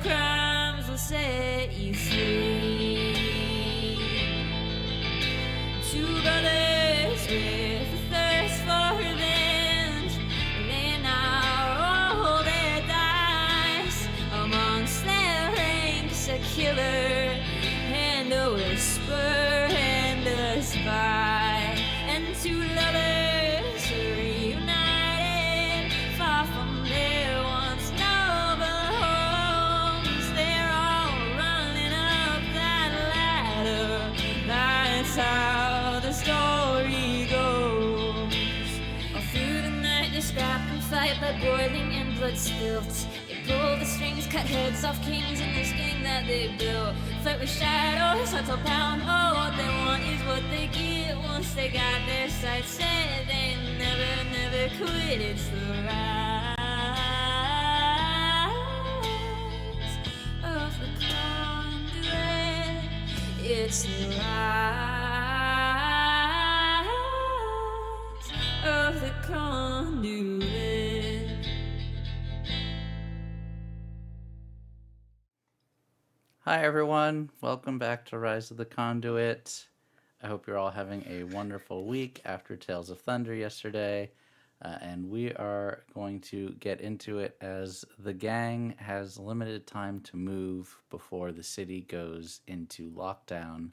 crimes will set you free. Two brothers with a thirst for revenge, they now roll their dice. Amongst their ranks a killer and a whisper and a spy, and two lovers reunited far from their once noble homes. They're all running up that ladder. That's how the story goes. All through the night they scrap and fight by boiling and blood spilt. They pull the strings, cut heads off kings in this gang that they built. Fight with shadows, hearts all pound. Oh, what they want is what they get. Once they got their sights set, they never, never quit. It's the rise of the conduit. It's the rise of the conduit. Hi everyone, welcome back to Rise of the Conduit. I hope you're all having a wonderful week after Tales of Thunder yesterday. And we are going to get into it as the gang has limited time to move before the city goes into lockdown,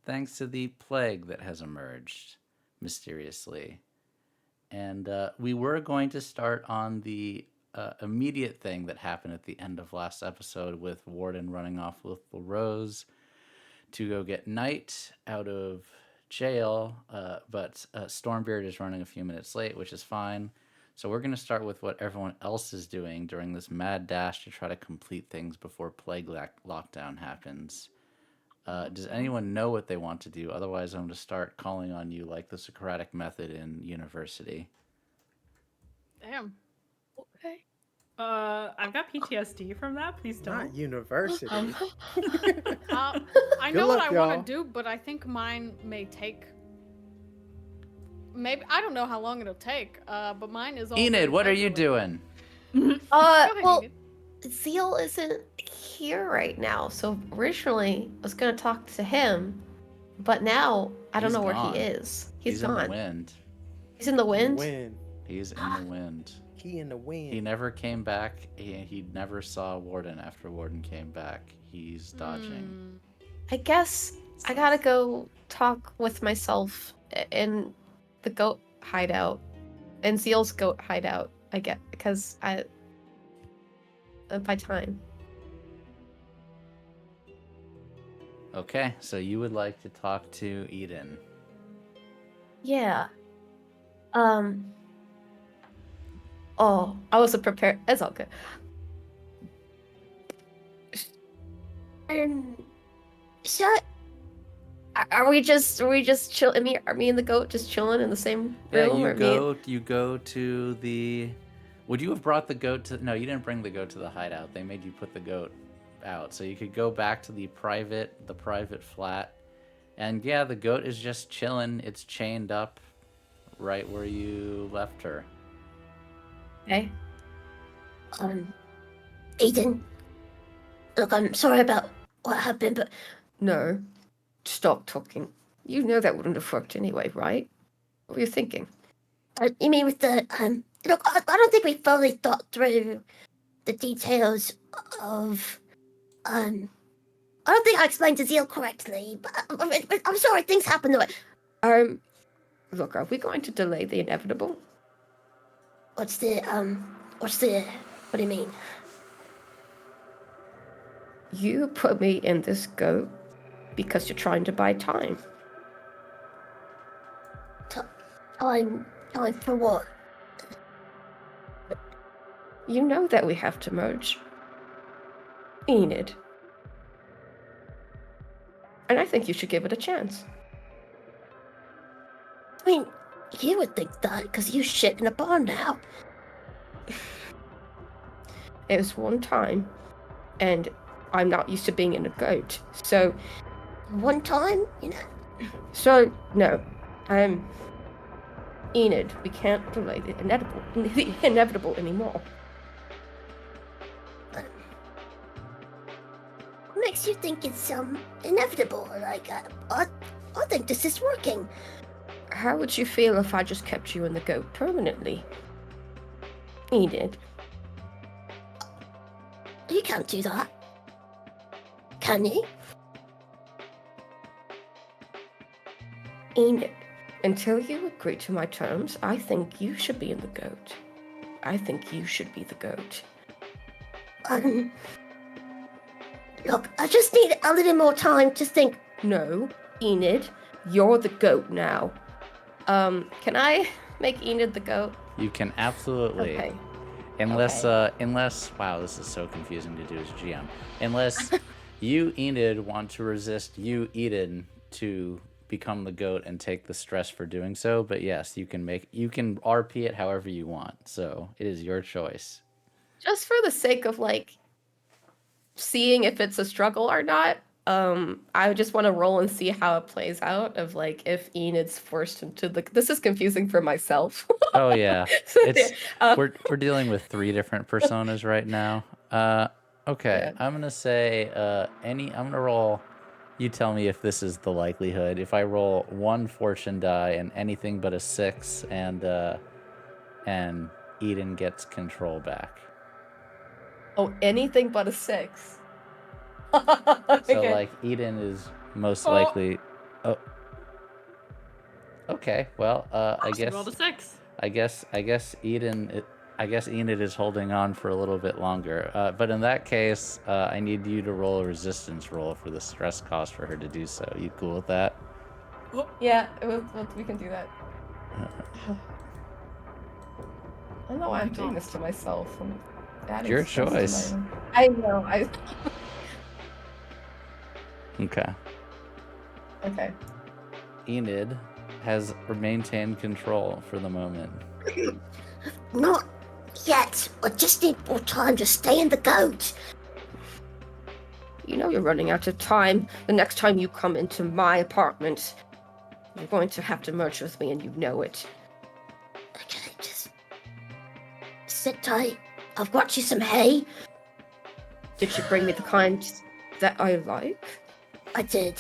thanks to the plague that has emerged mysteriously. And we were going to start on the immediate thing that happened at the end of last episode with Warden running off with Rose to go get Knight out of jail, but Stormbeard is running a few minutes late, which is fine. So we're going to start with what everyone else is doing during this mad dash to try to complete things before Plague Lockdown happens. Does anyone know what they want to do? Otherwise, I'm going to start calling on you like the Socratic method in university. Damn. Okay. I've got PTSD from that. Please don't. Not university. I Good know luck, what I y'all. want to do, but I think mine may take. Maybe I don't know how long it'll take. But mine is. Enid, what are you doing? Well, Enid. Zeal isn't here right now, so originally I was gonna talk to him, but now I don't He's know where gone. he is. He's gone. in the wind. He's in the wind. Wind. He's in the wind. He in the wind. He never came back. He never saw Warden after Warden came back. He's dodging. I guess I gotta go talk with myself in the goat hideout, and Zeal's goat hideout. I get because by time. Okay, so you would like to talk to Eden. Yeah. Oh, I wasn't prepared. It's all good. So, are we just chill? I mean, are me and the goat just chilling in the same room? Yeah, or me you go to the. Would you have brought the goat to? No, you didn't bring the goat to the hideout. They made you put the goat out, so you could go back to the private flat, and yeah, the goat is just chilling. It's chained up, right where you left her. Okay. Eden, look, I'm sorry about what happened, but No. Stop talking. You know that wouldn't have worked anyway, right? What were you thinking? you mean with the look, I don't think we fully thought through the details of I don't think I explained to Zeal correctly, but I'm sorry, things happen the way. Look, are we going to delay the inevitable? What do you mean? You put me in this goat because you're trying to buy time. Time for what? You know that we have to merge. Enid. And I think you should give it a chance. I mean, you would think that because you shit in a barn now. It was one time, and I'm not used to being in a goat, so... One time, you know. So, no. Enid, we can't delay the inevitable anymore. makes you think it's inevitable? Like, I think this is working. How would you feel if I just kept you in the goat permanently? Enid. You can't do that. Can you? Enid, until you agree to my terms, I think you should be in the goat. I think you should be the goat. Look, I just need a little more time to think. No, Enid, you're the goat now. Can I make Enid the goat? You can absolutely. Okay. Unless, Okay. unless, wow, this is so confusing to do as GM. Unless you, Enid, want to resist you, Eden, to become the goat and take the stress for doing so. But yes, you can RP it however you want. So it is your choice. Just for the sake of like seeing if it's a struggle or not, I just want to roll and see how it plays out. Of like if Enid's forced into the. This is confusing for myself. Oh yeah, So, it's yeah, we're dealing with 3 different personas right now. Okay, Yeah. I'm gonna say I'm gonna roll. You tell me if this is the likelihood. If I roll 1 fortune die and anything but a 6, and Eden gets control back. Oh, anything but a 6. So Okay. like Eden is most likely. Oh. Okay. Well, I guess. Roll a 6. I guess Eden. I guess Enid is holding on for a little bit longer. But in that case, I need you to roll a resistance roll for the stress cost for her to do so. You cool with that? Yeah, we can do that. I don't know why I'm doing this to myself. I'm adding Your stress to my choice. own- I know. Okay. Okay. Enid has maintained control for the moment. Not yet. I just need more time to stay in the goat. You know you're running out of time. The next time you come into my apartment, you're going to have to merge with me, and you know it. Okay, just sit tight. I've got you some hay. Did she bring me the kind that I like? I did.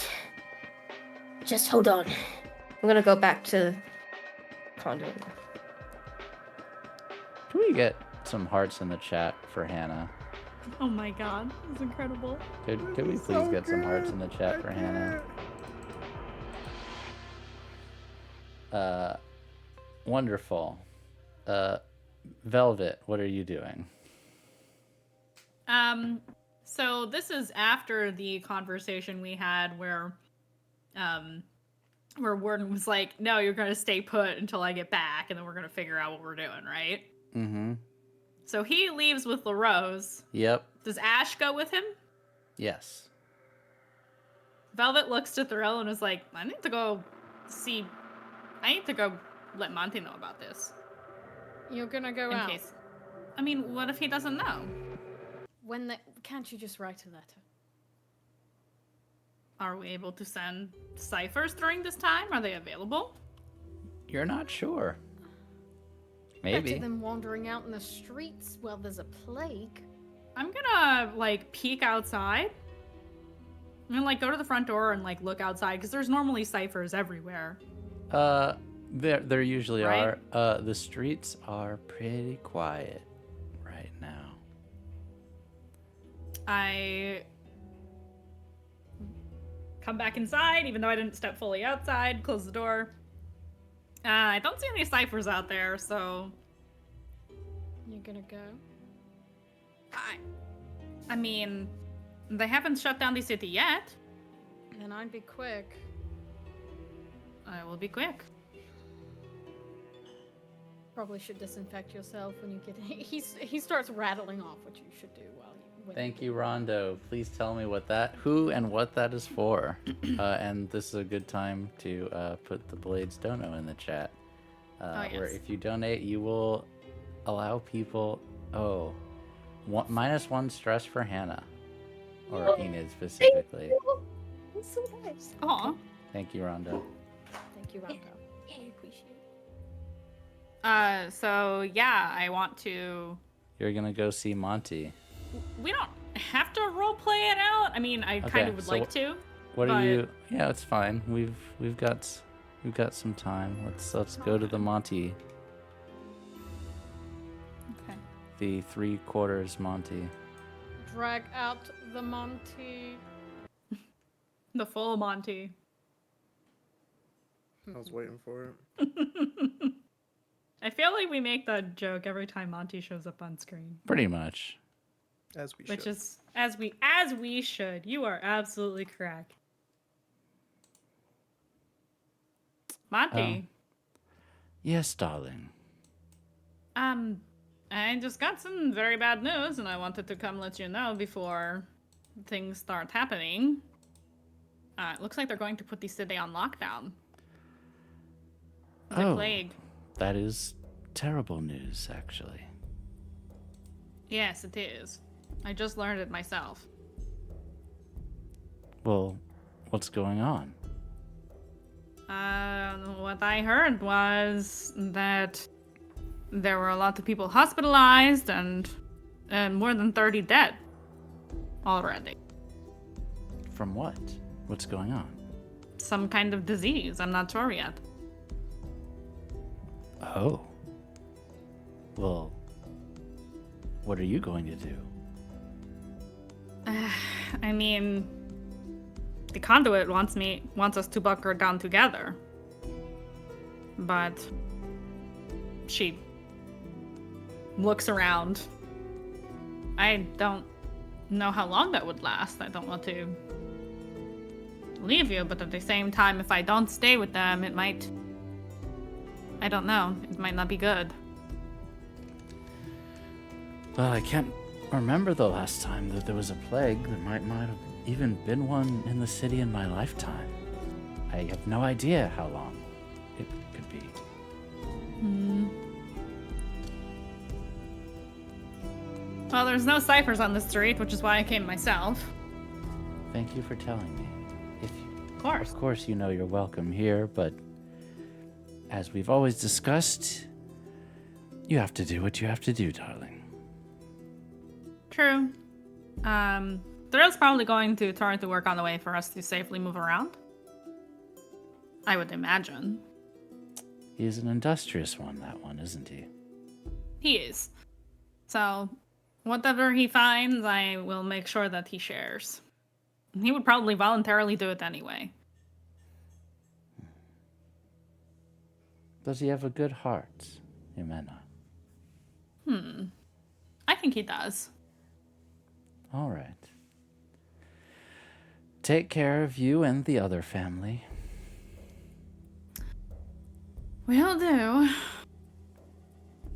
Just hold on. I'm gonna go back to Conduit. Can we get some hearts in the chat for Hannah? Oh my god, that's incredible. Could we please get some hearts in the chat for Hannah? Wonderful. Velvet, what are you doing? So this is after the conversation we had where Warden was like, no, you're gonna stay put until I get back, and then we're gonna figure out what we're doing, right? Mm-hmm. So he leaves with LaRose. Yep. Does Ash go with him? Yes. Velvet looks to Thrill and is like, I need to go let Monty know about this. You're gonna go In out. case. I mean, what if he doesn't know? Can't you just write a letter? Are we able to send ciphers during this time? Are they available? You're not sure. Better Maybe. than wandering out in the streets while there's a plague. I'm gonna, peek outside. I'm gonna, go to the front door and, look outside, because there's normally ciphers everywhere. There usually Right? are. The streets are pretty quiet right now. I come back inside, even though I didn't step fully outside, close the door. I don't see any ciphers out there, so You're gonna go? I mean, they haven't shut down the city yet. Then I'd be quick. I will be quick. Probably should disinfect yourself when you get. He starts rattling off what you should do while you. Thank you, Rondo. Please tell me who and what that is for. And this is a good time to put the Blades Dono in the chat. Where yes. if you donate, you will allow people. -1 stress for Hannah. Or Enid specifically. That's so nice. Aw. Thank you, Rondo. Thank you, Rondo. Yeah, I appreciate it. So yeah, I want to. You're gonna go see Monty. We don't have to roleplay it out. I mean, I Okay, kind of would so like to. What but- are you? Yeah, it's fine. We've got some time. Let's go to the Monty. Okay. The 3/4 Monty. Drag out the Monty. The full Monty. I was waiting for it. I feel like we make that joke every time Monty shows up on screen. Pretty much. As we Which should. is as we should. You are absolutely correct. Monty. Yes, darling. I just got some very bad news and I wanted to come let you know before things start happening. It looks like they're going to put the city on lockdown. The plague. That is terrible news, actually. Yes, it is. I just learned it myself. Well, what's going on? What I heard was that there were a lot of people hospitalized and more than 30 dead already. From what? What's going on? Some kind of disease. I'm not sure yet. Oh. Well, what are you going to do? I mean, the Conduit wants us to bunker down together. But she looks around. I don't know how long that would last. I don't want to leave you, but at the same time, if I don't stay with them, it might... I don't know. It might not be good. Well, I can't remember the last time that there was a plague. There might not have even been one in the city in my lifetime. I have no idea how long it could be. Well, there's no ciphers on the street, which is why I came myself. Thank you for telling me. Of course. Of course, you know you're welcome here, but as we've always discussed, you have to do what you have to do, darling. True. Thrill's probably going to try to work on a way for us to safely move around. I would imagine. He's an industrious one, that one, isn't he? He is. So, whatever he finds, I will make sure that he shares. He would probably voluntarily do it anyway. Does he have a good heart, Jimena? I think he does. All right. Take care of you and the other family. Will do.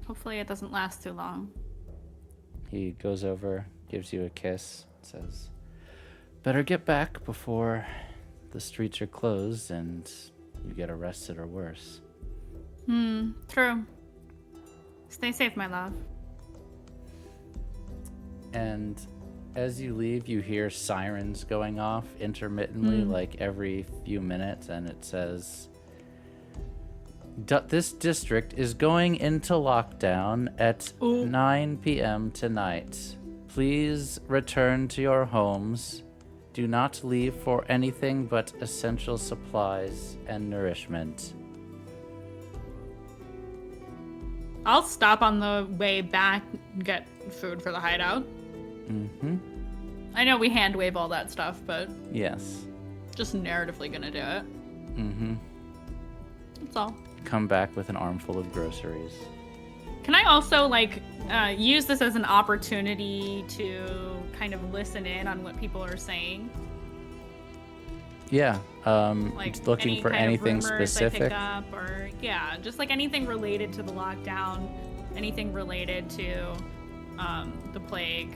Hopefully it doesn't last too long. He goes over, gives you a kiss, says, "Better get back before the streets are closed and you get arrested or worse." True. Stay safe, my love. And as you leave, you hear sirens going off intermittently, like every few minutes, and it says, "This district is going into lockdown at 9 p.m. tonight. Please return to your homes. Do not leave for anything but essential supplies and nourishment." I'll stop on the way back and get food for the hideout. Mm-hmm. I know we hand wave all that stuff, but Yes. just narratively gonna do it. Mm-hmm. That's all. Come back with an armful of groceries. Can I also, like, use this as an opportunity to kind of listen in on what people are saying? Yeah. Like, looking any for kind of anything rumors I specific. pick up, or, yeah, just like anything related to the lockdown, anything related to the plague,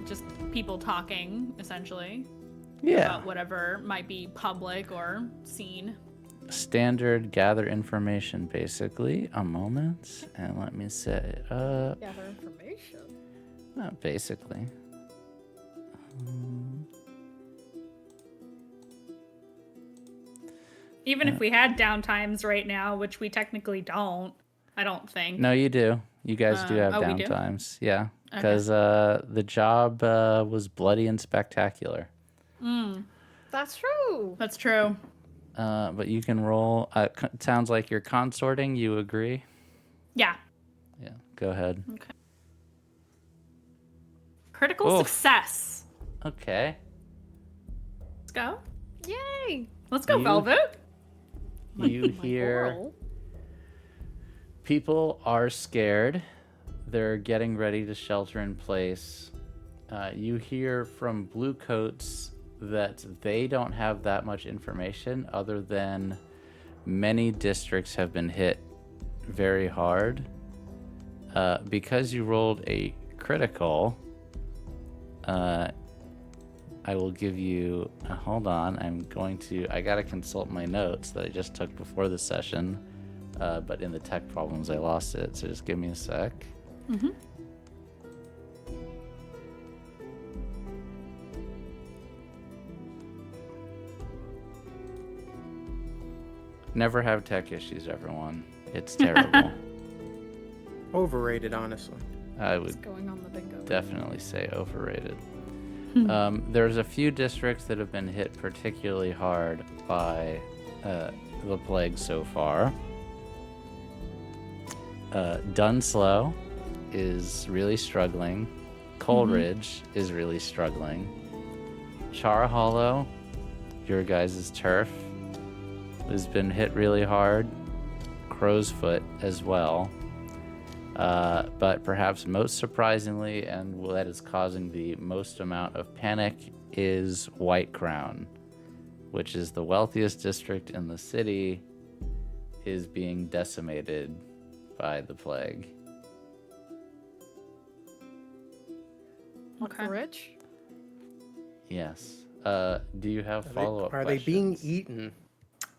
just people talking, essentially, Yeah. about whatever might be public or seen. Standard gather information, basically. A moment, and let me set it up. Gather information. Basically. Even if we had downtimes right now, which we technically don't, I don't think. No, you do. You guys do have oh, we do? downtimes. Yeah. because the job was bloody and spectacular. That's true. That's true. But you can roll. It sounds like you're consorting. You agree? Yeah. Yeah. Go ahead. Critical Oof. success. Okay. Let's go. Yay! Let's go, You- Velvet. You hear Oral. people are scared. They're getting ready to shelter in place. You hear from Bluecoats that they don't have that much information other than many districts have been hit very hard. Because you rolled a critical, I will give you hold on. I gotta consult my notes that I just took before the session, but in the tech problems I lost it, so just give me a sec. Never have tech issues, everyone. It's terrible. Overrated, honestly. I What's would going on the bingo? definitely say overrated. There's a few districts that have been hit particularly hard by the plague so far. Dunslow is really struggling. Coleridge is really struggling. Char Hollow, your guys' turf, has been hit really hard. Crow's Foot as well. But perhaps most surprisingly, and that is causing the most amount of panic, is White Crown, which is the wealthiest district in the city, is being decimated by the plague. Like the rich? Yes. Do you have follow-up Are questions? they being eaten?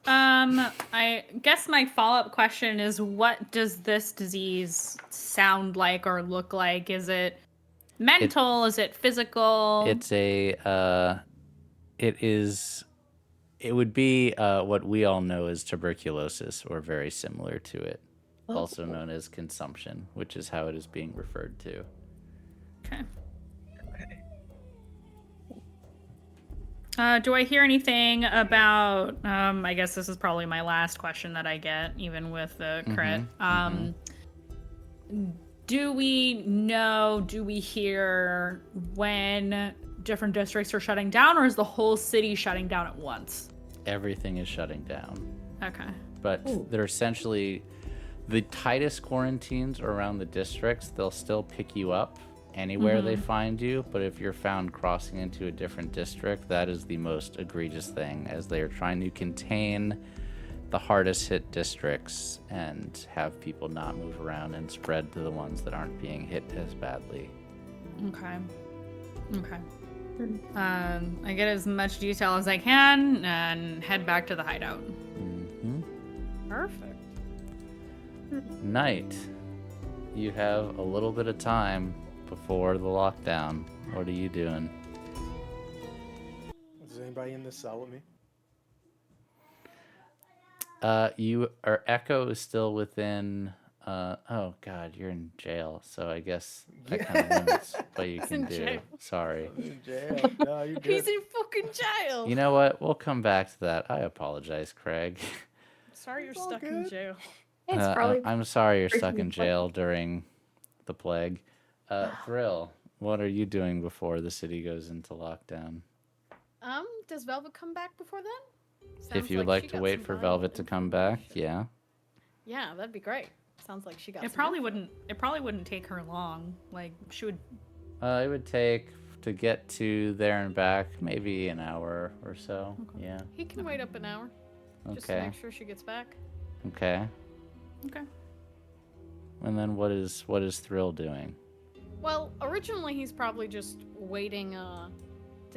I guess my follow-up question is, what does this disease sound like or look like? Is it mental? Is it physical? It's it would be what we all know as tuberculosis, or very similar to it, also known as consumption, which is how it is being referred to. Okay. Do I hear anything about, I guess this is probably my last question that I get, even with the crit. Do we hear when different districts are shutting down, or is the whole city shutting down at once? Everything is shutting down. Okay. But they're essentially the tightest quarantines are around the districts. They'll still pick you up anywhere they find you, but if you're found crossing into a different district, that is the most egregious thing, as they are trying to contain the hardest hit districts and have people not move around and spread to the ones that aren't being hit as badly. Okay. I get as much detail as I can and head back to the hideout. Perfect. Night. You have a little bit of time before the lockdown. What are you doing? Is anybody in this cell with me? Echo is still within. Oh God, you're in jail. So I guess that kind of limits what you can in do. jail. Sorry. In jail. No, you're good. He's in fucking jail. You know what? We'll come back to that. I apologize, Craig. Sorry you're It's all stuck in good. jail. It's probably I'm sorry you're pretty stuck in fun. jail during the plague. Thrill, what are you doing before the city goes into lockdown? Does Velvet come back before then? If Sounds you would she like to got wait some for valuable Velvet to come back, information. yeah. Yeah, that'd be great. Sounds like she got It some probably info. wouldn't take her long. Like, she would. It would take to get to there and back maybe an hour or so. Yeah. He can wait up an hour. Just to Okay. make sure she gets back. Okay. Okay. And then what is Thrill doing? Well, originally he's probably just waiting to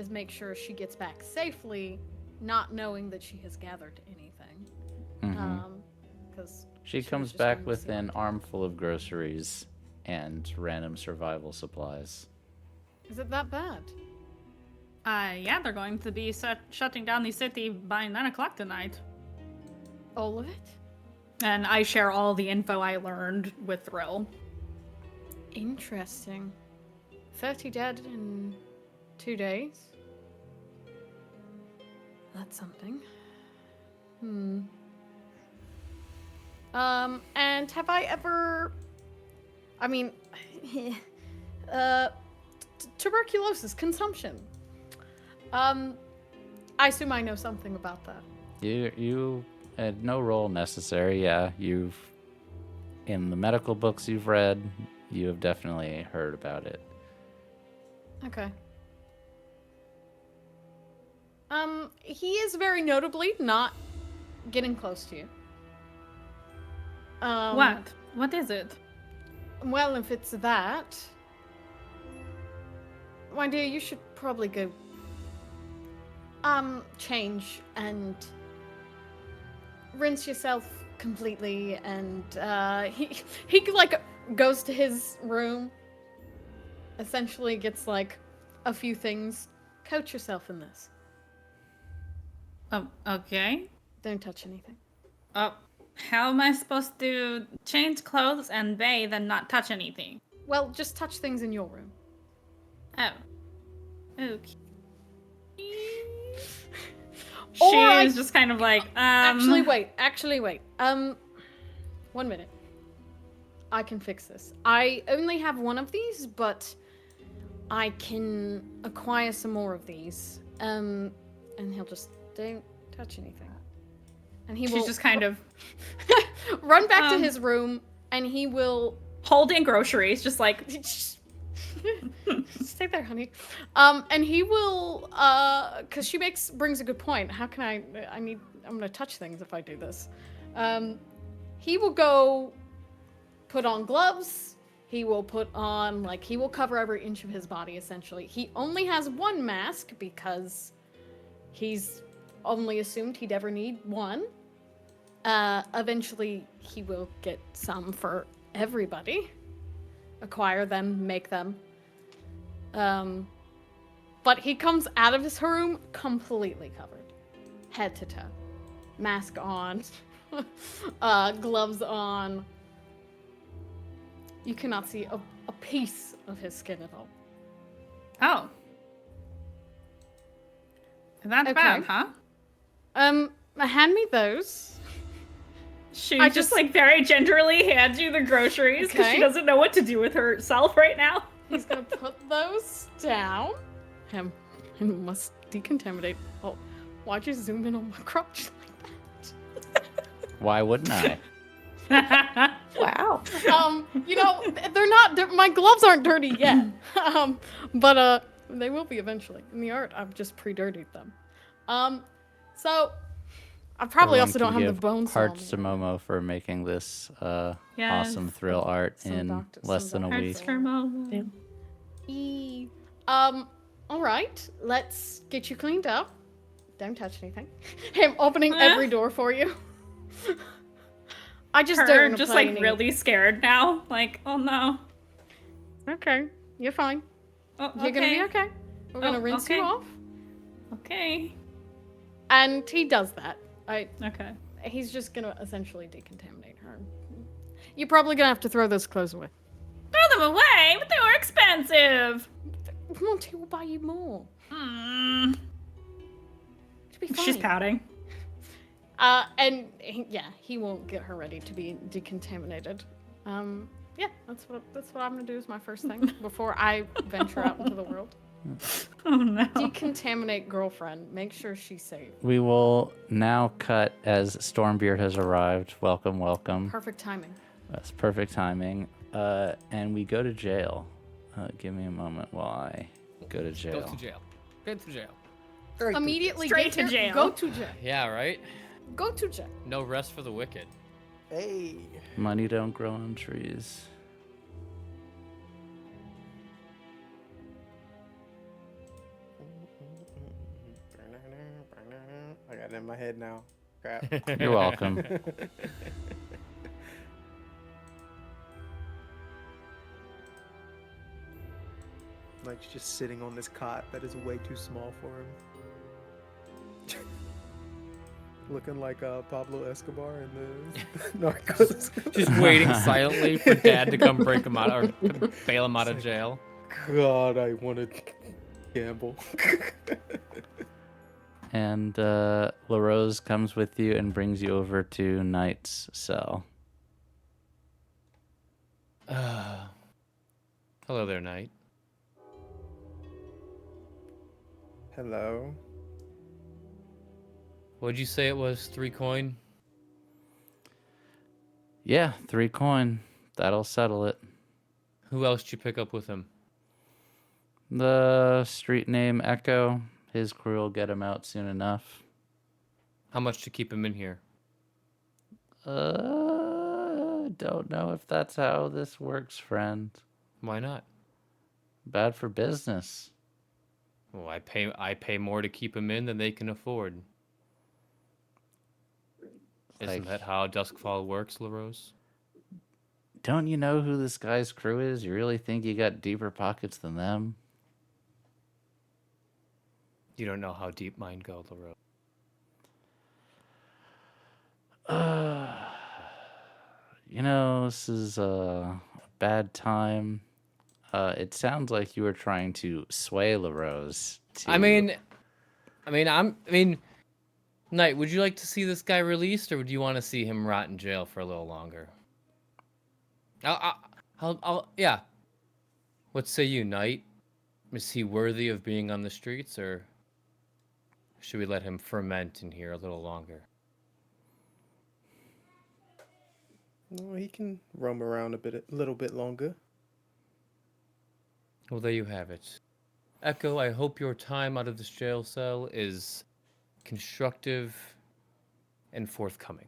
make sure she gets back safely, not knowing that she has gathered anything. Because She comes back with an armful of groceries and random survival supplies. Is it that bad? Yeah, they're going to be shutting down the city by 9 o'clock tonight. All of it? And I share all the info I learned with Thrill. Interesting. 30 dead in 2 days. That's something. And have I ever... I mean... tuberculosis, consumption. I assume I know something about that. You had no role necessary. Yeah, in the medical books you've read, you have definitely heard about it. Okay. He is very notably not getting close to you. What? What is it? Well, if it's that... My dear, you should probably go... change and... rinse yourself completely, and, he like, goes to his room, essentially gets, like, a few things. Coat yourself in this. Oh, okay. Don't touch anything. Oh, how am I supposed to change clothes and bathe and not touch anything? Well, just touch things in your room. Oh. Okay. Or She's just kind of like, Actually, wait. 1 minute. I can fix this. I only have one of these, but I can acquire some more of these. And he'll just, don't touch anything. And he will... She's just kind of... run back to his room, and he will... holding groceries, just like... Stay there, honey. And he will, because she brings a good point. How can I'm gonna touch things if I do this. He will go put on gloves. He will put on, like, he will cover every inch of his body, essentially. He only has one mask because he's only assumed he'd ever need one. Eventually, he will get some for everybody. Acquire them, make them. But he comes out of his room completely covered. Head to toe. Mask on. Gloves on. You cannot see a piece of his skin at all. Oh. That's bad, huh? Hand me those. She I just just- like very gingerly hands you the groceries because Okay. she doesn't know what to do with herself right now. He's gonna put those down. Him must decontaminate. Oh, why'd you zoom in on my crotch like Why wouldn't I? Wow. that? My gloves aren't dirty yet. But they will be eventually. In the art, I've just pre-dirtied them. So I probably Everyone also don't can have the give bones. Hearts to Momo for making this Yes. awesome thrill art Some in doctor- less some than a doctor- week. Hearts for Momo. All right. Let's get you cleaned up. Don't touch anything. Him opening every door for you. I just don't Her wanna just play like any- really scared now. Like, oh no. Okay, you're fine. Oh, You're gonna be okay. We're gonna Oh, rinse you okay. off. Okay. And he does that. Okay. He's just gonna essentially decontaminate her. You're probably gonna have to throw those clothes away. Throw them away, but they were expensive. Monty will buy you more. Mm. It'll be fine. She's pouting. And he won't get her ready to be decontaminated. Yeah, that's what I'm gonna do as my first thing before I venture out into the world. Oh no. Decontaminate girlfriend. Make sure she's safe. We will now cut as Stormbeard has arrived. Welcome, welcome. Perfect timing. That's perfect timing. And we go to jail. Give me a moment while I go to jail. Go to jail. Go to jail. Immediately Straight get to here, jail. Go to jail. Yeah, right? Go to jail. No rest for the wicked. Hey. Money don't grow on trees. I got it in my head now. Crap. You're welcome. Like just sitting on this cot that is way too small for him. Looking like Pablo Escobar in the Narcos. Just waiting silently for Dad to come break him out or to bail him out of jail. God, I want to gamble. And LaRose comes with you and brings you over to Knight's cell. Hello there, Knight. Hello. What'd you say it was? 3 coin? Yeah, 3 coin. That'll settle it. Who else did you pick up with him? The street name Echo. His crew will get him out soon enough. How much to keep him in here? Don't know if that's how this works, friend. Why not? Bad for business. Well, I pay more to keep him in than they can afford. Isn't that how Duskfall works, LaRose? Don't you know who this guy's crew is? You really think you got deeper pockets than them? You don't know how deep mine go, LaRose. You know, this is a bad time. It sounds like you were trying to sway LaRose. I mean, Knight, would you like to see this guy released, or would you want to see him rot in jail for a little longer? Yeah. What say you, Knight? Is he worthy of being on the streets, or should we let him ferment in here a little longer? No, he can roam around a little bit longer. Well, there you have it. Echo, I hope your time out of this jail cell is constructive and forthcoming.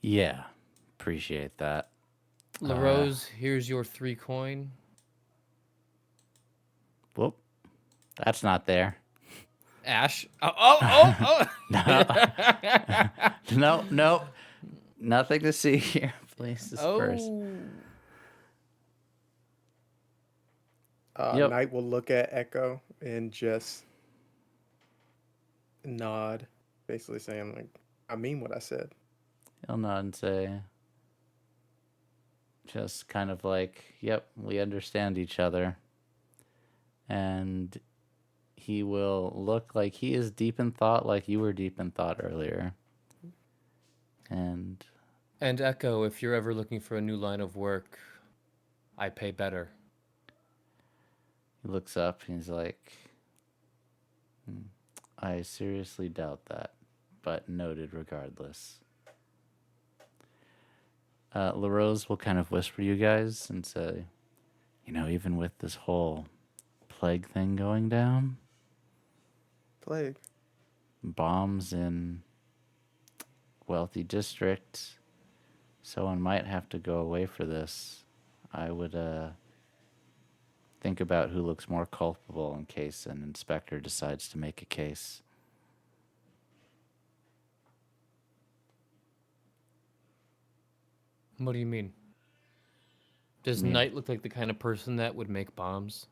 Yeah, appreciate that. LaRose, here's your 3 coin. Whoop, that's not there. Ash. Oh. No. Nothing to see here. Please disperse. Yep. Knight will look at Echo and just nod, basically saying, like, I mean what I said. He'll nod and say, just kind of like, yep, we understand each other. And he will look like he is deep in thought, like you were deep in thought earlier. And Echo, if you're ever looking for a new line of work, I pay better. he looks up and he's like, I seriously doubt that, but noted regardless. LaRose will kind of whisper to you guys and say, you know, even with this whole plague thing going down, Plague. bombs in wealthy district, someone might have to go away for this. I would think about who looks more culpable in case an inspector decides to make a case. What do you mean? Does Knight look like the kind of person that would make bombs?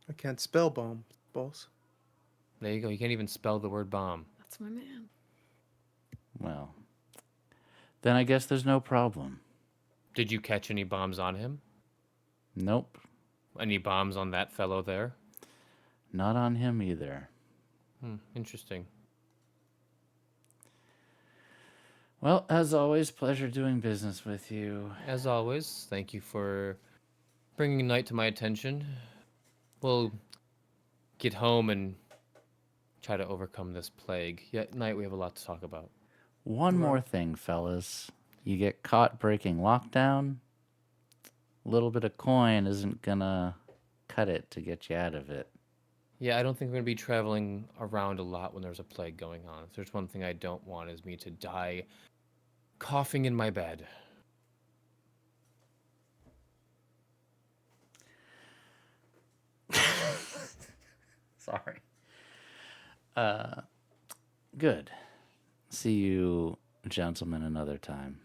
I can't spell bomb, boss. There you go. You can't even spell the word bomb. That's my man. Well, then I guess there's no problem. Did you catch any bombs on him? Nope, Any bombs on that fellow there? not on him either. Interesting. Well, as always, pleasure doing business with you. As always, thank you for bringing Knight to my attention. We'll get home and try to overcome this plague. Yet, Knight, we have a lot to talk about. One more thing, fellas. You get caught breaking lockdown, a little bit of coin isn't gonna cut it to get you out of it. Yeah, I don't think we're going to be traveling around a lot when there's a plague going on. If there's one thing I don't want is me to die coughing in my bed. Sorry. Good. See you, gentlemen, another time.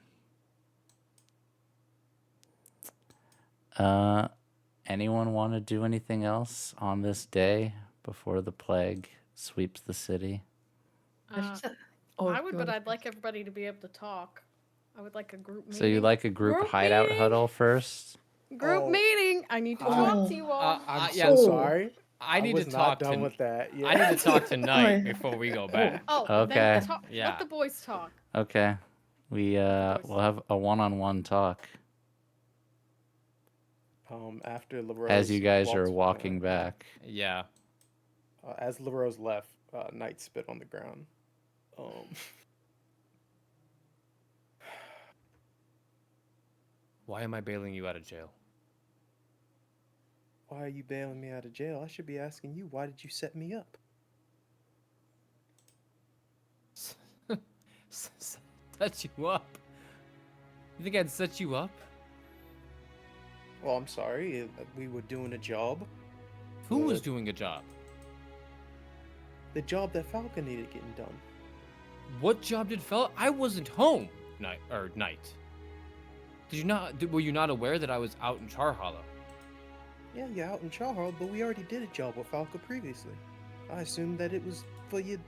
Anyone want to do anything else on this day before the plague sweeps the city? I would, but I'd like everybody to be able to talk. I would like a group meeting. So you like a group hideout huddle first? Group Oh. meeting. I need to Oh. talk to you all. I'm yeah. so sorry. I need was to not talk done to. with that. Yeah. I need to talk tonight Oh. before we go back. Oh, Okay. then talk. Yeah. Let the boys talk. Okay. We'll have a one-on-one talk After LaRose as you guys are walks- walking back. Yeah. as LaRose left, Knight spit on the ground. Why am I bailing you out of jail? Why are you bailing me out of jail? I should be asking you, why did you set me up? Set you up? You think I'd set you up? Well, I'm sorry. We were doing a job. Who was Uh, doing a job? The job that Falcon needed getting done. What job did fella? I wasn't home. Night. Did you not? Were you not aware that I was out in Char Hollow? Yeah, you're out in Charhard, but we already did a job with Falcon previously. I assumed that it was for your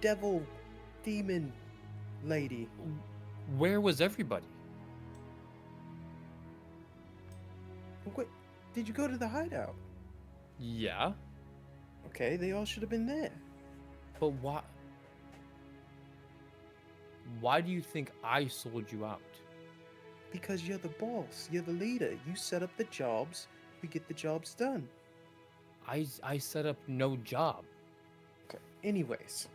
devil demon lady. Where was everybody? What? Did you go to the hideout? Yeah, Okay, they all should have been there. but why? Why do you think I sold you out? Because you're the boss. You're the leader. You set up the jobs. We get the jobs done. I set up no job. Okay. Anyways.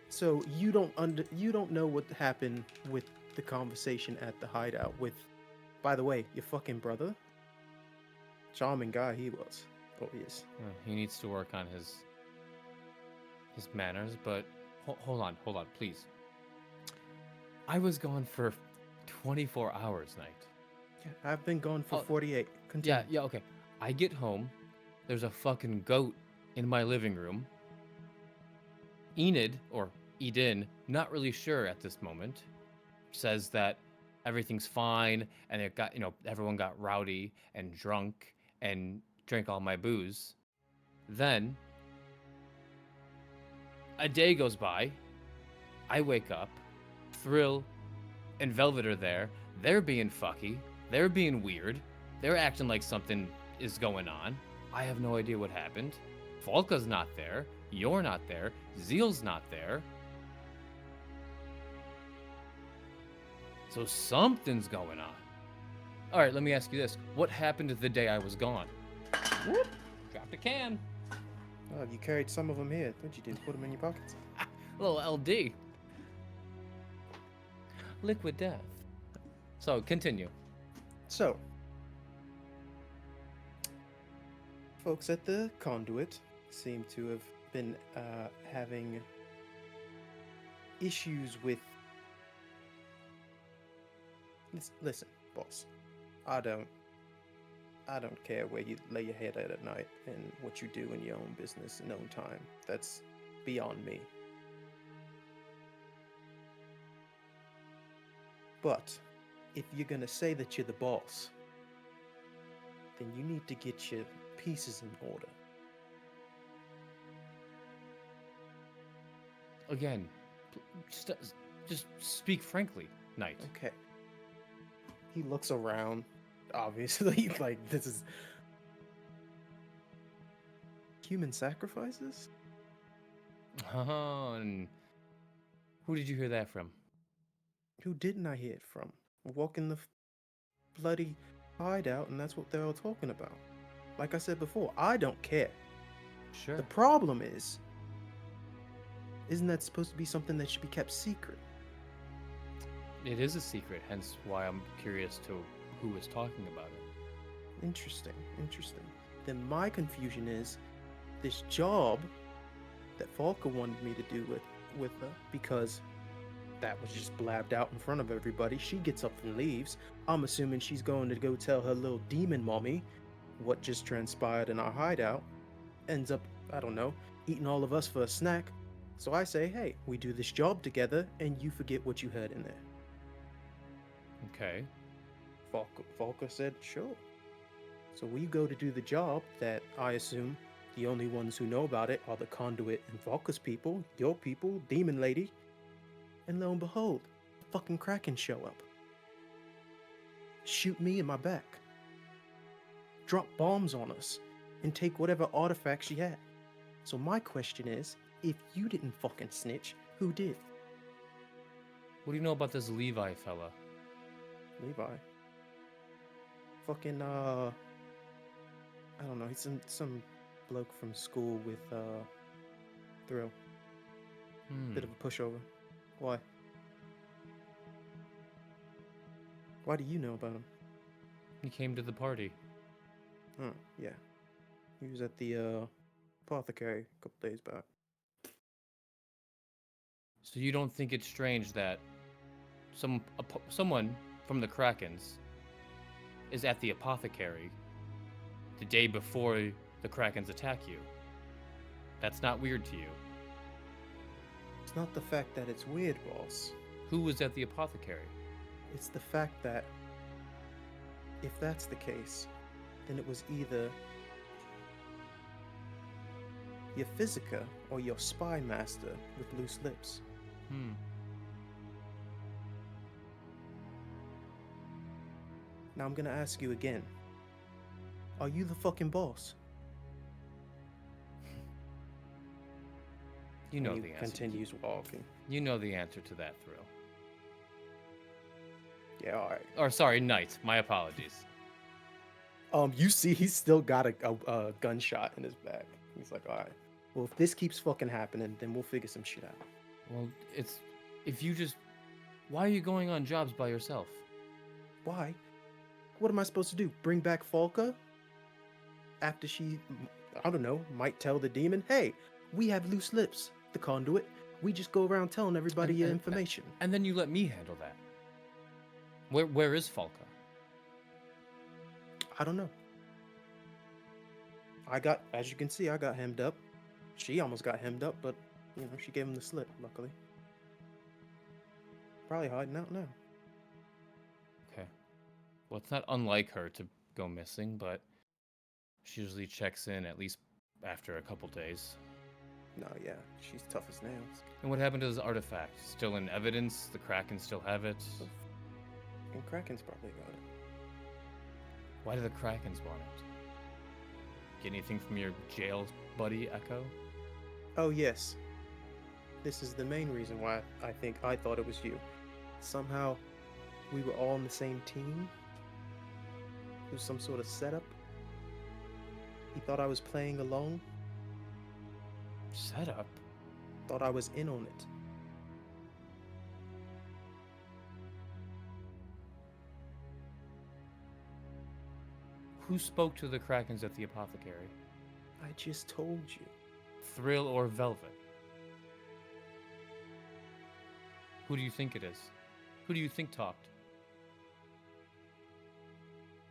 So you don't know what happened with the conversation at the hideout with, by the way, your fucking brother. Charming guy he was. Oh, he is. He needs to work on his manners, but hold on, please. I was gone for 24 hours, Night. Yeah, I've been gone for Oh, 48. Continue. Yeah, okay. I get home, there's a fucking goat in my living room. Enid, or Eden, not really sure at this moment, says that everything's fine and it got, everyone got rowdy and drunk and drank all my booze. Then a day goes by. I wake up. Thrill and Velvet are there. They're being fucky. They're being weird. They're acting like something is going on. I have no idea what happened. Falca's not there. You're not there. Zeal's not there. So something's going on. All right, let me ask you this. What happened the day I was gone? Whoop, dropped a can. Oh, you carried some of them here. What'd you do? Put them in your pockets? A little LD. Liquid death. So, continue. So, folks at the Conduit seem to have been having issues with. Listen, boss. I don't care where you lay your head at night and what you do in your own business in own time. That's beyond me. But if you're gonna say that you're the boss, then you need to get your pieces in order. Again, just speak frankly, Knight. Okay. He looks around, obviously, like this is human sacrifices? Oh, and who did you hear that from? Who didn't I hear it from? Walk in the bloody hideout, and that's what they were talking about. Like I said before, I don't care. Sure. The problem is, isn't that supposed to be something that should be kept secret? It is a secret, hence why I'm curious to who was talking about it. Interesting, interesting. Then my confusion is this job that Falca wanted me to do with her, because that was just blabbed out in front of everybody. She gets up and leaves. I'm assuming she's going to go tell her little demon mommy what just transpired in our hideout. Ends up, I don't know, eating all of us for a snack. So I say, hey, we do this job together, and you forget what you heard in there. Okay. Falca said, sure. So we go to do the job that I assume the only ones who know about it are the Conduit and Falca's people, your people, Demon Lady. And lo and behold, fucking Kraken show up. shoot me in my back, drop bombs on us, and take whatever artifacts she had. So my question is, if you didn't fucking snitch, who did? What do you know about this Levi fella? Levi. Fucking, I don't know, he's some bloke from school with, Thrill. Bit of a pushover. Why? Why do you know about him? He came to the party. Huh, yeah. He was at the, apothecary a couple days back. So you don't think it's strange that someone from the Craiggumz is at the apothecary the day before the Craiggumz attack you? That's not weird to you. It's not the fact that it's weird, boss. Who was at the apothecary? It's the fact that if that's the case, then it was either your Physica or your spy master with loose lips. Now I'm gonna ask you again. Are you the fucking boss? You know And the he answer. continues walking. You know the answer to that, Thrill. Yeah, alright. Or sorry, Knight. My apologies. You see he's still got a gunshot in his back. He's like, alright. Well, if this keeps fucking happening, then we'll figure some shit out. Well, why are you going on jobs by yourself? Why? What am I supposed to do? Bring back Falca? After she, I don't know, might tell the demon, hey, we have loose lips, the Conduit. We just go around telling everybody your information. And then you let me handle that. Where is Falca? I don't know. As you can see, I got hemmed up. She almost got hemmed up, but, she gave him the slip, luckily. Probably hiding out now. Okay. Well, it's not unlike her to go missing, but she usually checks in at least after a couple days. No, yeah, she's tough as nails. And what happened to this artifact? Still in evidence? The Kraken still have it? And Kraken's probably got it. Why do the Krakens want it? Get anything from your jail buddy, Echo? Oh, yes. This is the main reason why I thought it was you. Somehow, we were all on the same team. It was some sort of setup. He thought I was playing along. Setup? Thought I was in on it. Who spoke to the Krakens at the apothecary? I just told you. Thrill or Velvet? Who do you think it is? Who do you think talked?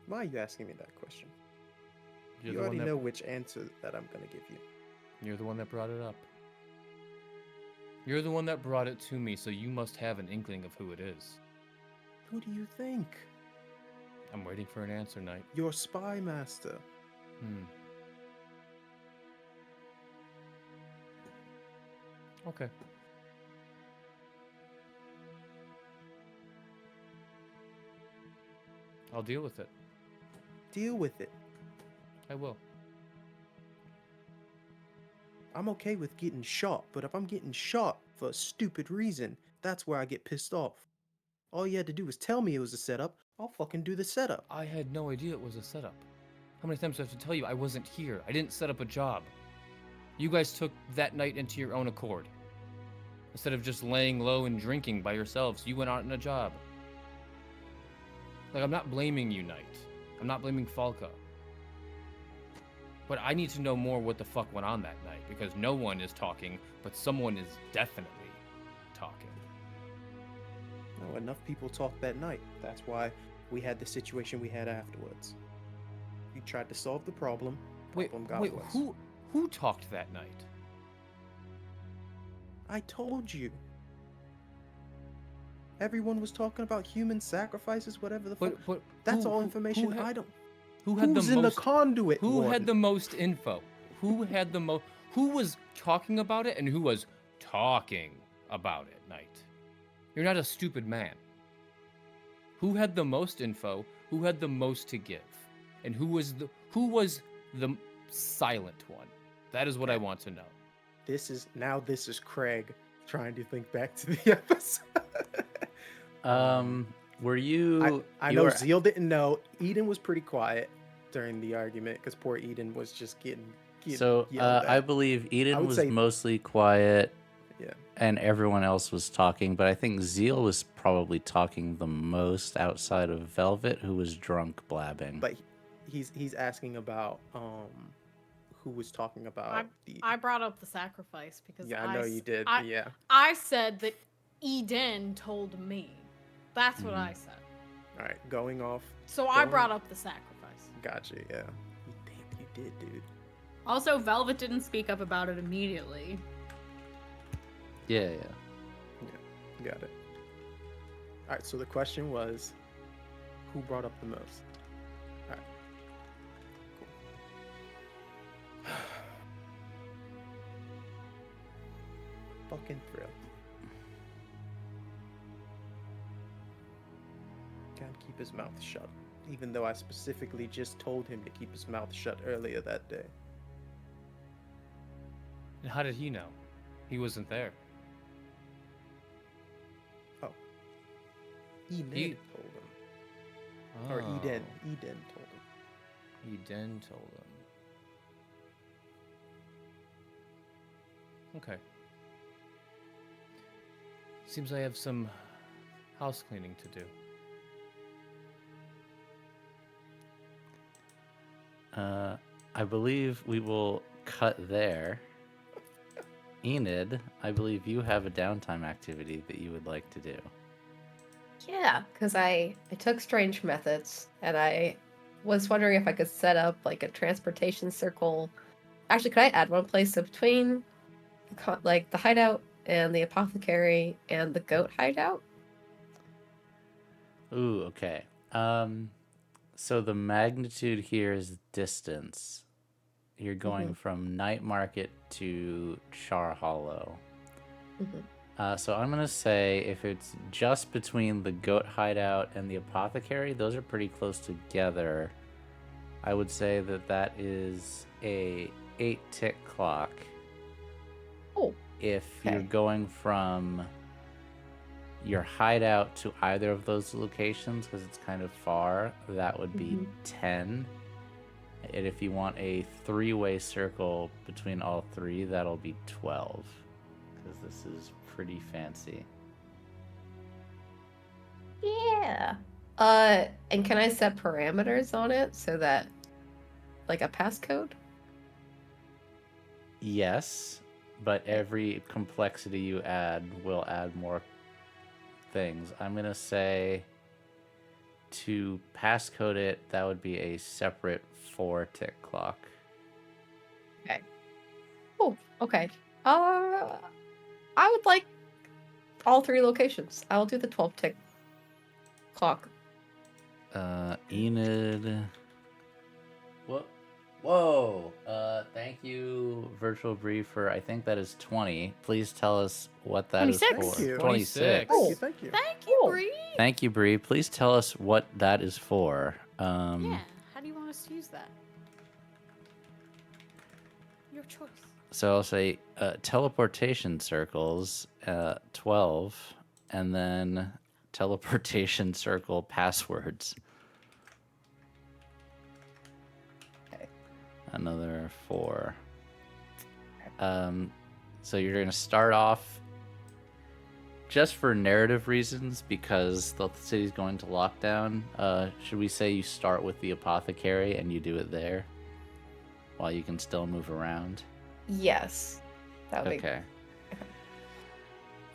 Why are you asking me that question? You're You the one already that- know which answer that I'm gonna give you. You're the one that brought it up. You're the one that brought it to me, so you must have an inkling of who it is. Who do you think? I'm waiting for an answer, Knight. Your spy master. Okay. I'll deal with it. Deal with it. I will. I'm okay with getting shot, but if I'm getting shot for a stupid reason, that's where I get pissed off. All you had to do was tell me it was a setup. I'll fucking do the setup. I had no idea it was a setup. How many times do I have to tell you I wasn't here? I didn't set up a job. You guys took that night into your own accord. Instead of just laying low and drinking by yourselves, you went out on a job. Like, I'm not blaming you, Knight. I'm not blaming Falca. But I need to know more what the fuck went on that night, because no one is talking, but someone is definitely talking. No, enough people talked that night. That's why we had the situation we had afterwards. You tried to solve the problem. Problem got worse. Who talked that night? I told you. Everyone was talking about human sacrifices, whatever the fuck. But That's all information I don't. Who had Who's the in most? the Conduit? Who had Warden? the most info? Who had the most? Who was talking about it and who was talking about it, Knight? You're not a stupid man. Who had the most info? Who had the most to give? And who was the silent one? That is what I want to know. This is Craig trying to think back to the episode. Were you? I you know were- Zeal didn't know. Eden was pretty quiet during the argument because poor Eden was just getting So yelled at. I believe Eden would was say- mostly quiet, Yeah. and everyone else was talking. But I think Zeal was probably talking the most outside of Velvet, who was drunk blabbing. But he's asking about who was talking about the. I brought up the sacrifice because Yeah, I know you did. Yeah. I said that Eden told me. That's what I said. All right, going off. So I brought up the sacrifice. Gotcha. Yeah. Damn, you did, dude. Also, Velvet didn't speak up about it immediately. Yeah. Got it. All right. So the question was, who brought up the most? All right. Cool. Fucking thrill. Can't keep his mouth shut, even though I specifically just told him to keep his mouth shut earlier that day. And how did he know? He wasn't there. Oh. Enid He- told him. Or Eden. Eden told him. Eden told him. Okay. Seems I have some house cleaning to do. I believe we will cut there. Enid, I believe you have a downtime activity that you would like to do. Yeah, because I took strange methods, and I was wondering if I could set up like a transportation circle. Actually, could I add one place so between like the hideout and the apothecary and the goat hideout? Ooh, okay. So the magnitude here is distance. You're going from Night Market to Char Hollow. So I'm gonna say if it's just between the goat hideout and the apothecary, those are pretty close together. I would say that is a 8-tick clock. Oh, If okay. you're going from your hideout to either of those locations, because it's kind of far, that would be 10. And if you want a 3-way circle between all 3, that'll be 12. Because this is pretty fancy. Yeah. And can I set parameters on it so that, like a passcode? Yes, but every complexity you add will add more things. I'm going to say to passcode it, that would be a separate 4-tick clock. Okay. Oh, okay. I would like all 3 locations. I'll do the 12-tick clock. Enid. Whoa. Thank you, Virtual Brief, for I think that is 20. Please tell us what that is 26. for. Thank you. 26. Oh. Thank you. Thank you, Cool. Bree. Thank you, Bree. Please tell us what that is for. Yeah. How do you want us to use that? Your choice. So I'll say teleportation circles, 12, and then teleportation circle passwords. Okay. Another 4. So you're going to start off just for narrative reasons because the city's going to lockdown. Should we say you start with the apothecary and you do it there while you can still move around? Yes. That would be Okay.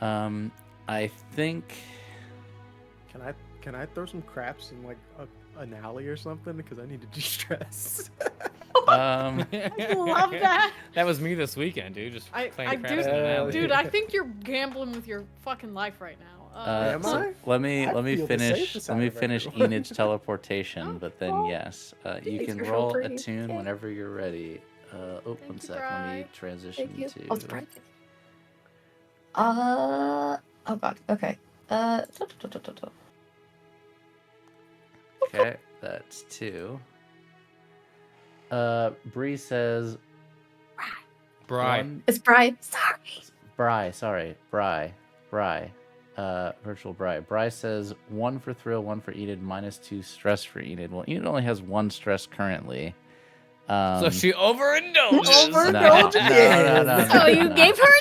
I think Can I throw some craps in like an alley or something because I need to de-stress? um I love that. That was me this weekend, dude. Just I playing do, craps in an alley. dude. I think you're gambling with your fucking life right now. Am so I? let me I let me feel the finish safest let out me of finish everyone. Enid's teleportation, Oh, but then well, yes, you thanks can for roll a helping. tune Okay. whenever you're ready. Oh, Thank one you, sec. Let me Bri. transition Thank you. to. Oh, it's private. Oh god. Okay. Okay. That's 2. Bree says Bri. It's Bri. Sorry. Bri. Virtual Bri. Bri says 1 for thrill, 1 for Enid, -2 stress for Enid. Well, Enid only has 1 stress currently. So she overindulges. No. So you gave her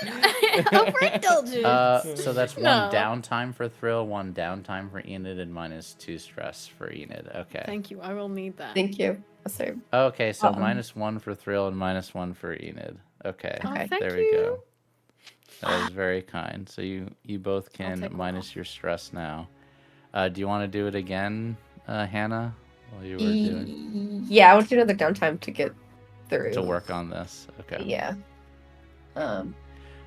overindulgence. So that's 1 No. downtime for thrill, 1 downtime for Enid, and -2 stress for Enid. Okay. Thank you. I will need that. Thank you. Sorry. Okay, so Uh-oh. -1 for thrill and -1 for Enid. Okay. Oh, Okay. thank There you. we go. That was very kind. So you both can take one minus your stress now. Do you want to do it again, Hannah? While you were doing Yeah, I want to do another downtime to get through. to work on this. Okay. Yeah.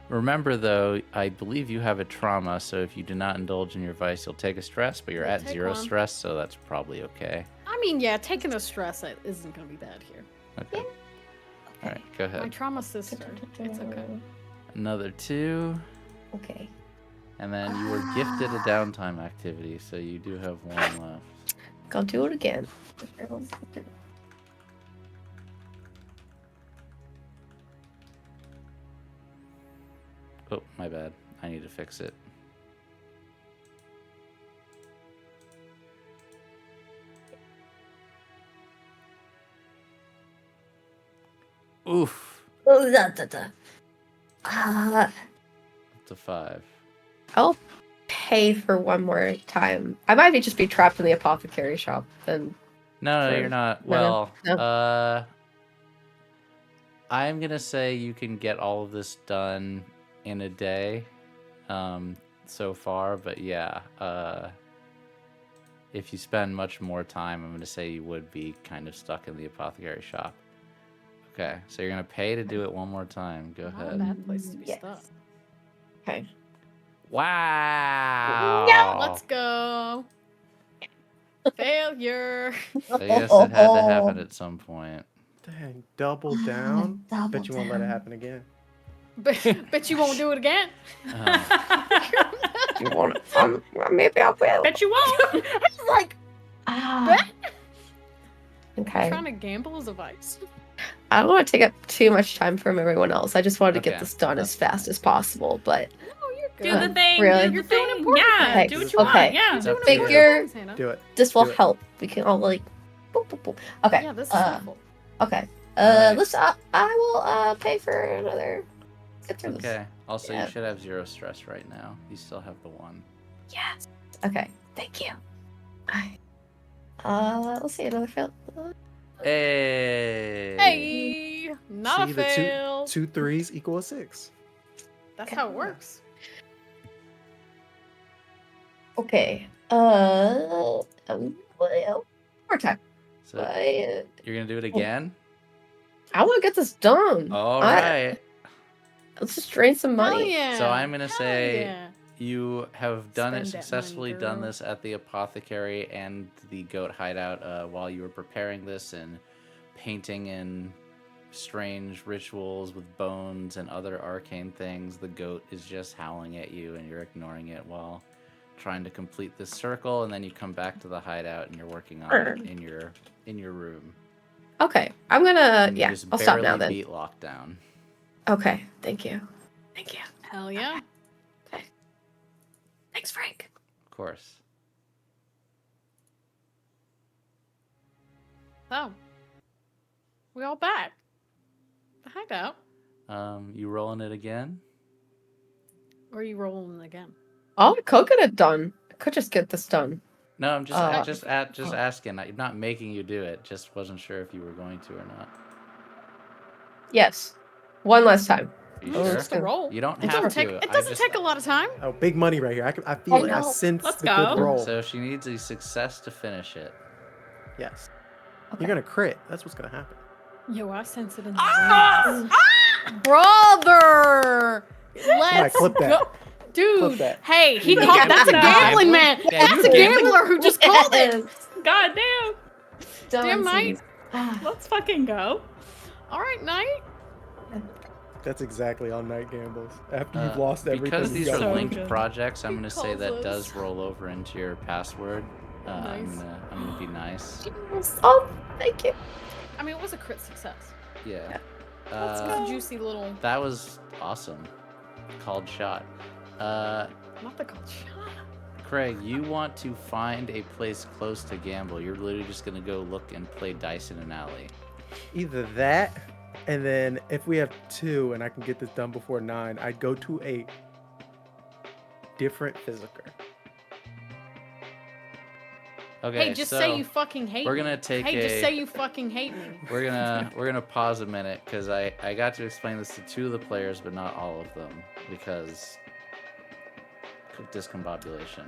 Remember though, I believe you have a trauma, so if you do not indulge in your vice, you'll take a stress, but you're I'll at take 0 one. stress, so that's probably okay. I mean, yeah, taking a stress isn't going to be bad here. Okay. All right, go My ahead. trauma sister. It's okay. Another 2, Okay. and then you were gifted a downtime activity, so you do have 1 left. I'll do it again. Oh, my bad. I need to fix it. Oof. Oh, da. Up to 5. I'll pay for one more time. I might just be trapped in the apothecary shop then. No, For- you're not. no, Well, I'm gonna say you can get all of this done in a day, so far. But yeah, if you spend much more time, I'm gonna say you would be kind of stuck in the apothecary shop. Okay, so you're gonna pay to do it one more time. Go Not a ahead. bad place to be Yes. stuck. Okay. Wow. Let's go. Failure. So I guess it had to happen at some point. Dang, double down. Double Bet you won't let it down. happen again. Bet you won't do it again. You want it? Maybe I'll will. Bet you won't. Like, Ah, Okay. trying to gamble is a vice. I don't want to take up too much time from everyone else. I just wanted to get Okay, this done as that's fast as possible. But Oh, you're Do good. the thing. Really? Do You're the doing thing. important Yeah. things. Do what you Okay. want. Yeah. It's up to Figure- you. You're- Hannah. Do it. this will Do it. help. We can all like. Boop, boop, boop. Okay. Yeah, this is helpful. Okay. Alright. Let's. I will pay for another. Get through this. Okay. Also, Yeah. you should have 0 stress right now. You still have the 1. Yes. Okay. Thank you. Alright. Let's see another fail. Hey. Hey, not See, a the fail. two threes equal a 6. That's how it works. Okay. Well, more time. So I you're gonna do it again? want to get this done. All I- right. Let's just drain some Hell money. yeah. So I'm gonna Hell say yeah. you have done it Spend that money, successfully. Done girl. this at the apothecary and the goat hideout while you were preparing this and painting in strange rituals with bones and other arcane things. The goat is just howling at you, and you're ignoring it while trying to complete this circle. And then you come back to the hideout, and you're working on it in your room. Okay. I'm gonna. And you Yeah. just I'll stop now barely then. beat lockdown. Okay. Thank you. Thank you. Hell yeah. Thanks, Frank. Of course. So, we all back. The hideout. You rolling it again? Or are you rolling again? Oh, I could get it done. I could just get this done. No, I'm just Oh. asking. I'm not making you do it. Just wasn't sure if you were going to or not. Yes. One last time. Are you Oh, sure? it's Just a roll. You don't It have doesn't take. to. It I doesn't just- take a lot of time. Oh, big money right here. I feel it. I know. sense Let's the go. good roll. So she needs a success to finish it. Yes. Okay. You're gonna crit. That's what's gonna happen. Yo, I sense it in the Ah! room. Brother, let's clip that. go. Dude, Clip that. hey, he Yeah, called. That's a yeah. gambling man. Yeah, That's you a gambling. gambler who just called it. God damn. Damn, Knight. Let's fucking go. All right, Knight. That's exactly how Night gambles. After you've lost everything. Because you these are gotta So linked good. projects, I'm He going to say that calls does us. roll over into your password. Nice. I'm gonna be nice. Yes. Oh, thank you. I mean, it was a crit success. Yeah. That's a juicy little. That was awesome. Called shot. Not the called shot. Craig, you want to find a place close to gamble. You're literally just gonna go look and play dice in an alley. Either that, and then if we have 2 and I can get this done before 9, I'd go to a different physiker. Okay, Hey, just so say you fucking hate we're me. gonna take Hey, just a- say you fucking hate me. we're gonna pause a minute because I got to explain this to 2 of the players, but not all of them because discombobulation.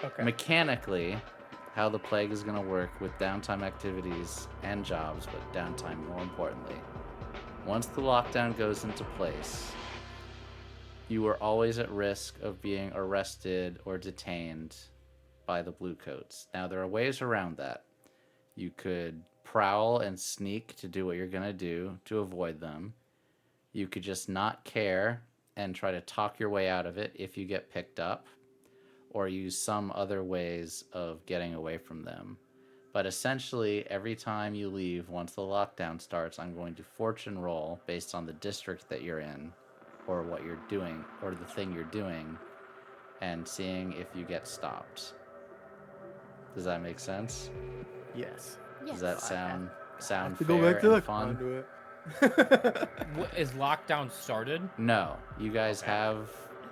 Okay. Mechanically, how the plague is gonna work with downtime activities and jobs, but downtime more importantly. Once the lockdown goes into place, you are always at risk of being arrested or detained by the Bluecoats. Now, there are ways around that. You could prowl and sneak to do what you're going to do to avoid them. You could just not care and try to talk your way out of it if you get picked up, or use some other ways of getting away from them. But essentially, every time you leave, once the lockdown starts, I'm going to fortune roll based on the district that you're in, or what you're doing, or the thing you're doing, and seeing if you get stopped. Does that make sense? Yes. Does that sound To fair go back to and the fun? conduit. Is lockdown started? No, you guys have,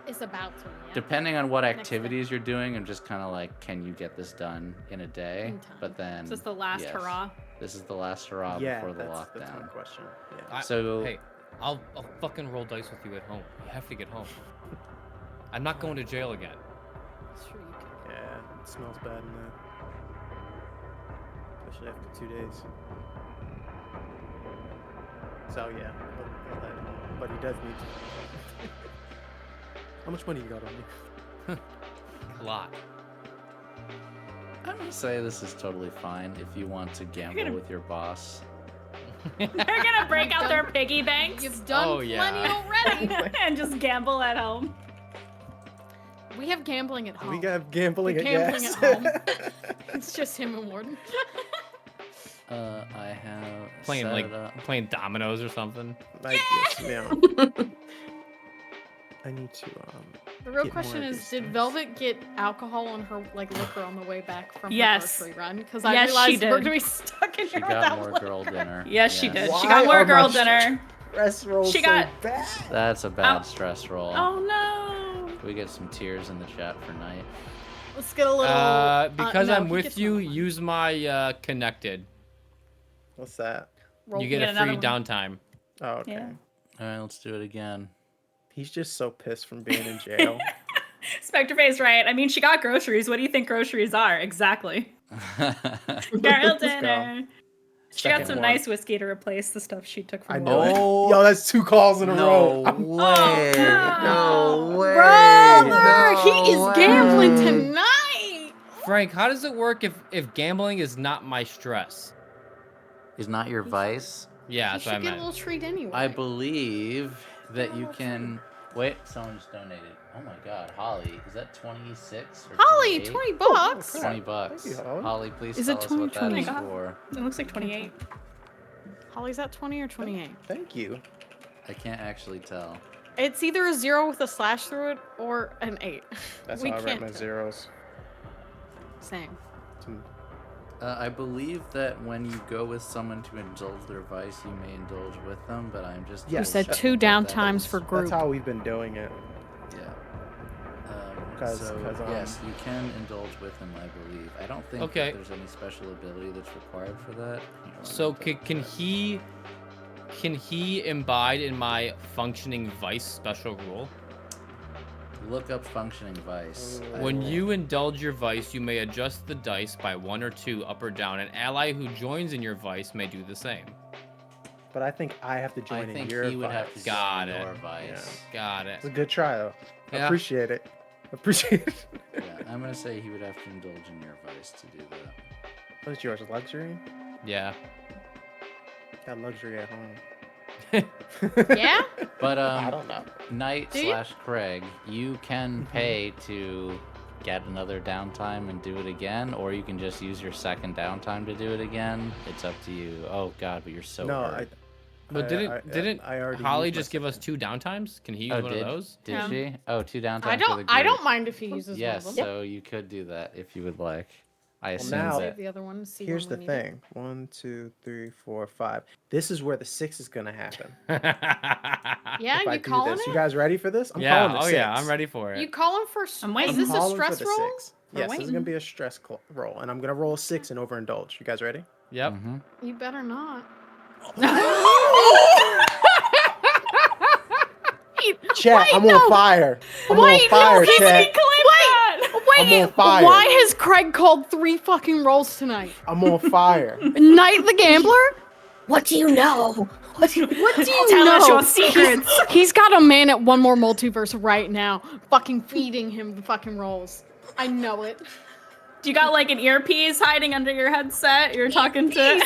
It's about to. Yeah. depending on what Next activities you're doing, I'm just kind of like, can you get this done in a day? In time. But then, Is this the last yes, hurrah? This is the last hurrah Yeah, before the that's my lockdown. question. Yeah. So- Hey, I'll fucking roll dice with you at home. You have to get home. I'm not going to jail again. Sure you can. Yeah, it smells bad in there. Especially after 2 days. So yeah, I'll head home. But he does need to. How much money you got on you? A lot. I'm gonna say this is totally fine if you want to gamble gonna- with your boss. They're gonna break out their piggy banks You've done Oh, plenty yeah. already. and just gamble at home. We have gambling at home. We got gambling We're at gambling gas. at home. It's just him and Warden. I have Playing set like it up. playing dominoes or something. Like, yes, yeah. I need to The real Get more question of is, these did things. Velvet get alcohol on her like liquor on the way back from Yes. her grocery run? Because I Yes, she realized we're did. gonna be stuck in She here got without more liquor. girl dinner. Yes, she did. Why She got more are my girl dinner. stress rolls She so got- bad. That's a bad Oh. stress roll. Oh no. Can we get some tears in the chat for night? Let's get a little. Because no, I'm he with gets you, another one. use my connected. What's that? Roll. You get get a free another one. downtime. Oh, okay. Yeah. All right, let's do it again. He's just so pissed from being in jail. Spectre Face, right? I mean, she got groceries. What do you think groceries are? Exactly. Girl dinner. She got Second some one. nice whiskey to replace the stuff she took I from know work. it. Oh, Yo, that's 2 calls in a row. no way! no. No way! Brother, he is No gambling way. tonight. Frank, how does it work if gambling is not my stress? Is not your vice. Yeah, You that's what I should get a meant. little treat anyway. I believe that you can. Wait, someone just donated. Oh my God, Holly, is that 26 or Holly, 28? 20 bucks. crap. 20 bucks. Thank you, Holly. Holly, please Is tell it us what that 20? is Oh my for. It looks like 28. Holly's at 20 or 28. Thank you. I can't actually tell. It's either a 0 with a slash through it or an 8. That's we how I write can't my tell. zeros. Same. I believe that when you go with someone to indulge their vice, you may indulge with them, but I'm just. You You said double 2 checking down what that times is. for group. That's how we've been doing it. Yeah. 'Cause, Yes, you can indulge with them, I believe. I don't think Okay. that there's any special ability that's required for that. Here, let me So double can check. he imbibe in my functioning vice special rule? Look up functioning vice. I When will- you indulge your vice, you may adjust the dice by 1 or 2 up or down. An ally who joins in your vice may do the same. But I think I have to I join in think your he would have to vice. Got join it. your vice. Got it. It's a good trial. Yeah. Appreciate it. Appreciate it. Yeah, I'm gonna say he would have to indulge in your vice to do that. What's yours? Luxury? Yeah. Got luxury at home. Yeah? But I don't know. Knight Do you? / Craig, you can pay to get another downtime and do it again, or you can just use your second downtime to do it again. It's up to you. Oh God, but you're so No, hurt. But didn't I already Holly used my just give us second. 2 downtimes? Can he use Oh, one did of those? did Yeah. she? Oh, 2 downtimes I for the don't. group. I don't mind if he uses Yes, one of them. so you could do that if you would like. I assume now- Save that. the other one. See Here's when the we need it. thing: 1, 2, 3, 4, 5. This is where the 6 is gonna happen. Yeah, if I you do calling this, it? you guys ready for this? I'm yeah. calling the Oh 6. yeah, I'm ready for it. You calling for? I'm waiting. Is this a calling for stress the roll? 6. We're Yes, this is waiting. gonna be a stress roll, and I'm gonna roll a 6 and overindulge. You guys ready? Yep. Mhm. You better not. Chat, I'm on fire. I'm on fire, chat. I'm on fire. Why has Craig called 3 fucking rolls tonight? I'm on fire. Knight the Gambler? What do you know? What do you Tell us your secrets. He's got a man at One More Multiverse right now, fucking feeding him the fucking rolls. I know it. Do you got like an earpiece hiding under your headset? You're talking to.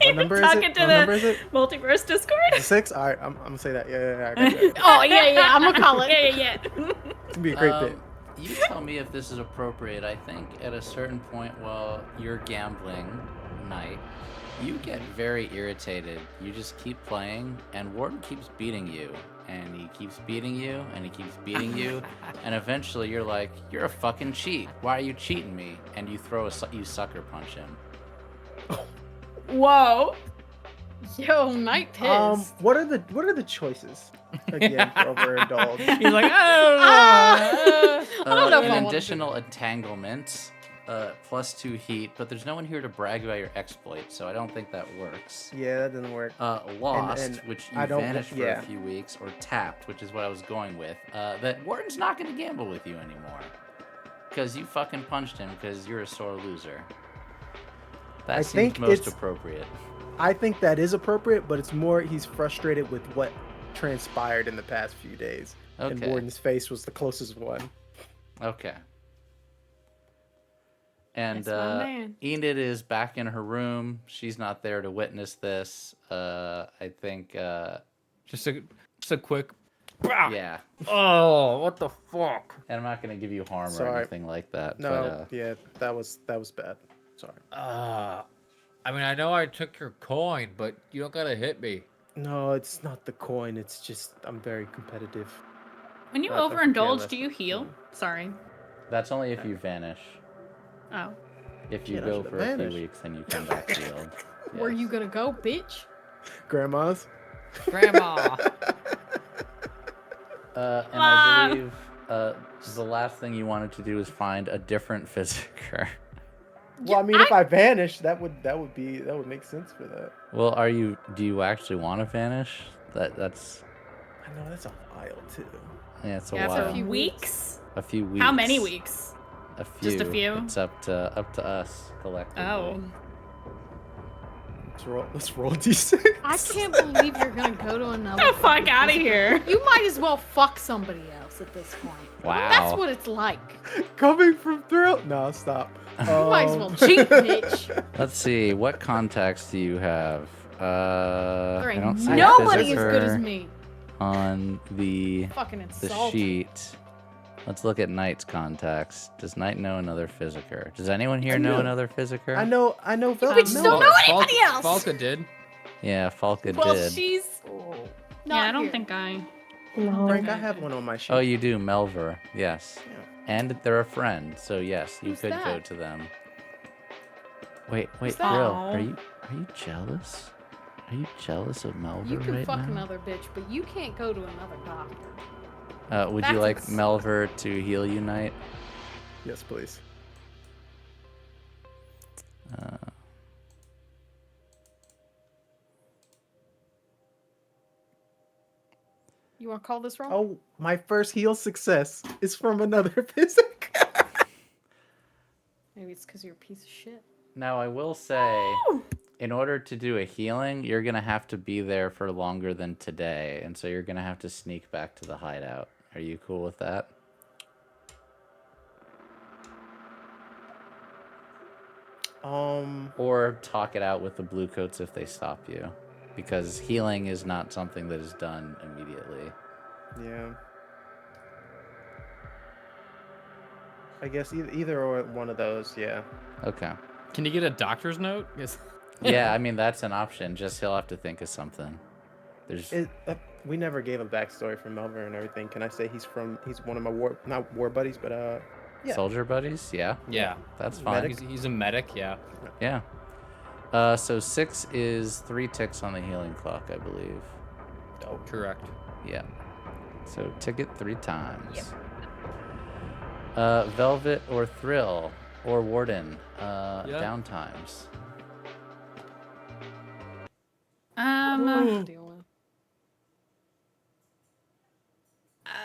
What number is talking it? to What the number is it? multiverse Discord. 6? All right, I'm gonna say that. Yeah, I got that. Oh yeah, I'm gonna call it. Yeah. It's gonna be a great bit. You tell me if this is appropriate. I think at a certain point while you're gambling night, you get very irritated. You just keep playing, and Warden keeps beating you, and he keeps beating you, and he keeps beating you, and eventually you're like, "You're a fucking cheat. Why are you cheating me?" And you you sucker punch him. Whoa. Yo, Knight pissed. What are the choices again for overindulge? He's like, I don't know if I An wanna do additional entanglement, +2 heat, but there's no one here to brag about your exploit, so I don't think that works. Yeah, that didn't work. Lost, and which you I don't- vanished for yeah. a few weeks, or tapped, which is what I was going with. That Warden's not going to gamble with you anymore. Because you fucking punched him because you're a sore loser. That I seems think most it's- appropriate. I think that is appropriate, but it's more he's frustrated with what transpired in the past few days. And Okay. Warden's face was the closest one. Okay. And That's my man. Enid is back in her room. She's not there to witness this. I think, just a quick. yeah. Oh, what the fuck? And I'm not going to give you harm or Sorry. anything like that. No, yeah, that was bad. Sorry. I mean, I know I took your coin, but you don't gotta hit me. No, it's not the coin. It's just I'm very competitive. When you I could care overindulge, less do you about the heal? coin. Sorry. that's only if you vanish. Oh. If you Shit, I go should've for a few vanished. weeks, then you come back healed. Where Yes. you gonna go, bitch? Grandma's. Grandma. And Mom! I believe the last thing you wanted to do is find a different physiker. Well, I mean, if I vanish, that would make sense for that. Well, do you actually want to vanish? That's I know that's a while too. yeah, it's a Yeah, while. for a few weeks. A few weeks. How many weeks? A few. Just a few? It's up to us collectively. Oh. Let's roll D6. I can't believe you're gonna go to another. Get the fuck out of here. You might as well fuck somebody else at this point. Wow. That's what it's like. Coming from Thrill. No, stop. You might as well cheat, bitch. Let's see. What contacts do you have? There I ain't don't see a nobody as good as physiker me. on the Fucking the insult. sheet. Let's look at Knight's contacts. Does Knight know another physiker? Does anyone here I know do. another physiker? I know. bitches don't know anybody else. Falca did. Yeah, Falca Well, did. she's. Yeah, I don't here. think I. Frank, I have one on my sheet. Oh, you do, Melver. Yes. Yeah. And they're a friend, so yes, you Who's could go that? to them. Wait, that? Drill. Aw. Are you jealous? Are you jealous of Melver You can right fuck now? another bitch, but you can't go to another doctor. Would That's you like ins- Melver to heal you, Knight? Yes, please. You want to call this wrong? Oh, my first heal success is from another physic. Maybe it's because you're a piece of shit. Now, I will say, in order to do a healing, you're going to have to be there for longer than today, and so you're going to have to sneak back to the hideout. Are you cool with that? Or talk it out with the bluecoats if they stop you, because healing is not something that is done immediately. Yeah. I guess either or one of those. Yeah. Okay. Can you get a doctor's note? Yes. Yeah, I mean that's an option. Just he'll have to think of something. There's We never gave a backstory for Melvin and everything. Can I say he's one of my not war buddies, but yeah. soldier buddies. Yeah, Yeah. that's fine. Medic. He's a medic. Yeah. Yeah. So 6 is 3 ticks on the healing clock, I believe. Oh, Correct. Yeah. So tick it 3 times. Yep. Velvet or Thrill or Warden. Yeah. Downtimes. Deal with.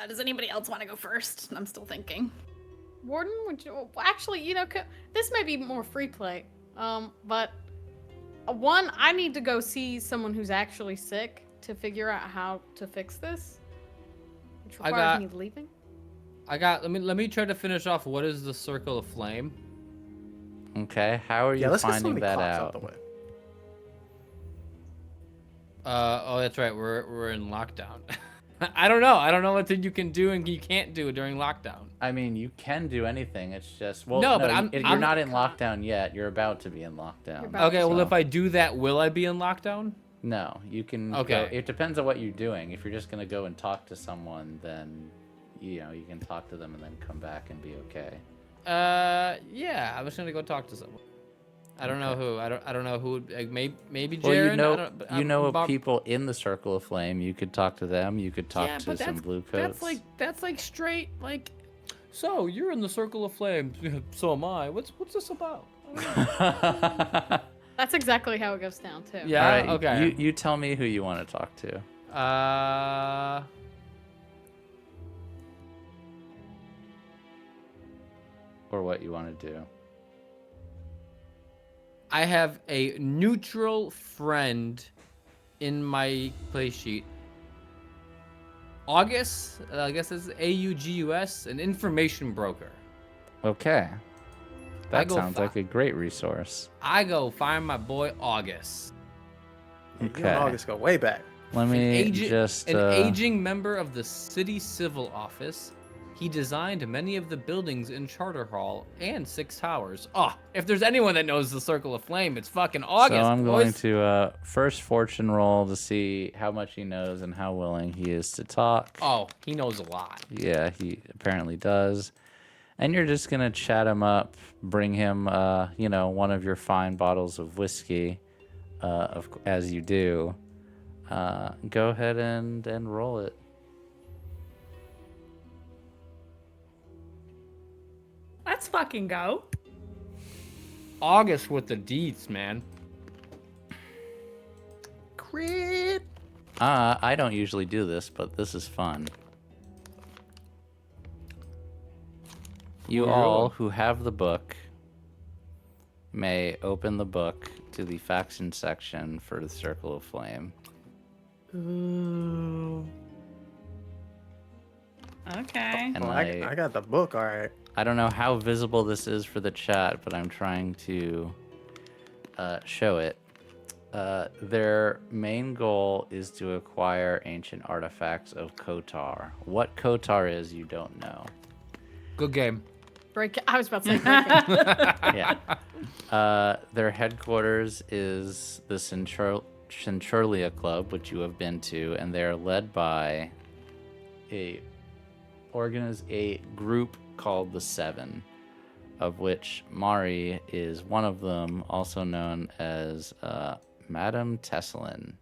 Does anybody else want to go first? I'm still thinking. Warden, would you actually? This may be more free play. But one, I need to go see someone who's actually sick to figure out how to fix this, which requires me leaving. Let me try to finish off. What is the circle of flame? Okay. How are you let's get some finding of the that clocks out? the way. Oh, that's right. We're in lockdown. I don't know. I don't know what you can do and you can't do during lockdown. I mean, you can do anything. It's just but you're not in lockdown yet. You're about to be in lockdown. Okay, well, So- if I do that, will I be in lockdown? No, you can. Okay. It depends on what you're doing. If you're just gonna go and talk to someone, then you can talk to them and then come back and be okay. Yeah, I was gonna go talk to someone. I don't know who. I don't know who. Maybe Jaren. Well, I don't- of people in the Circle of Flame. You could talk to them. You could talk to some blue coats. That's like straight like. So you're in the circle of flame. So am I. What's this about? That's exactly how it goes down too. Yeah. All right. Okay. You tell me who you want to talk to. Or what you want to do. I have a neutral friend in my play sheet. August, I guess it's AUGUS, an information broker. Okay. That go sounds like a great resource. I go find my boy August. You Okay. and August go way back. Let me just. An aging member of the city civil office. He designed many of the buildings in Charter Hall and 6 towers. Oh, if there's anyone that knows the Circle of Flame, it's fucking August. So I'm boys. going to first fortune roll to see how much he knows and how willing he is to talk. Oh, he knows a lot. Yeah, he apparently does. And you're just gonna chat him up, bring him, one of your fine bottles of whiskey, as you do. Go ahead and roll it. Let's fucking go. August with the deeds, man. Crit. I don't usually do this, but this is fun. You all who have the book may open the book to the faction section for the Circle of Flame. Okay. And I got the book, all right. I don't know how visible this is for the chat, but I'm trying to show it. Their main goal is to acquire ancient artifacts of Kotar. What Kotar is, you don't know. Good game. I was about to say breaking. Yeah. Their headquarters is the Centralia Club, which you have been to, and they're led by a group called the Seven, of which Mari is one of them, also known as Madame Tesselin.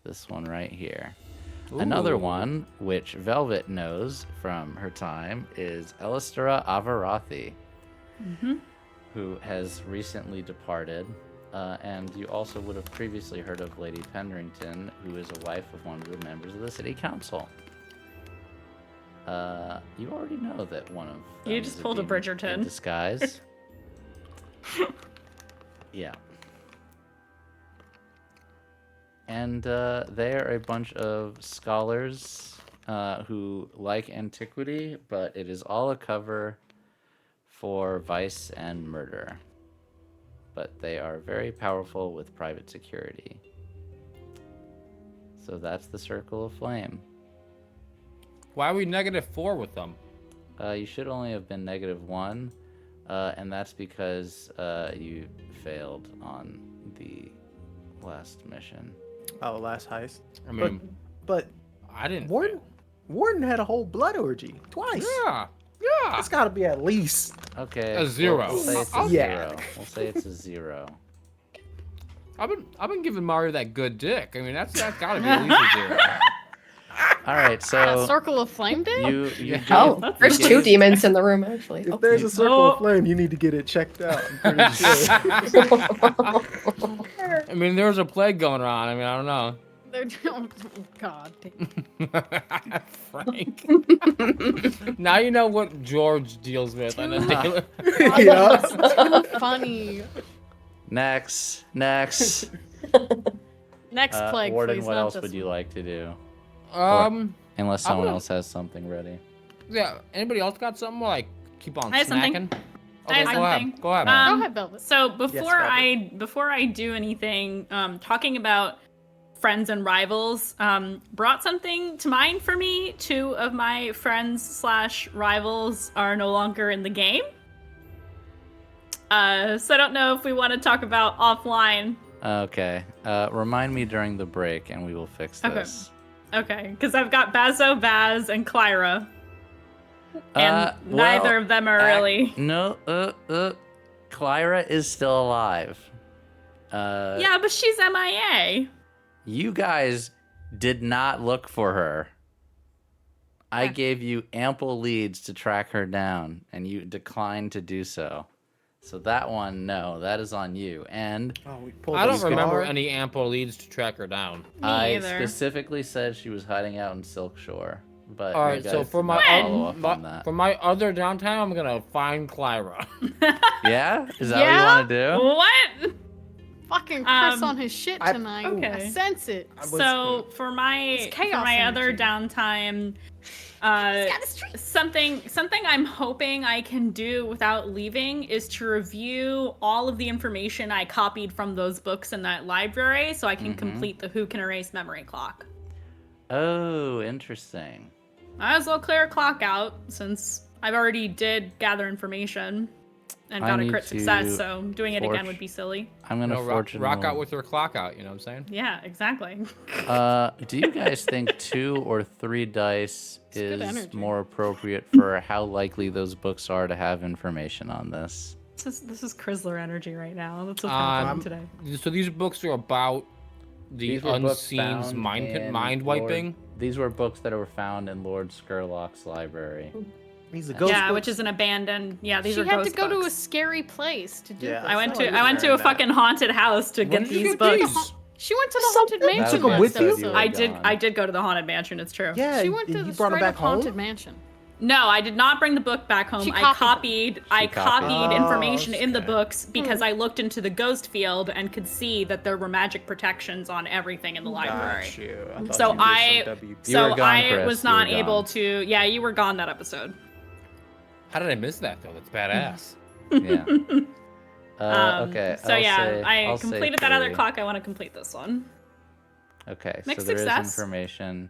This one right here. Another Ooh. one, which Velvet knows from her time, is Elistera Avarathi, who has recently departed. And you also would have previously heard of Lady Pendrington, who is a wife of one of the members of the city council. You already know that one of them You just is pulled a demon Bridgerton. in disguise. Yeah. And they are a bunch of scholars who like antiquity, but it is all a cover for vice and murder. But they are very powerful with private security. So that's the Circle of Flame. Why are we -4 with them? You should only have been -1, and that's because you failed on the last mission. Oh, last heist. I mean, But I didn't. Warden had a whole blood orgy twice. Yeah. It's got to be at least. Okay. A 0. We'll say it's a Yeah. 0. We'll say it's a 0. I've been giving Mario that good dick. I mean, that's gotta be at least a 0. All right, so Circle of Flame Day? you Oh, gave- there's you two gave- demons in the room actually. If there's a circle of flame, you need to get it checked out. I'm pretty sure. I mean, there's a plague going on. I mean, I don't know. Oh, God damn. Frank. Now you know what George deals with on a daily. Yeah. Too funny. Next. Next plague, Warden, please. what not else this would you one. like to do? Unless I someone would've- else has something ready. Yeah. Anybody else got something? Like, keep on I have something. snacking? I have go something. ahead. Go ahead. Um, Go ahead, Velvet. So before Velvet. before I do anything, talking about friends and rivals, brought something to mind for me. 2 of my friends / rivals are no longer in the game. So I don't know if we want to talk about offline. Okay. Remind me during the break, and we will fix Okay. this. Okay, because I've got Bazo, Baz, and Clyra, and neither of them are really. No. Clyra is still alive. Yeah, but she's MIA. You guys did not look for her. I gave you ample leads to track her down, and you declined to do so. So that one, no, that is on you. And Oh, we pulled I the don't remember scar. any ample leads to track her down. I either. specifically said she was hiding out in Silk Shore. But All you right, so guys for did my, not follow up on that. for my other downtime, I'm gonna find Clyra. Yeah? Is that Yeah? what you want to do? What? Fucking Chris Um, on his shit I- tonight. Okay. I sense it. So for my It's chaos other energy. downtime, Got a streak. something I'm hoping I can do without leaving is to review all of the information I copied from those books in that library, so I can complete the Who Can Erase Memory Clock. Oh, interesting. Might as well clear a clock out since I've already did gather information and I got a need crit success, to so doing it forge- again would be silly. I'm You gonna know, rock fortunately. out with her clock out. You know what I'm saying? Yeah, exactly. Do you guys think 2 or 3 dice good is energy. more appropriate for how likely those books are to have information on this? This is Chrysler energy right now. That's what's Um, happening today. So these books are about the These were books unseen's found mind in mind wiping. These were books that were found in Lord Skurlock's library. He's a ghost. Yeah, books. which is an abandoned. Yeah, these She are had to ghost go to a books. scary place to do Yeah. this. I went saw to you I went to a wearing that. fucking haunted house to get When did you these get books. these? She went to the Something- haunted You mansion. took 'em last with you? episode. I did go to the haunted mansion. It's true. Yeah, She went to and the you brought him straight back up haunted home. mansion. No, I did not bring the book back home. She I copied copied copied them. information in the Okay. books Hmm. because I looked into the ghost field and could see that there were magic protections on everything in the library. Got you. I thought So you did I- some W- You So were gone, I Chris. was You were not able gone. to. Yeah, you were gone that episode. How did I miss that though? That's badass. Yeah. Okay. So yeah, I'll I say completed that other 3. clock. I want to complete this one. Okay, Mixed so there is success. information.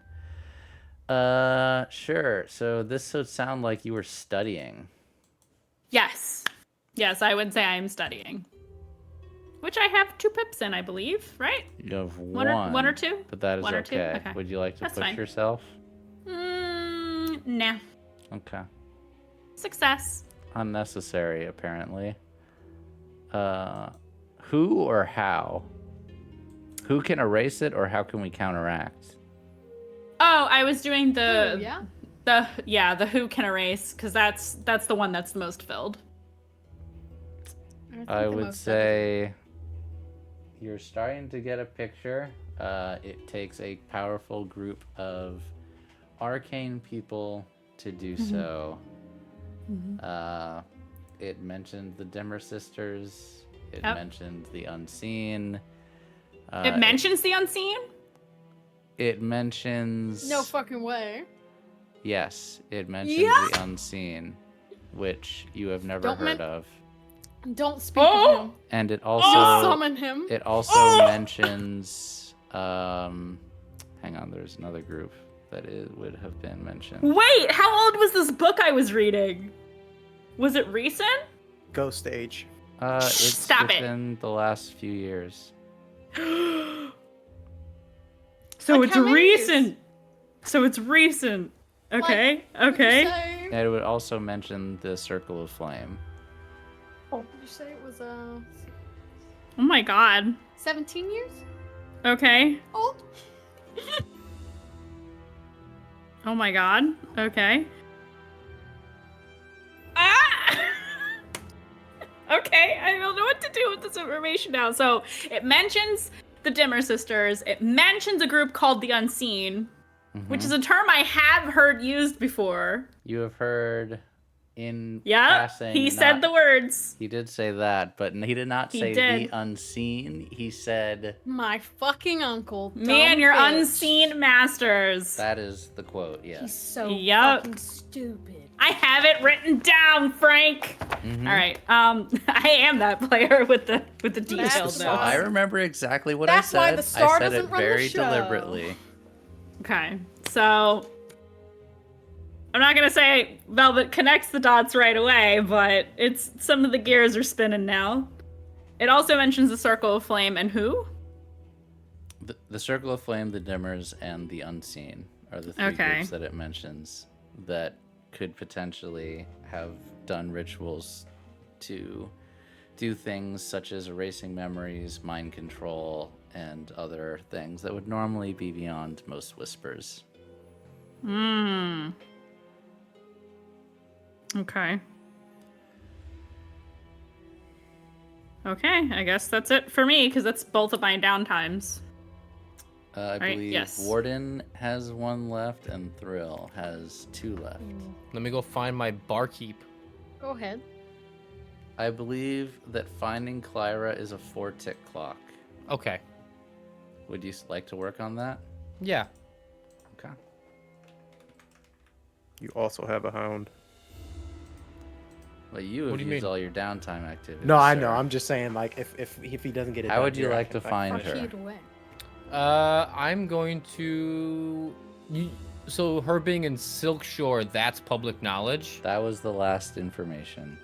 Sure. So this would sound like you were studying. Yes. Yes, I would say I am studying. Which I have 2 pips in, I believe, right? You have One or two? But that is One or two? okay. Okay. Would you like to That's push fine. yourself? Nah. Okay. Success. Unnecessary, apparently. Who or how? Who can erase it, or how can we counteract? Oh, I was doing the Yeah. the Who Can Erase, because that's the one that's the most filled. think I the would most say you're starting to get a picture. It takes a powerful group of arcane people to do so. It mentioned the Dimmer Sisters. It Yep. mentioned the Unseen. It mentions the unseen? It mentions. No fucking way. Yes, it mentions Yeah. the Unseen, which you have never Don't heard men- of. Don't speak Oh! of him. And it Just also summon him. it also mentions hang on, there's another group. that it would have been mentioned. Wait, how old was this book I was reading? Was it recent? Ghost Age. It's Stop it. within the last few years. So Like it's how many years? recent. So it's recent. Okay. Would Okay. you say, And it would also mention the Circle of Flame. would you say it was Oh my god. 17 years Okay. old? Oh my god. Okay. Ah! Okay, I don't know what to do with this information now. So it mentions the Dimmer Sisters. It mentions a group called the Unseen, which is a term I have heard used before. You have heard in Yeah, passing. he said the words. He did say that, but he did not He say did. the unseen. He said My fucking uncle. Man, dumb you're bitch. unseen masters. that is the quote. He's Yes. so Yup. fucking stupid. I have it written down, Frank. Mhm. All right. I am that player with the details the though. star. I remember exactly what That's I why said. the star I said it doesn't run the very show. deliberately. Okay. So I'm not gonna say Velvet connects the dots right away, but it's some of the gears are spinning now. It also mentions the Circle of Flame and who? The Circle of Flame, the Dimmers, and the Unseen are the three Okay. groups that it mentions that could potentially have done rituals to do things such as erasing memories, mind control, and other things that would normally be beyond most whispers. Hmm. Okay. Okay, I guess that's it for me, because that's both of my downtimes. I Right, believe yes. Warden has one left and Thrill has two left. Let me go find my barkeep. Go ahead. I believe that finding Clyra is a 4-tick clock. Okay. Would you like to work on that? Yeah. Okay. You also have a hound. Well, you What have do you used mean? all your downtime activities. No, I know. sir. I'm just saying, like, if he doesn't get it, How done would you here, I like can to find Fuck her? it away. I'm going to. So her being in Silk Shore, that's public knowledge. That was the last information.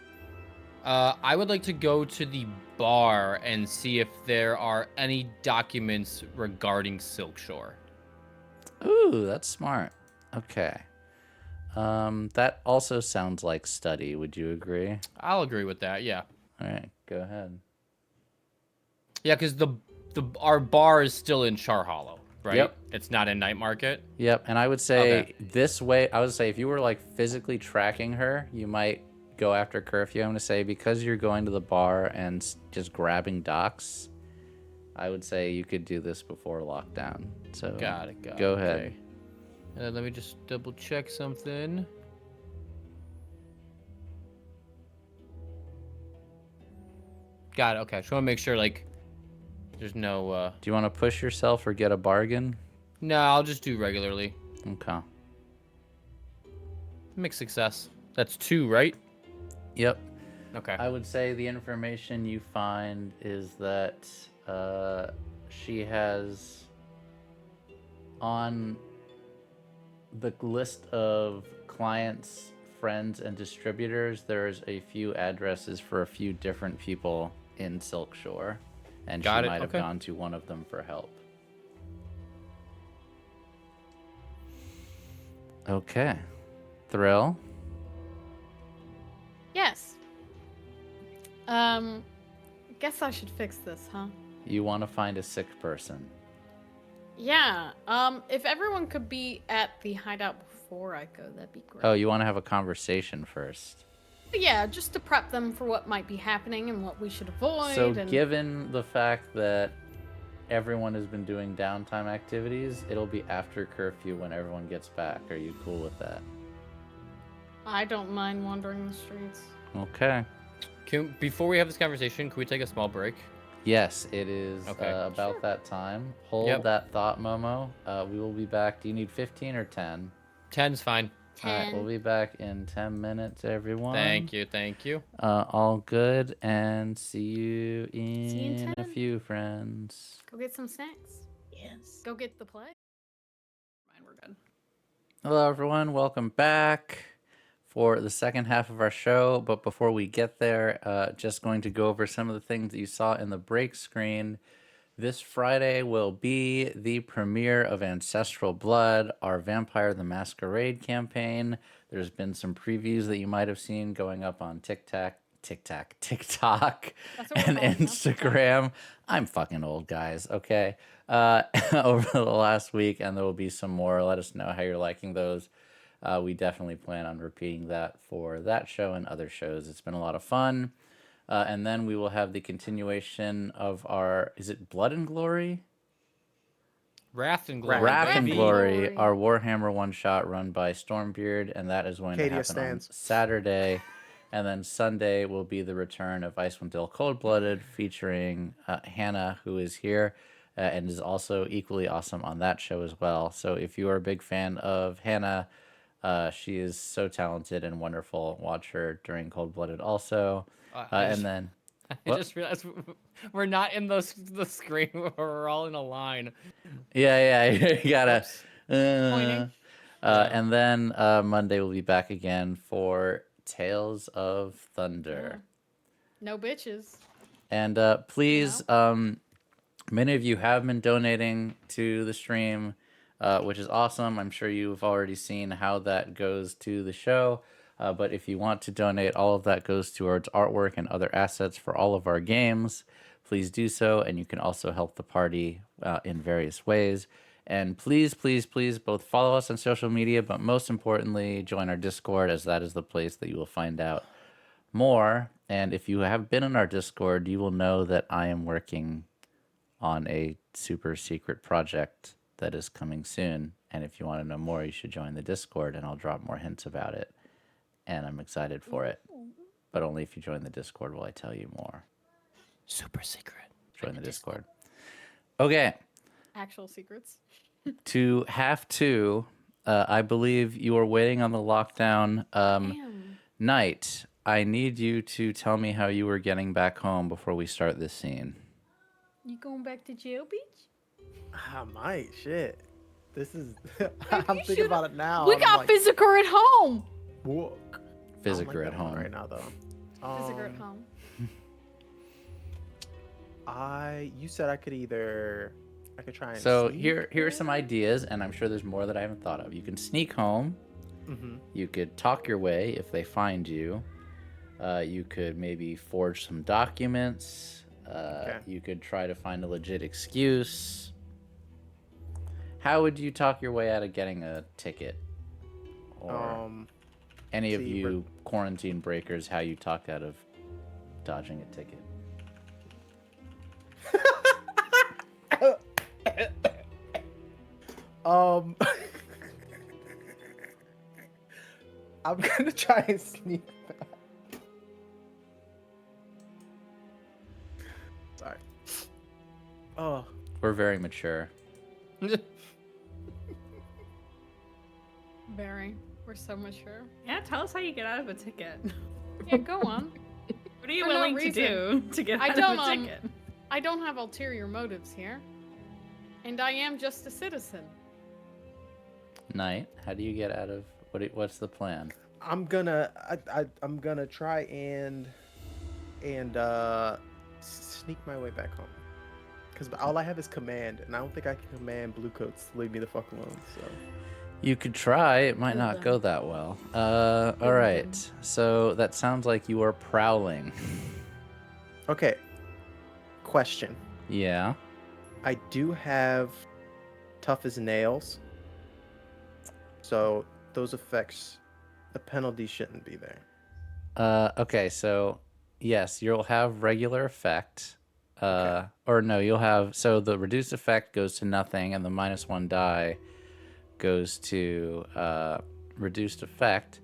I would like to go to the bar and see if there are any documents regarding Silk Shore. Ooh, that's smart. Okay. That also sounds like study. Would you agree? I'll agree with that. Yeah. All right, go ahead. Yeah, because our bar is still in Char Hollow, right? Yep. It's not in Night Market. Yep, and I would say Okay. this way, I would say if you were like physically tracking her, you might go after curfew. I'm going to say because you're going to the bar and just grabbing docs, I would say you could do this before lockdown. So Got it. go ahead. Okay. And then let me just double check something. Got it. Okay. Just want to make sure, like, there's no. Do you want to push yourself or get a bargain? No, I'll just do regularly. Okay. Mixed success. That's 2, right? Yep. Okay. I would say the information you find is that she has on the list of clients, friends, and distributors, there's a few addresses for a few different people in Silk Shore, and Got she it, might have okay. gone to one of them for help. Okay. Thrill? Yes. Guess I should fix this, huh? You want to find a sick person. Yeah. If everyone could be at the hideout before I go, that'd be great. Oh, you want to have a conversation first. Yeah, just to prep them for what might be happening and what we should avoid. So, and... given the fact that everyone has been doing downtime activities, it'll be after curfew when everyone gets back. Are you cool with that? I don't mind wandering the streets. Okay. Before we have this conversation, can we take a small break? Yes, it is Okay. about Sure. that time. Hold Yep. that thought, Momo. We will be back. Do you need 15 or 10? 10's fine. All right, we'll be back in 10 minutes, everyone. Thank you. Thank you. All good, and see you See you in in a 10. few, friends. Go get some snacks. Yes. Go get the play. Fine, we're good. Hello, everyone. Welcome back for the second half of our show. But before we get there, just going to go over some of the things that you saw in the break screen. This Friday will be the premiere of Ancestral Blood, our Vampire the Masquerade campaign. There's been some previews that you might have seen going up on TikTok, That's what we're and calling them. Instagram. I'm fucking old, guys. Okay. Over the last week, and there will be some more. Let us know how you're liking those. We definitely plan on repeating that for that show and other shows. It's been a lot of fun. And then we will have the continuation of our, is it Blood and Glory? Wrath and Glory. Wrath and baby. Glory, Glory. our Warhammer one-shot run by Stormbeard, and that is going to Cadia happen on stands. Saturday. And then Sunday will be the return of Icewind Dale Cold-Blooded, featuring Hannah, who is here and is also equally awesome on that show as well. So if you are a big fan of Hannah, she is so talented and wonderful. Watch her during Cold-Blooded also. And then... I What? just realized we're not in the screen. We're all in a line. Yeah, you gotta. Pointing. And then Monday we'll be back again for Tales of Thunder. No bitches. And please, many of you have been donating to the stream, which is awesome. I'm sure you've already seen how that goes to the show. But if you want to donate, all of that goes towards artwork and other assets for all of our games. Please do so, and you can also help the party in various ways. And please, please, please, both follow us on social media, but most importantly, join our Discord, as that is the place that you will find out more. And if you have been in our Discord, you will know that I am working on a super secret project that is coming soon. And if you want to know more, you should join the Discord, and I'll drop more hints about it. And I'm excited for it. But only if you join the Discord will I tell you more. Super secret. Join the Discord. Okay. Actual secrets. To half two, I believe you are waiting on the lockdown Damn. night. I need you to tell me how you were getting back home before we start this scene. You going back to jail, Beach? I might. Shit. This is. you I'm thinking should've- about it now. we I'm got like, physical at home. Whoa. Physical I at don't like that one home. right now, though. Physical at home. You said I could try and. So sneak? here are some ideas, and I'm sure there's more that I haven't thought of. You can sneak home. Mhm. You could talk your way if they find you. You could maybe forge some documents. Okay. You could try to find a legit excuse. How would you talk your way out of getting a ticket? Or any of see, you quarantine breakers, how you talked out of dodging a ticket? I'm gonna try and sneak back. Sorry. Oh, We're very mature. Very. We're so mature. Yeah, tell us how you get out of a ticket. Yeah, go on. What are you For no willing to reason. do to get I out don't, of a ticket? I don't have ulterior motives here. And I am just a citizen. Knight, how do you get out of what's the plan? I'm gonna try and sneak my way back home. Cause all I have is command, and I don't think I can command bluecoats to leave me the fuck alone. So. You could try. It might not go that well. All right. So that sounds like you are prowling. Okay. Question. Yeah. I do have tough as nails. So those effects, the penalty shouldn't be there. Okay. So yes, you'll have regular effect. Okay. Or no, you'll have. So the reduced effect goes to nothing, and the -1 die goes to reduced effect.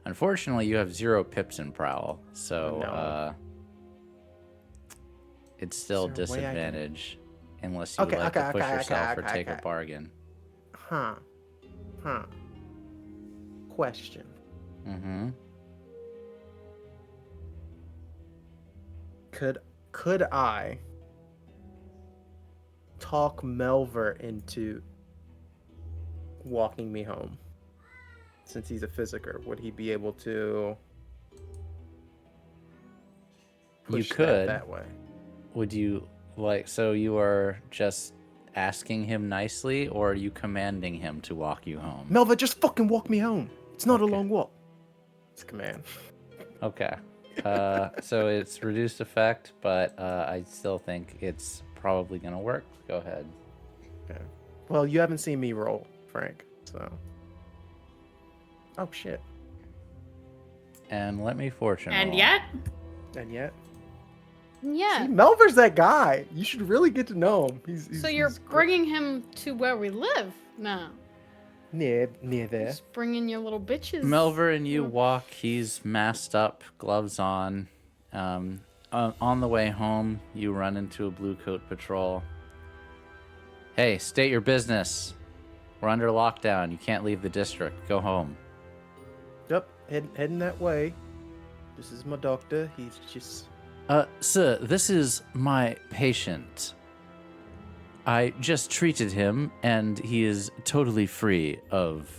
Unfortunately, you have 0 pips in prowl, so No. it's still Is there a way I can- disadvantage unless you Okay, like to okay, push okay, yourself or okay, take a okay. bargain. Huh. Question. Mm-hmm. Could I talk Melver into walking me home? since he's a physiker, would he be able to push that way? Would you like? So you are just asking him nicely, or are you commanding him to walk you home? Melva, just fucking walk me home. It's not Okay. a long walk. It's a command. Okay. So it's reduced effect, but I still think it's probably gonna work. Go ahead. Okay. Well, you haven't seen me roll, Frank. So. Oh shit. And let me fortune And roll. yet, And yet. Yeah. See, Melver's that guy. You should really get to know him. So you're he's bringing him to where we live now. near there. Just bringing your little bitches. Melver and you Yeah. walk. He's masked up, gloves on. On the way home, you run into a blue coat patrol. Hey, state your business. We're under lockdown. You can't leave the district. Go home. Yep, heading that way. This is my doctor. He's just. Sir, this is my patient. I just treated him, and he is totally free of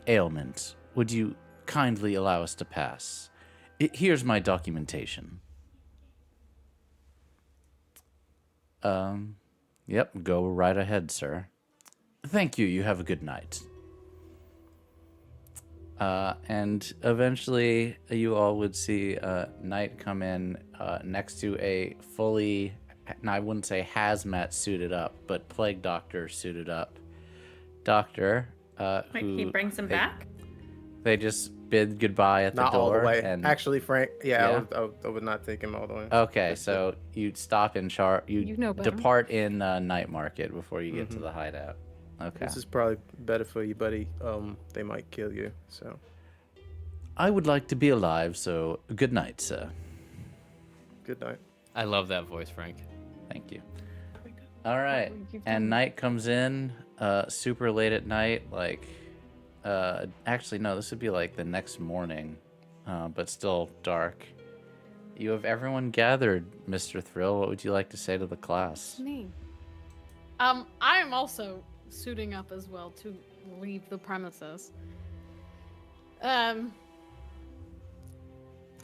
ailment. Would you kindly allow us to pass? Here's my documentation. Yep, go right ahead, sir. Thank you. You have a good night. And eventually, you all would see Knight come in next to a fully, I wouldn't say hazmat suited up, but plague doctor suited up doctor. wait, he who brings him back? They just bid goodbye at the Not door. all the way. And Actually, Frank. Yeah? I would not take him all the way. okay, so you stop in You know better. depart in Night Market before you get to Mhm. the hideout. Okay. This is probably better for you, buddy. They might kill you. So. I would like to be alive, so good night, sir. Good night. I love that voice, Frank. Thank you. All right, you've and done- night comes in, super late at night. Like, actually, no, this would be like the next morning, but still dark. You have everyone gathered, Mr. Thrill. What would you like to say to the class? Me. I am also suiting up as well to leave the premises.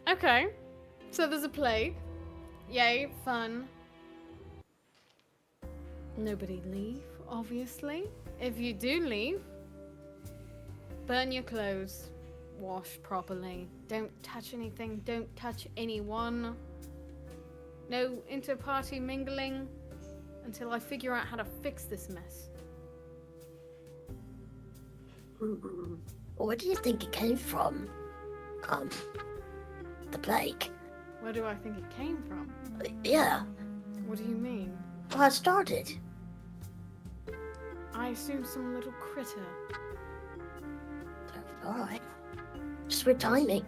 Okay. So there's a plague. Yay, fun. Nobody leave, obviously. If you do leave, burn your clothes, wash properly. Don't touch anything, don't touch anyone. No inter-party mingling until I figure out how to fix this mess. Where do you think it came from? The plague. Where do I think it came from? Yeah, What do you mean? well, it started. I assume some little critter. Alright. Just weird timing.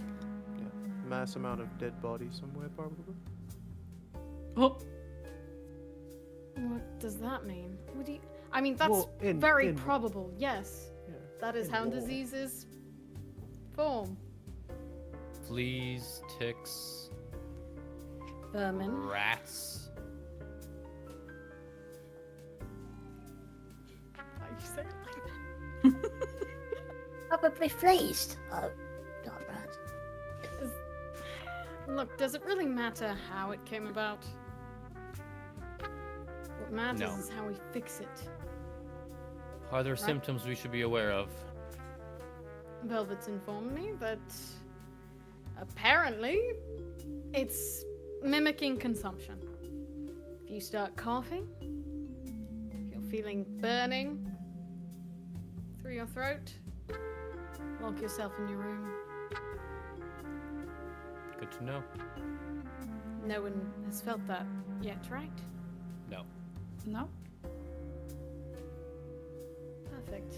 Yeah. Mass amount of dead bodies somewhere, probably. Oh, What does that mean? What do you... I mean, that's Well, very in- probable, yes. Yeah. That is in Hound war. disease's form. Fleas, ticks, Vermin. rats. Why you say it like that? Probably fleas. Not bad. Look, does it really matter how it came about? What matters No. is how we fix it. Are there symptoms we should be aware of? Velvet's informed me that apparently it's mimicking consumption. If you start coughing, if you're feeling burning through your throat, lock yourself in your room. Good to know. No one has felt that yet, right? No. no. Perfect.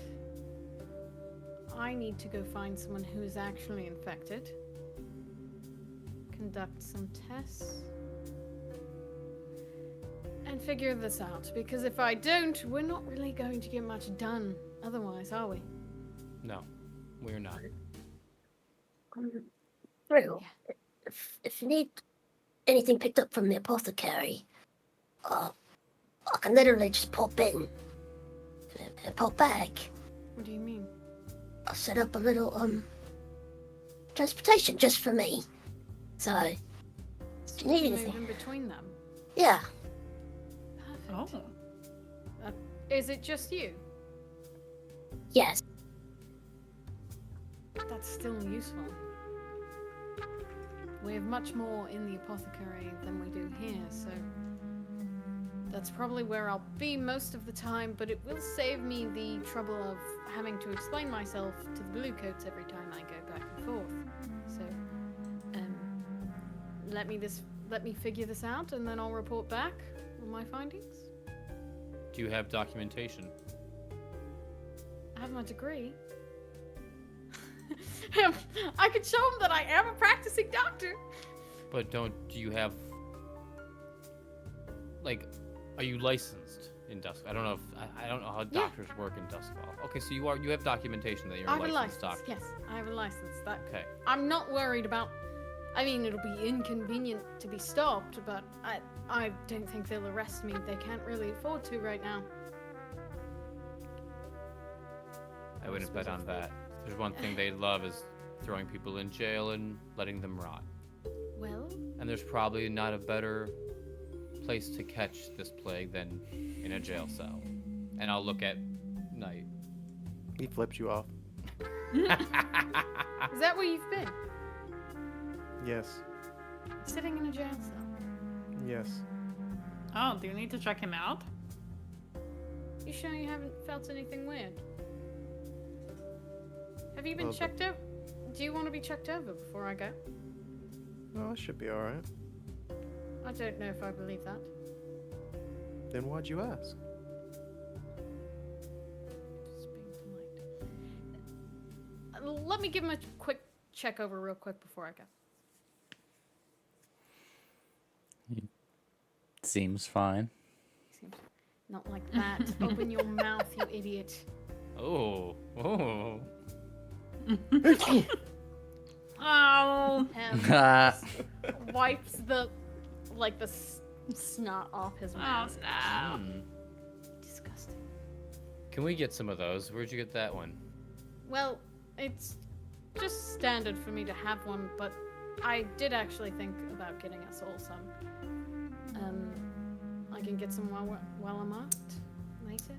I need to go find someone who is actually infected, conduct some tests, and figure this out. Because if I don't, we're not really going to get much done otherwise, are we? No. We're not. True. If you need anything picked up from the apothecary, I can literally just pop in and pop back. What do you mean? I'll set up a little transportation just for me. So, if you need Move anything. in between them. Yeah. Perfect. Is it just you? Yes. That's still useful. We have much more in the apothecary than we do here, so that's probably where I'll be most of the time, but it will save me the trouble of having to explain myself to the bluecoats every time I go back and forth. So, let me figure this out, and then I'll report back on my findings. Do you have documentation? I have my degree. I could show him that I am a practicing doctor. But do you have, like, are you licensed in Dusk? I don't know if I don't know how doctors work in Duskwall. Okay, so you have documentation that you're I a have a licensed license. doctor. Yes, I have a license. That Okay. I'm not worried about. I mean, it'll be inconvenient to be stopped, but I don't think they'll arrest me. They can't really afford to right now. I wouldn't bet on that. There's one thing they love is throwing people in jail and letting them rot. Well, And there's probably not a better place to catch this plague than in a jail cell. And I'll look at Knight. He flips you off. is that where you've been? Yes. Sitting in a jail cell? Yes. Oh, do you need to check him out? You sure you haven't felt anything weird? Have you been Well, checked over? Do you want to be checked over before I go? No, it should be alright. I don't know if I believe that. Then why'd you ask? Just being polite. Let me give him a quick check over real quick before I go. Seems fine. Seems not like that. Open your mouth, you idiot. Oh. Oh. And wipes the snot off his Oh, mouth. no. Disgusting. Can we get some of those? Where'd you get that one? Well, it's just standard for me to have one, but I did actually think about getting us all some. I can get some while I'm out later.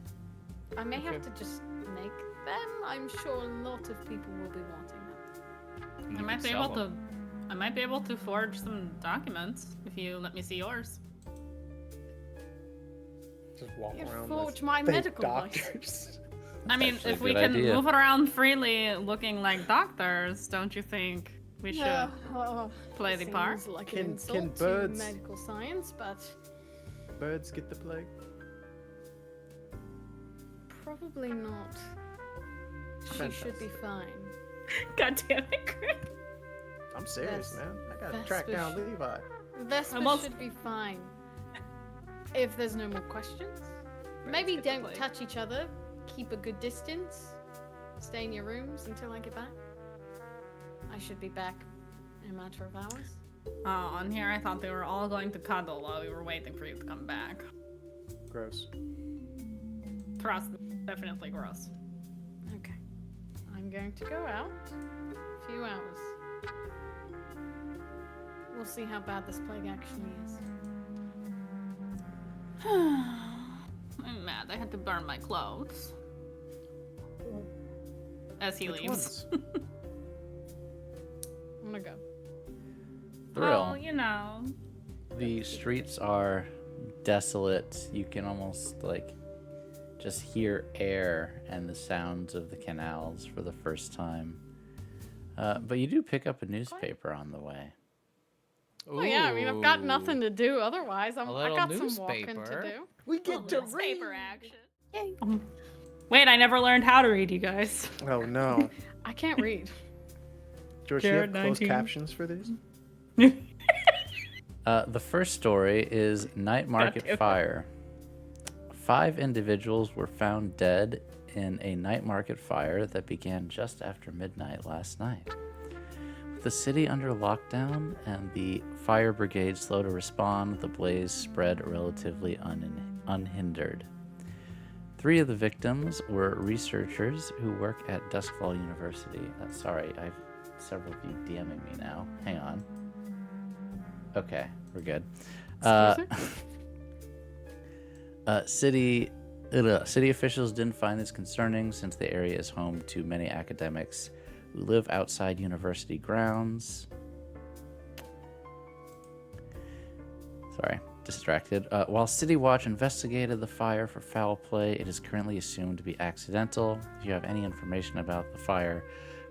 I may have to just make them. I'm sure a lot of people will be wanting them. And I you might can be sell able them. to. I might be able to forge some documents if you let me see yours. Just walk You around forge with my fake medical license. doctors. I mean, actually a if we good can idea. move around freely looking like doctors, don't you think we should play the part? Seems like Can- an insult can to birds- medical science, but Birds get the plague? probably not. She should be Fantastic. fine. God damn it, Craig. I'm serious, That's- man. I gotta track that's down for Levi. Vesper almost- should be fine. If there's no more questions. Maybe skip the don't play. touch each other. Keep a good distance. Stay in your rooms until I get back. I should be back in a matter of hours. Oh, on here I thought they were all going to cuddle while we were waiting for you to come back. Gross. Trust, definitely gross. Okay. I'm going to go out. A few hours. We'll see how bad this plague actually is. I'm mad I had to burn my clothes. As he Which leaves. ones? I'm gonna go. Thrill. Oh, you know. The streets are desolate. You can almost just hear air and the sounds of the canals for the first time. But you do pick up a newspaper on the way. Oh yeah, I mean I've got Ooh. nothing to do otherwise. A I little got some walking to newspaper. do. We get to Newspaper read. action. Wait, I never learned how to read, you guys. Oh no. I can't read. George, do you have Jared, closed 19. captions for these? The first story is Night Market damn it. Fire. 5 individuals were found dead in a night market fire that began just after midnight last night. With the city under lockdown and the fire brigade slow to respond, the blaze spread relatively unhindered. 3 of the victims were researchers who work at Duskfall University. Sorry, I've several of you DMing me now. Hang on. Okay, we're good. City officials didn't find this concerning since the area is home to many academics who live outside university grounds. Sorry, distracted. While City Watch investigated the fire for foul play, it is currently assumed to be accidental. If you have any information about the fire,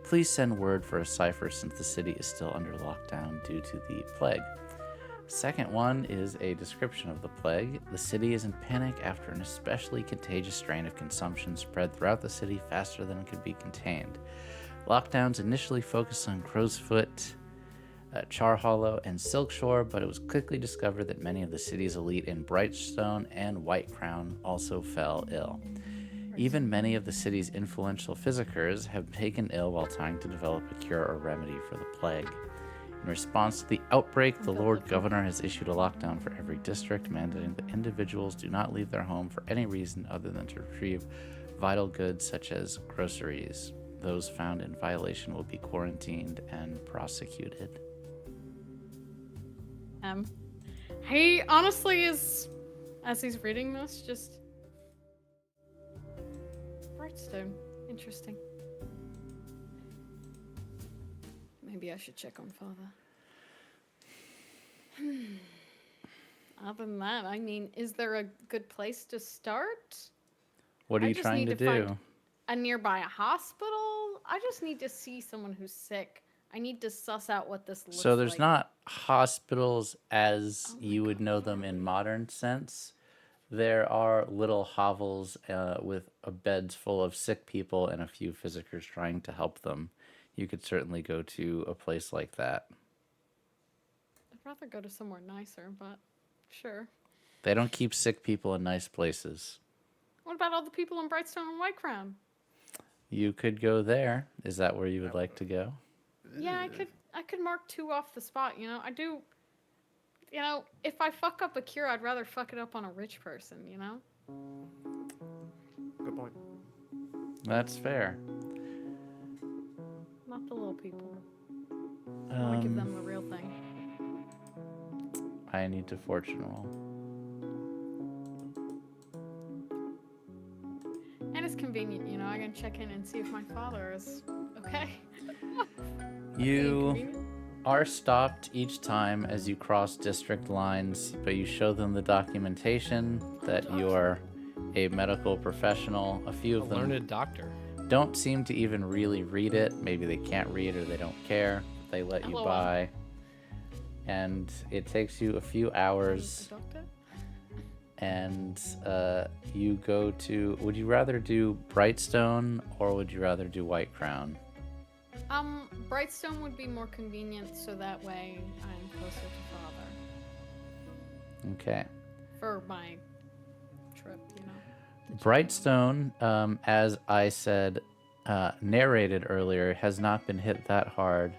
please send word for a cipher since the city is still under lockdown due to the plague. Second one is a description of the plague. The city is in panic after an especially contagious strain of consumption spread throughout the city faster than it could be contained. Lockdowns initially focused on Crowsfoot, Char Hollow, and Silkshore, but it was quickly discovered that many of the city's elite in Brightstone and White Crown also fell ill. Even many of the city's influential physicers have taken ill while trying to develop a cure or remedy for the plague. In response to the outbreak, the Lord Governor has issued a lockdown for every district, mandating that individuals do not leave their home for any reason other than to retrieve vital goods such as groceries. Those found in violation will be quarantined and prosecuted. He honestly is, as he's reading this, just Brightstone. Interesting. Maybe I should check on Father. Other than that, I mean, is there a good place to start? What are you trying to do? Find a nearby hospital? I just need to see someone who's sick. I need to suss out what this looks like. So there's not hospitals as you would know them in modern sense. There are little hovels with beds full of sick people and a few physicers trying to help them. You could certainly go to a place like that. I'd rather go to somewhere nicer, but sure. They don't keep sick people in nice places. What about all the people in Brightstone and White Crown? You could go there. Is that where you would like to go? Yeah, I could mark 2 off the spot, you know. I do, you know, if I fuck up a cure, I'd rather fuck it up on a rich person, you know? Good point. That's fair. Not the little people. I want to give them the real thing. I need to fortune roll. And it's convenient, you know. I can check in and see if my father is okay. You are stopped each time as you cross district lines, but you show them the documentation that you're a medical professional. A few of them Learned doctor. don't seem to even really read it. Maybe they can't read or they don't care. They let you by. And it takes you a few hours. And you go to... Would you rather do Brightstone or would you rather do White Crown? Brightstone would be more convenient, so that way I'm closer to Father. Okay. For my trip, you know. Brightstone, as I said, narrated earlier, has not been hit that hard.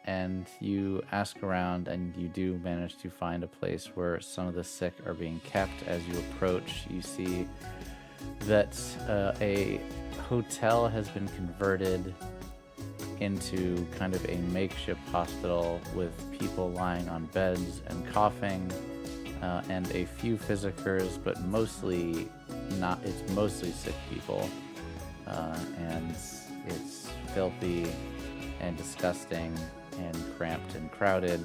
And you ask around and you do manage to find a place where some of the sick are being kept. As you approach, you see that a hotel has been converted into kind of a makeshift hospital with people lying on beds and coughing, and a few physicers, but mostly not. It's mostly sick people, and it's filthy and disgusting and cramped and crowded,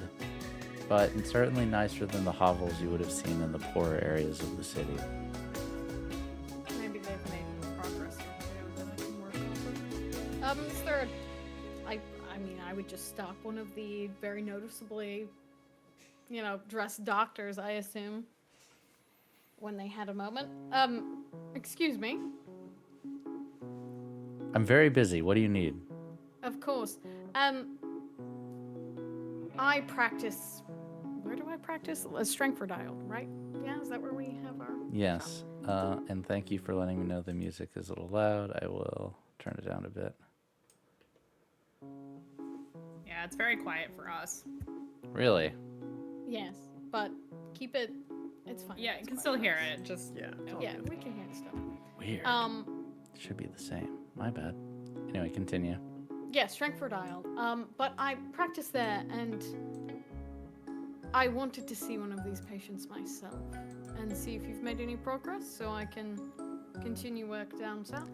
but it's certainly nicer than the hovels you would have seen in the poorer areas of the city. Maybe they've made progress that I can work on. Is there a... I mean, I would just stop one of the very noticeably, you know, dressed doctors, I assume, when they had a moment. Excuse me. I'm very busy. What do you need? Of course. I practice... Where do I practice? Strengthford Isle, right? Yeah, is that where we have our... Yes, and thank you for letting me know the music is a little loud. I will turn it down a bit. Yeah, it's very quiet for us. Really? Yes, but keep it... It's fine. Yeah, you it's can fine. still hear it. Just Yeah. Yeah, we can hear it still. Weird. Should be the same. My bad. Anyway, continue. Yeah, Strengthford Isle. But I practiced there, and I wanted to see one of these patients myself and see if you've made any progress so I can continue work down south.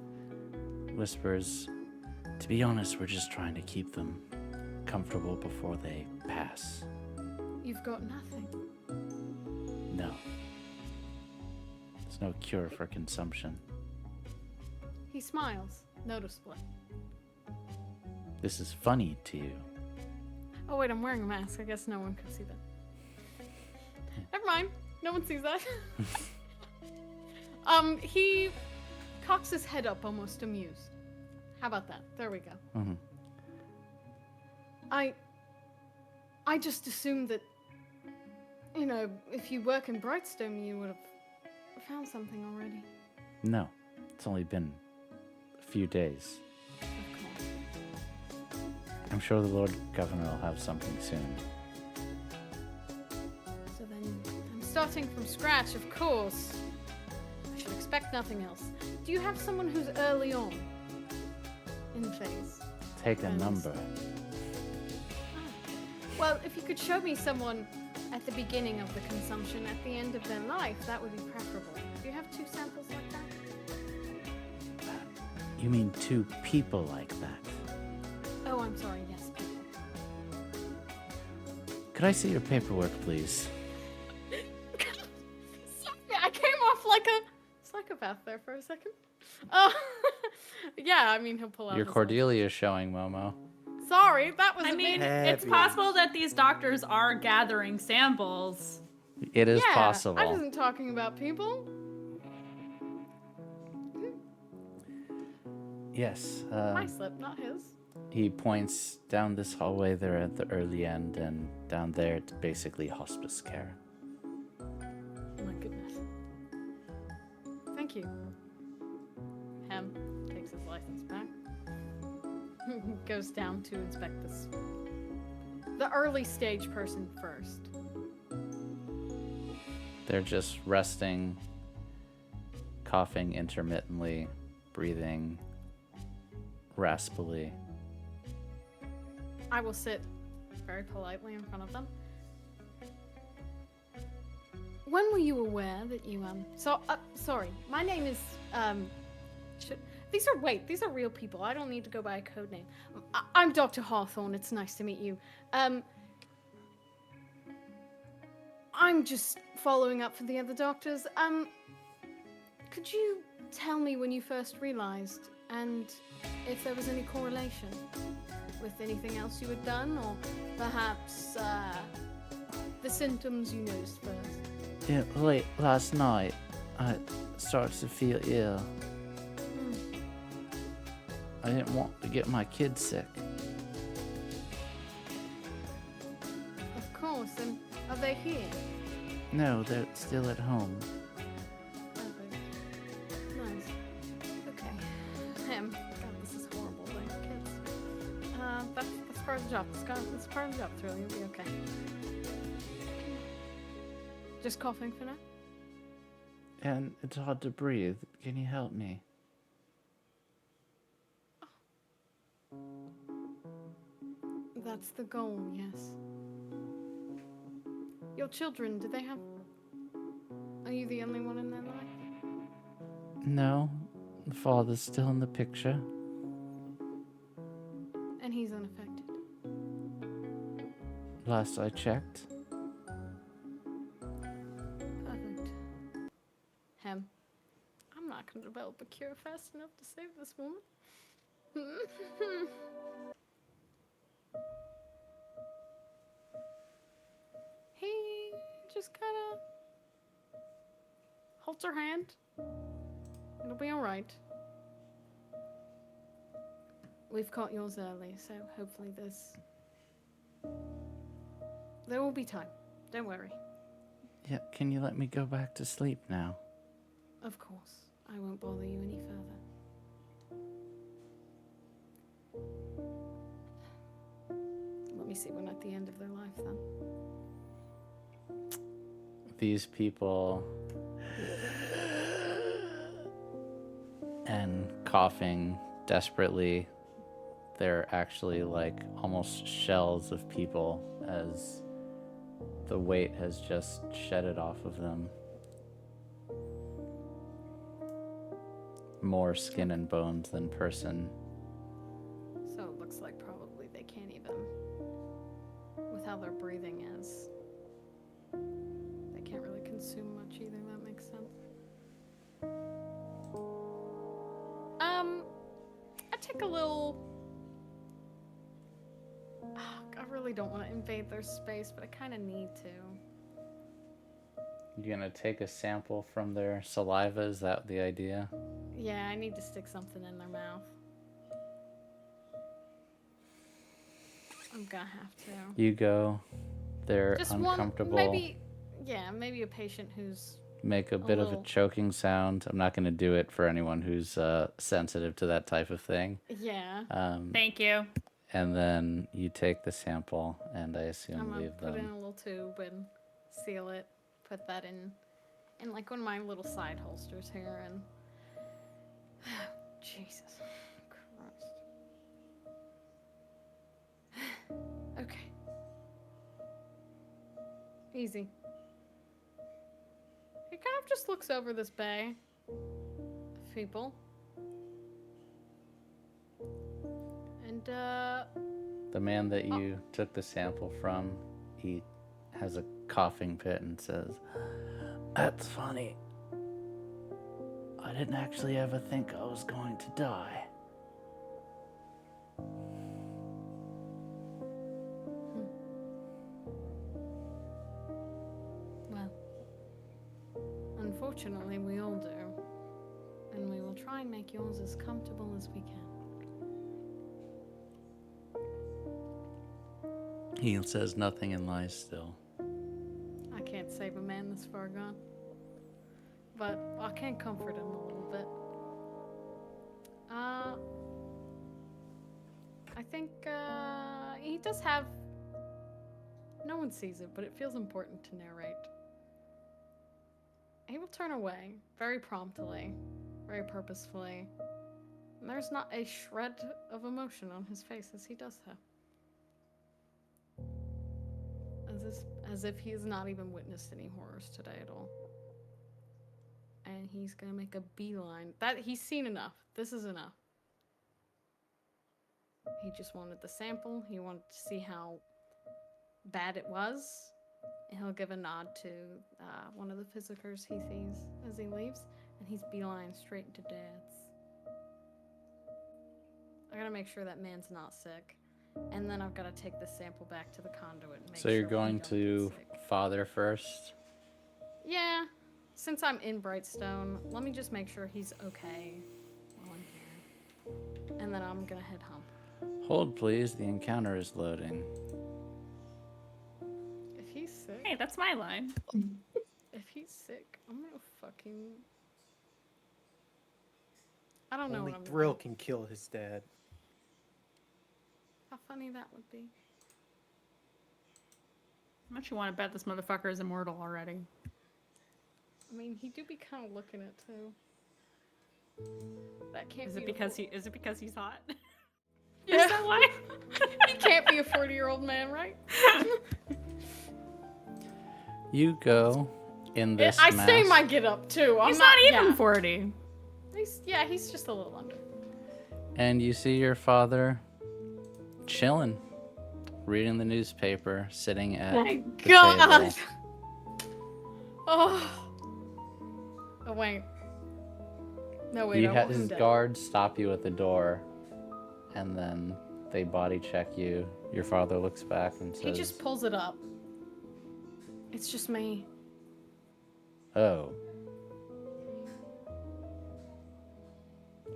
Whispers, to be honest, we're just trying to keep them comfortable before they pass. You've got nothing. No. There's no cure for consumption. He smiles, noticeably. This is funny to you. Oh wait, I'm wearing a mask. I guess no one could see that. Never mind. No one sees that. He cocks his head up, almost amused. How about that? There we go. Mm-hmm. I just assumed that, you know, if you work in Brightstone, you would have found something already. No, it's only been a few days. Of course. I'm sure the Lord Governor will have something soon. So then, I'm starting from scratch, of course. I should expect nothing else. Do you have someone who's early on in the phase? Take a number. Well, if you could show me someone at the beginning of the consumption, at the end of their life, that would be preferable. Do you have 2 samples like that? You mean 2 people like that? Oh, I'm sorry, yes, people. Could I see your paperwork, please? I came off like a psychopath there for a second. Yeah, I mean, he'll pull out Your his Cordelia is showing, Momo. Sorry, that was I a mean, bit... it's Heavy. possible that these doctors are gathering samples. It is Yeah, possible. I wasn't talking about people. Yes. My slip, not his. He points down this hallway there at the early end, and down there it's basically hospice care. Oh my goodness. Thank you. Hem takes his license back. Goes down to inspect this. The early stage person first. They're just resting, coughing intermittently, breathing raspily. I will sit very politely in front of them. When were you aware that you sorry, my name is these are real people. I don't need to go by a code name. I'm Dr. Hawthorne. It's nice to meet you. I'm just following up for the other doctors. Could you tell me when you first realized, and if there was any correlation with anything else you had done, or perhaps the symptoms you noticed first? Yeah, late last night, I started to feel ill. I didn't want to get my kids sick. Of course, and are they here? No, they're still at home. Perfect. Nice. Okay. God, this is horrible. Like kids. That's part of the job. That's part of the job, Thrill. You'll be okay. Just coughing for now? And it's hard to breathe. Can you help me? That's the goal, yes. Your children, do they have... Are you the only one in their life? No, the father's still in the picture. And he's unaffected. Last I checked. Perfect. Hem. I'm not going to develop a cure fast enough to save this woman. He just kind of holds her hand. It'll be all right. We've caught yours early, so hopefully there will be time. Don't worry. Yeah, can you let me go back to sleep now? Of course. I won't bother you any further. Let me see when at the end of their life, then. These people and coughing desperately. They're actually like almost shells of people as the weight has just shedded off of them. More skin and bones than person. So it looks like probably they can't even, with how their breathing is, they can't really consume much either. That makes sense. I take a little. I really don't want to invade their space, but I kind of need to. You gonna take a sample from their saliva? Is that the idea? Yeah, I need to stick something in their mouth. I'm gonna have to. You go. They're Just uncomfortable. one, maybe a patient who's Make a bit of a little- choking sound. I'm not gonna do it for anyone who's sensitive to that type of thing. yeah. Thank you. And then you take the sample, and I assume I'm gonna leave put it in them. a little tube and seal it. Put that in like one of my little side holsters here, and Jesus Christ. Okay. Easy. He kind of just looks over this bay of people. And The man that you took the sample from, he has a coughing fit and says, "That's funny. I didn't actually ever think I was going to die." well, unfortunately we all do. And we will try and make yours as comfortable as we can. He says nothing and lies still. I can't save a man this far gone. But I can comfort him a little bit. I think he does have... No one sees it, but it feels important to narrate. He will turn away, very promptly, very purposefully. And there's not a shred of emotion on his face as he does so. As if he has not even witnessed any horrors today at all. And he's gonna make a beeline. He's seen enough. This is enough. He just wanted the sample. He wanted to see how bad it was. And he'll give a nod to one of the physicers he sees as he leaves. And he's beeline straight into Dad's. I gotta make sure that man's not sick. And then I've got to take the sample back to the conduit and make So sure you're we going don't to get sick. father first? Yeah. Since I'm in Brightstone, let me just make sure he's okay while I'm here. And then I'm gonna head home. Hold, please. The encounter is loading. If he's sick, Hey, that's my line. I'm gonna fucking... I don't know Only what I'm Thrill doing. can kill his dad. How funny that would be. How much you want to bet this motherfucker is immortal already? I mean, he do be kind of looking it too. That can't Is be it a because four- is it because he's hot? Yeah. Is that why? He can't be a 40-year-old man, right? You go in this I mask. say my get up too. I'm He's not even yeah. 40. He's just a little under. And you see your father chilling, reading the newspaper, sitting at My the God. table. Oh. Oh wait. No wait. You I had want him his dead. guards stop you at the door, and then they body check you. Your father looks back and says, He just pulls it up. It's just me. "Oh,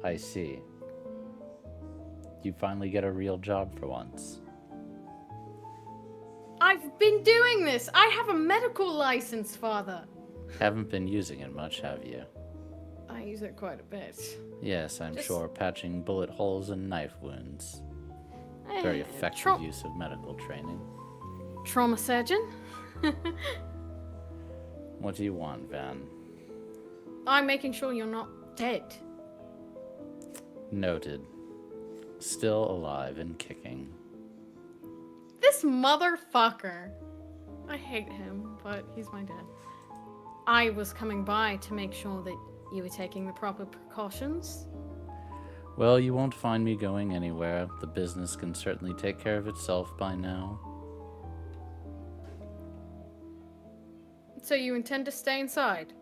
I see. You finally get a real job for once." I've been doing this. I have a medical license, Father. Haven't been using it much, have you? I use it quite a bit. Yes, I'm Just- sure. Patching bullet holes and knife wounds. Very effective Tra- use of medical training. trauma surgeon. What do you want, Van? I'm making sure you're not dead. Noted. Still alive and kicking. This motherfucker. I hate him, but he's my dad. I was coming by to make sure that you were taking the proper precautions. Well, you won't find me going anywhere. The business can certainly take care of itself by now. So you intend to stay inside?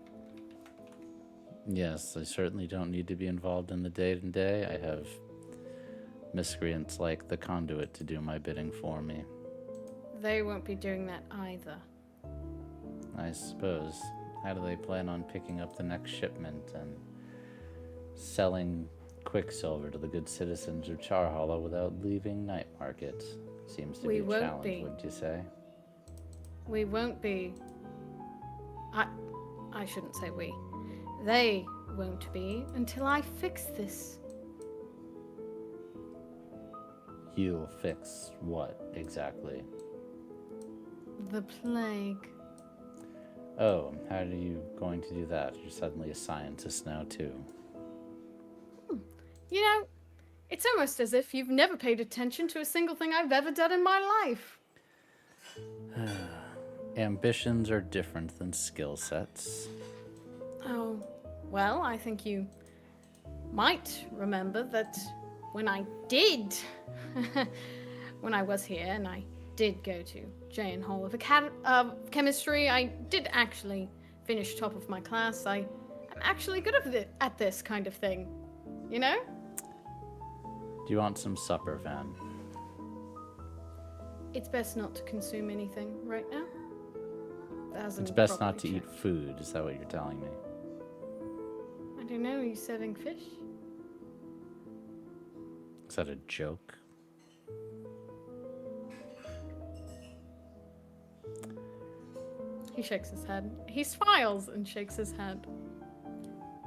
Yes, I certainly don't need to be involved in the day-to-day. I have miscreants like the Conduit to do my bidding for me. They won't be doing that either. I suppose. How do they plan on picking up the next shipment and selling Quicksilver to the good citizens of Charhollow without leaving Night Market? Seems to be a challenge, wouldn't you say? We won't be. I shouldn't say we. They won't be until I fix this. You'll fix what, exactly? The plague. Oh, how are you going to do that? You're suddenly a scientist now, too. You know, it's almost as if you've never paid attention to a single thing I've ever done in my life. Ambitions are different than skill sets. Oh, well, I think you might remember that when I did, when I was here and I did go to Jane Hall of Chemistry, I did actually finish top of my class. I'm actually good at this kind of thing, you know? Do you want some supper, Van? It's best not to consume anything right now. It's best not to eat food, is that what you're telling me? I don't know, are you serving fish? Is that a joke? He shakes his head. He smiles and shakes his head.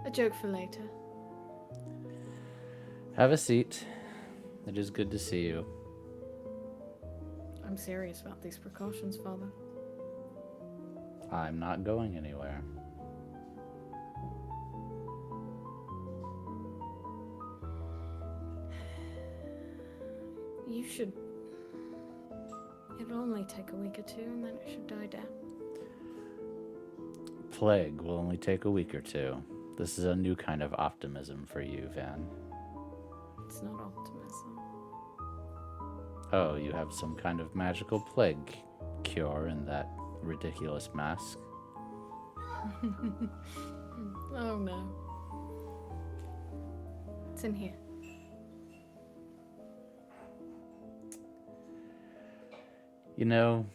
A joke for later. Have a seat. It is good to see you. I'm serious about these precautions, Father. I'm not going anywhere. You should... It'll only take a week or two and then it should die down. Plague will only take a week or two. This is a new kind of optimism for you, Van. It's not optimism. Oh, you have some kind of magical plague cure in that ridiculous mask? Oh no. It's in here. You know,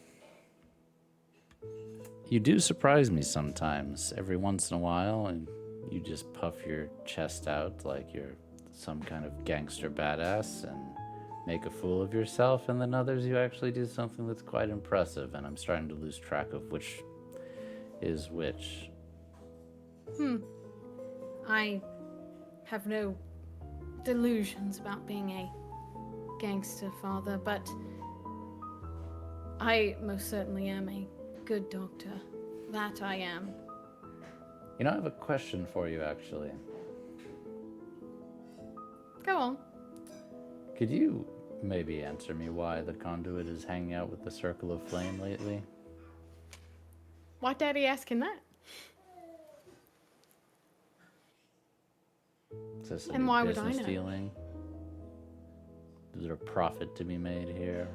you do surprise me sometimes. Every once in a while, and you just puff your chest out like you're some kind of gangster badass and make a fool of yourself, and then others you actually do something that's quite impressive, and I'm starting to lose track of which is which. I have no delusions about being a gangster, Father, but I most certainly am a good doctor. That I am. You know, I have a question for you, actually. Go on. Could you maybe answer me why the Conduit is hanging out with the Circle of Flame lately? Why Daddy asking that? Is this a And new why would I business know? dealing? Is there a profit to be made here?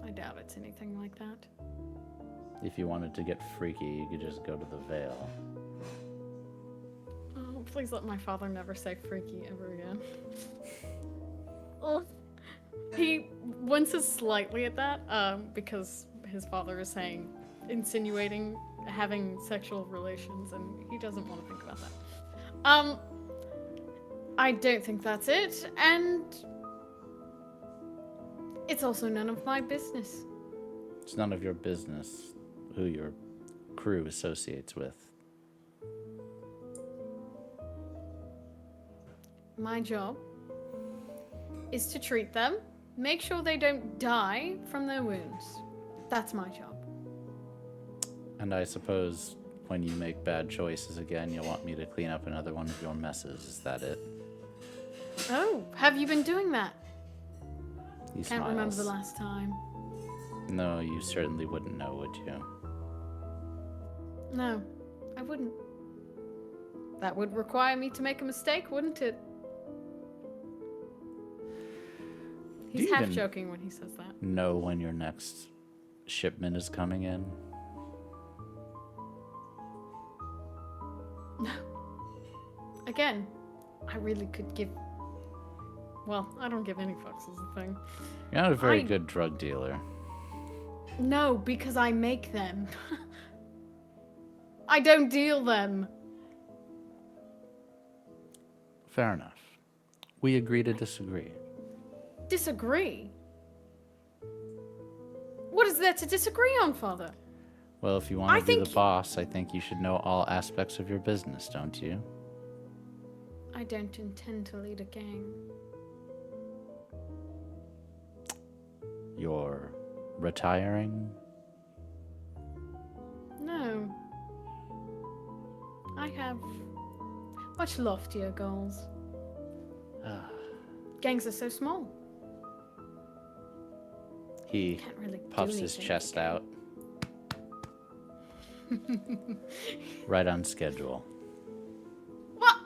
I doubt it's anything like that. If you wanted to get freaky, you could just go to the Vale. Oh, please let my father never say freaky ever again. Oh, He winces slightly at that, because his father is saying, insinuating having sexual relations, and he doesn't want to think about that. I don't think that's it, and it's also none of my business. It's none of your business who your crew associates with. My job is to treat them, make sure they don't die from their wounds. That's my job. And I suppose when you make bad choices again, you'll want me to clean up another one of your messes. Is that it? Oh, have you been doing that? He Can't remember the smiles. last time. No, you certainly wouldn't know, would you? No, I wouldn't. That would require me to make a mistake, wouldn't it? He's you half even- joking when he says that. Know when your next shipment is coming in? No. Again, I really could give. Well, I don't give any fucks is the thing. You're not a very I- good drug dealer. No, because I make them. I don't deal them. Fair enough. We agree to disagree. Disagree? What is there to disagree on, Father? Well, if you want I to be the think- boss, I think you should know all aspects of your business, don't you? I don't intend to lead a gang. You're retiring? No. I have much loftier goals. Gangs are so small. He Can't really puffs do his anything chest with a out. Right on schedule. What?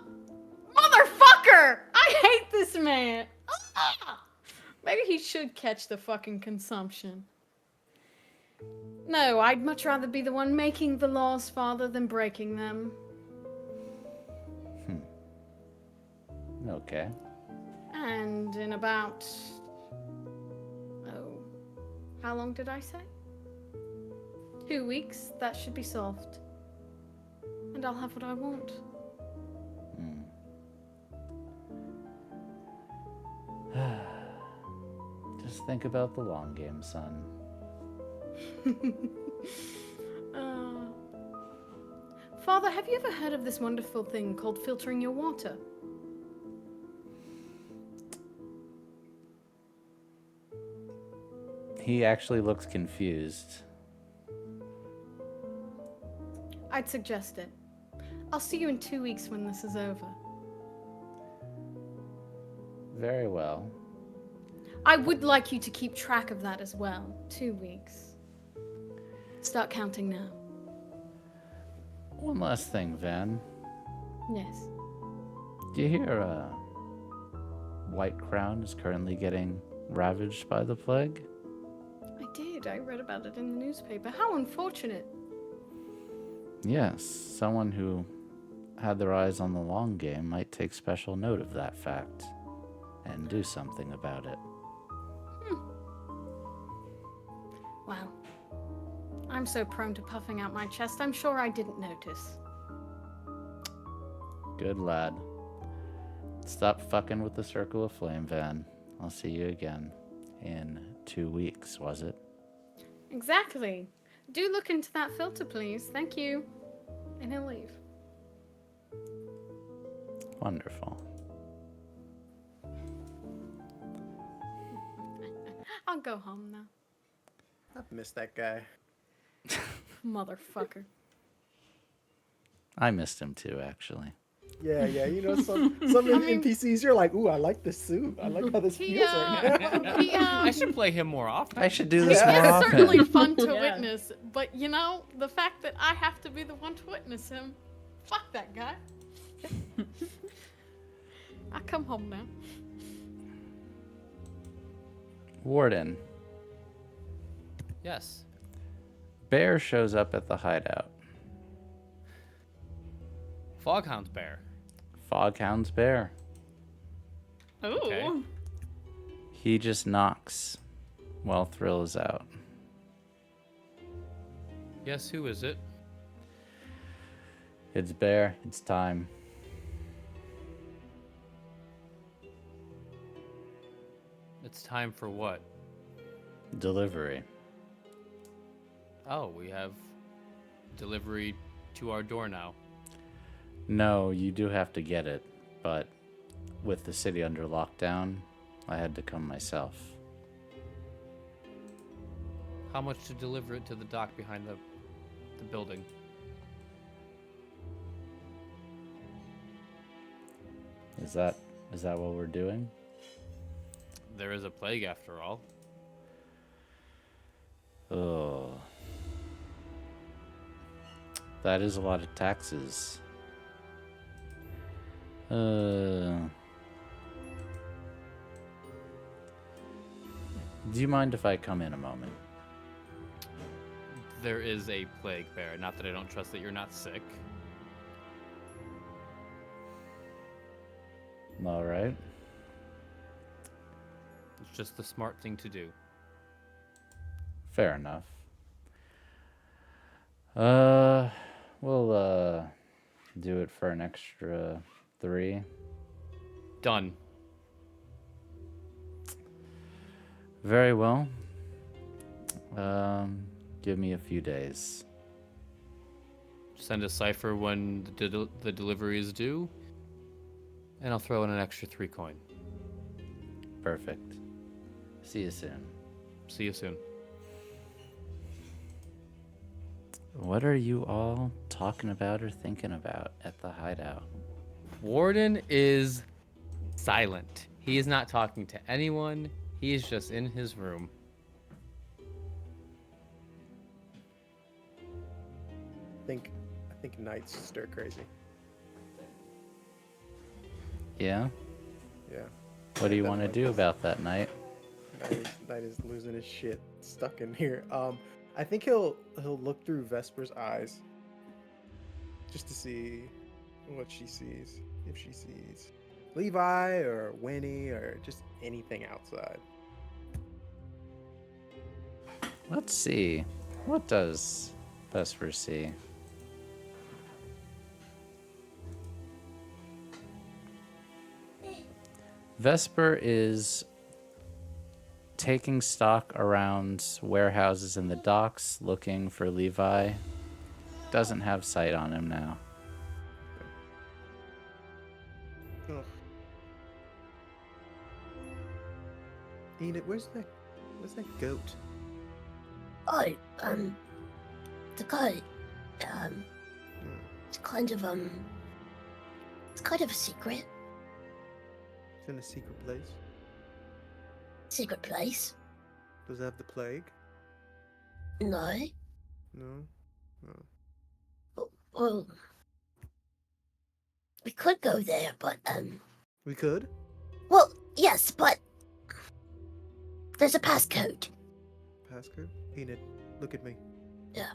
Motherfucker! I hate this man! Ah! Maybe he should catch the fucking consumption. No, I'd much rather be the one making the laws, Father, than breaking them. Okay. And in about... Oh, how long did I say? 2 weeks, that should be solved. And I'll have what I want. Just think about the long game, son. Father, have you ever heard of this wonderful thing called filtering your water? He actually looks confused. I'd suggest it. I'll see you in 2 weeks when this is over. Very well. I would like you to keep track of that as well. 2 weeks. Start counting now. One last thing, Van. Yes. Do you hear White Crown is currently getting ravaged by the plague? I did. I read about it in the newspaper. How unfortunate. Yes, someone who had their eyes on the long game might take special note of that fact and do something about it. Wow. I'm so prone to puffing out my chest, I'm sure I didn't notice. Good lad. Stop fucking with the Circle of Flame, Van. I'll see you again in 2 weeks, was it? Exactly. Do look into that filter, please. Thank you. And he'll leave. Wonderful. I'll go home now. I've missed that guy. Motherfucker. I missed him too, actually. Yeah, you know, some NPCs, you're like, ooh, I like this suit. I like how this He, feels right now. I should play him more often. I should do this more It's often. certainly fun to Yeah. witness, but you know, the fact that I have to be the one to witness him, fuck that guy. I come home now. Warden, Yes. Bear shows up at the hideout. Foghound's bear. Foghound's Bear. Ooh. Okay. He just knocks while Thrill is out. Yes, who is it? It's Bear. It's time. It's time for what? Delivery. Oh, we have delivery to our door now. No, you do have to get it, but with the city under lockdown, I had to come myself. How much to deliver it to the dock behind the building? Is that Is that what we're doing? There is a plague after all. Oh. That is a lot of taxes. Do you mind if I come in a moment? There is a plague, Bear. Not that I don't trust that you're not sick. All right. It's just the smart thing to do. Fair enough. We'll do it for an extra 3. Done. Very well. Give me a few days. Send a cipher when the delivery is due, and I'll throw in an extra 3 coin. Perfect. See you soon. See you soon. What are you all talking about or thinking about at the hideout? Warden is silent. He is not talking to anyone. He is just in his room. I think Knight's stir crazy. Yeah? Yeah. What do you want to do about that, Knight? Knight is losing his shit, stuck in here. I think he'll look through Vesper's eyes just to see what she sees. If she sees Levi or Winnie or just anything outside. Let's see. What does Vesper see? Vesper is taking stock around warehouses in the docks, looking for Levi. Doesn't have sight on him now. Ugh. Enid, where's that goat? Oh, the guy, it's kind of a secret It's in a secret place. place. Does it have the plague? No, No. well, we could go there, but We could. well, yes, but there's a passcode. Passcode? Enid, look at me. Yeah.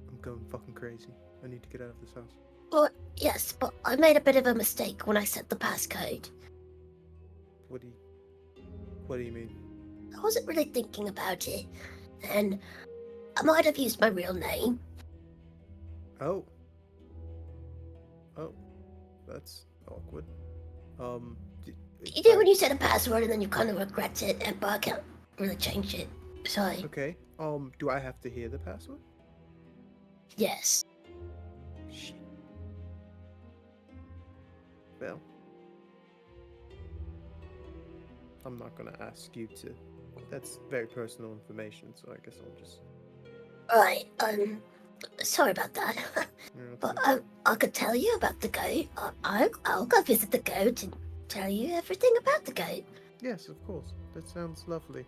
I'm going fucking crazy. I need to get out of this house. Well, yes, but I made a bit of a mistake when I set the passcode. What do you mean? I wasn't really thinking about it, and I might have used my real name. Oh, that's awkward. You do when you set a password and then you kind of regret it, but I can't really change it. So, Okay. Do I have to hear the password? yes. Shit. Well, I'm not gonna ask you to. That's very personal information, so I guess I'll just. Right, sorry about that. You know, But I could tell you about the goat. I'll go visit the goat and tell you everything about the goat. yes, of course. That sounds lovely.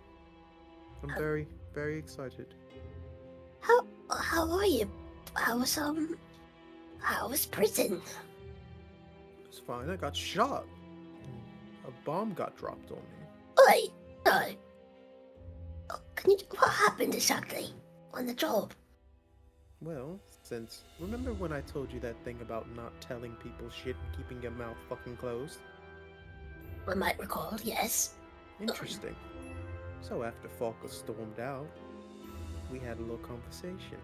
I'm very, very excited. How are you? How was prison? It's fine. I got shot. A bomb got dropped on me. Wait, no. What happened exactly on the job? Well, remember when I told you that thing about not telling people shit and keeping your mouth fucking closed? I might recall, yes. Interesting. So after Falca stormed out, we had a little conversation.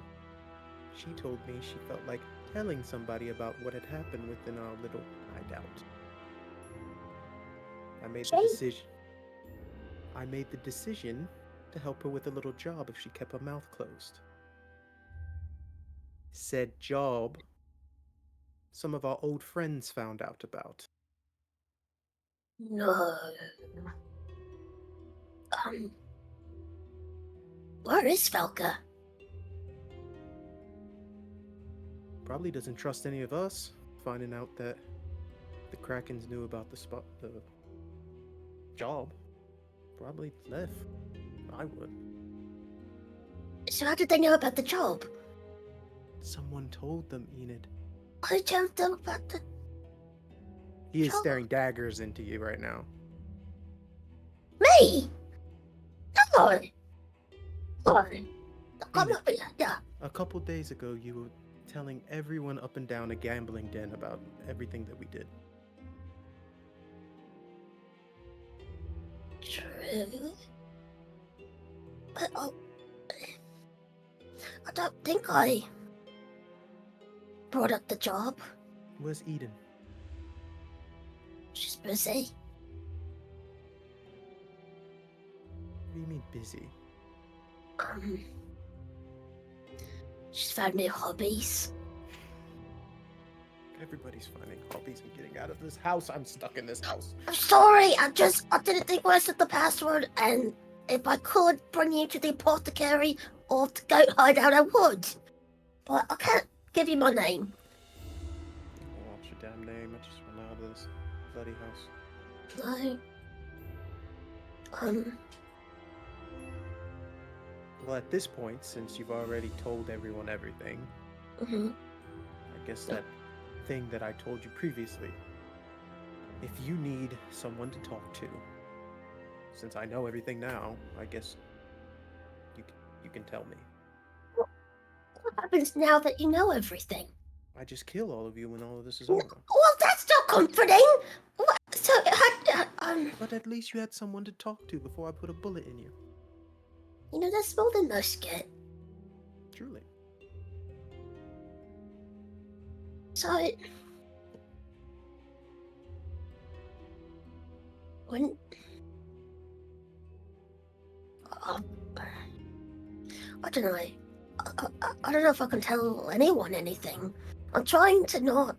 She told me she felt like telling somebody about what had happened within our little hideout. I made the decision to help her with a little job if she kept her mouth closed. Said job, some of our old friends found out about. No. Where is Falca? Probably doesn't trust any of us, finding out that the Craiggumz knew about the job. Probably left. I would. So how did they know about the job? Someone told them, Enid. Who told them about the... He is Job? staring daggers into you right now. Me? No! No. Come up here. Yeah. A couple days ago, you were telling everyone up and down a gambling den about everything that we did. True. But I don't think I brought up the job. Where's Eden? She's busy. What do you mean busy? She's found new hobbies. Everybody's finding hobbies and getting out of this house. I'm stuck in this house. I'm sorry, I didn't think when I said the password, and if I could bring you to the apothecary or the goat hideout, I would. But I can't give you my name. What's your damn name? I just went out of this bloody house. No. Well, at this point, since you've already told everyone everything, Mhm. I guess that thing that I told you previously. If you need someone to talk to, since I know everything now, I guess you can tell me. What happens now that you know everything? I just kill all of you when all of this is over. Well, that's not comforting. What? So, But at least you had someone to talk to before I put a bullet in you. you know, that's more than most get. Truly. So, when I don't know. I don't know if I can tell anyone anything. I'm trying to not.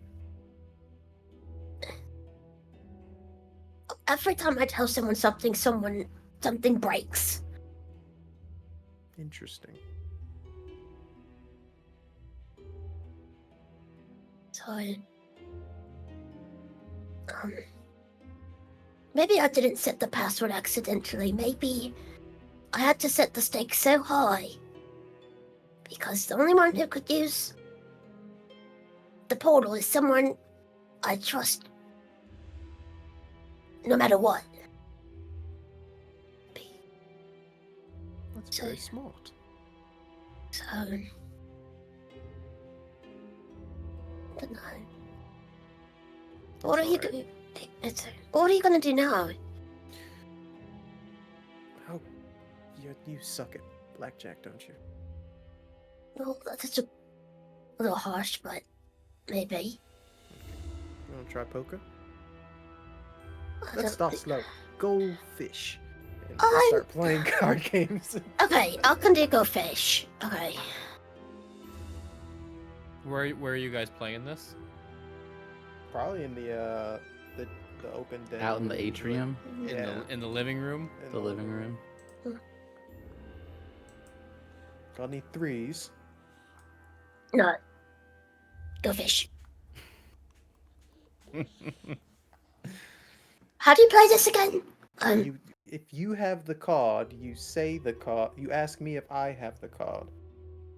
Every time I tell someone something, something breaks. Interesting. So, maybe I didn't set the password accidentally. Maybe I had to set the stakes so high. Because the only one who could use the portal is someone I trust. No matter what. That's very smart. So, I don't know. What are you going? What are you going to do now? How you suck at blackjack, don't you? Well, that's a little harsh, but maybe. You want to try poker? I Let's don't start slow. Go fish. And I'm- start playing card games. Okay, I can do go fish. Okay. Where are you guys playing this? Probably in the open den. Out in the atrium, Yeah. In the living room? In the living room. Got any threes? No. Go fish. How do you play this again? If you have the card, you say the card. You ask me if I have the card,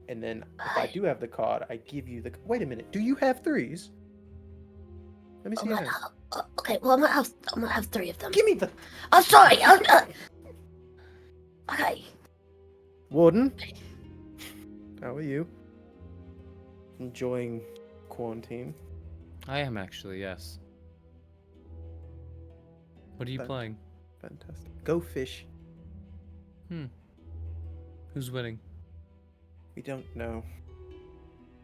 and then if I do have the card, I give you the. Wait a minute. Do you have threes? Let me see your hand. Okay, well, I might have three of them. Give me the. I'm sorry. Okay. Warden. How are you? Enjoying quarantine? I am actually, yes. What are you Fun. playing? Fantastic. Go fish. Who's winning? We don't know.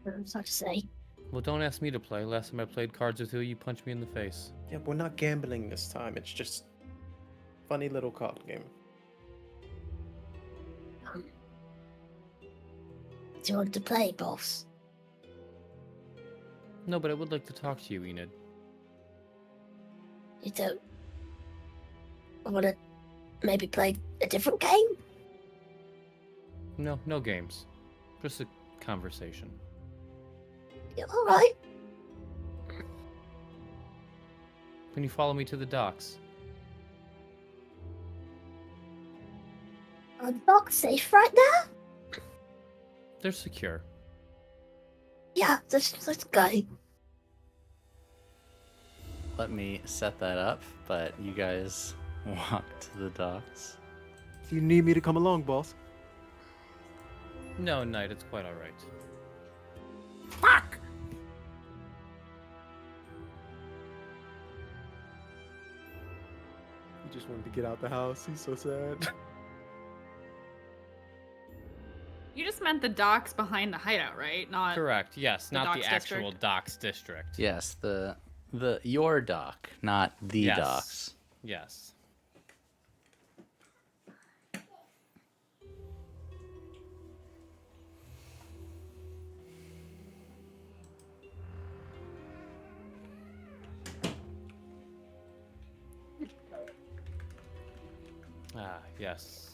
I'm sorry to say. Well, don't ask me to play. Last time I played cards with you punched me in the face. Yeah, we're not gambling this time. It's just funny little card game. Do you want to play, boss? No, but I would like to talk to you, Enid. You don't want to maybe play a different game? No games. Just a conversation. Yeah, all right. Can you follow me to the docks? Are the docks safe right now? They're secure. Yeah, let's go. Let me set that up, but you guys walk to the docks. Do you need me to come along, boss? No, Knight, it's quite all right. Fuck! He just wanted to get out the house. He's so sad. You just meant the docks behind the hideout, right? Not Correct. Yes, the not the docks actual district? docks district. Yes, the your dock, not the Yes. docks. Yes. Ah, yes.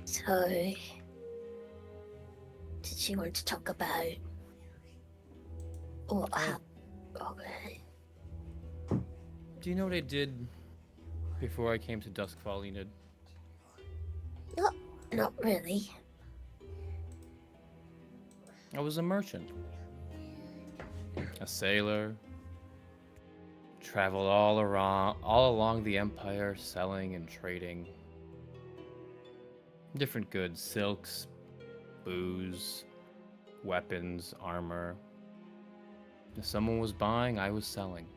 So, did you want to talk about what happened? Okay. Do you know what I did before I came to Duskfall, Enid? Not really. I was a merchant. A sailor. Traveled all along the Empire, selling and trading. Different goods, silks, booze, weapons, armor. If someone was buying, I was selling.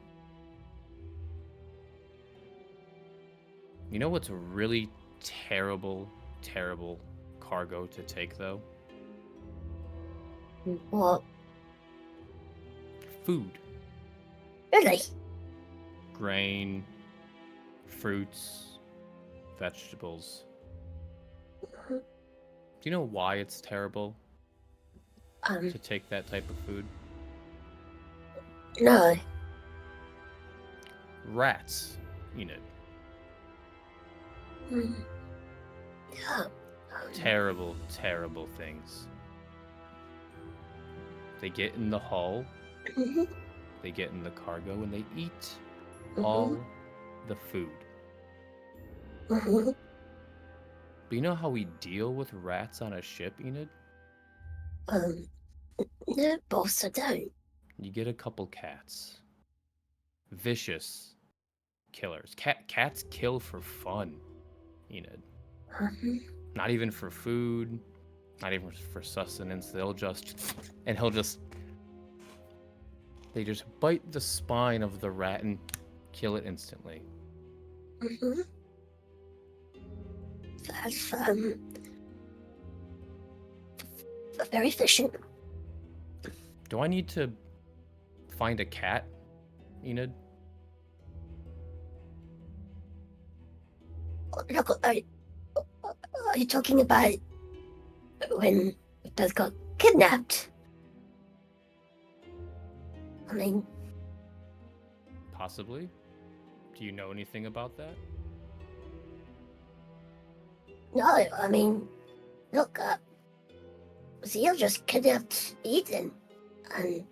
You know what's a really terrible cargo to take, though? What? Food. Really? Grain, fruits, vegetables. Do you know why it's terrible to take that type of food? No. Rats, Enid. Yeah. Terrible things. They get in the hull, they get in the cargo, and they eat all the food. But you know how we deal with rats on a ship, Enid? No, boss, I don't. You get a couple cats. Vicious killers. Cats kill for fun, Enid. Not even for food, not even for sustenance. They just bite the spine of the rat and kill it instantly. That's very efficient. Do I need to find a cat, Enid? Look, are you talking about when Beth got kidnapped? I mean, Possibly. Do you know anything about that? no, I mean, look, Zeal just kidnapped Ethan, and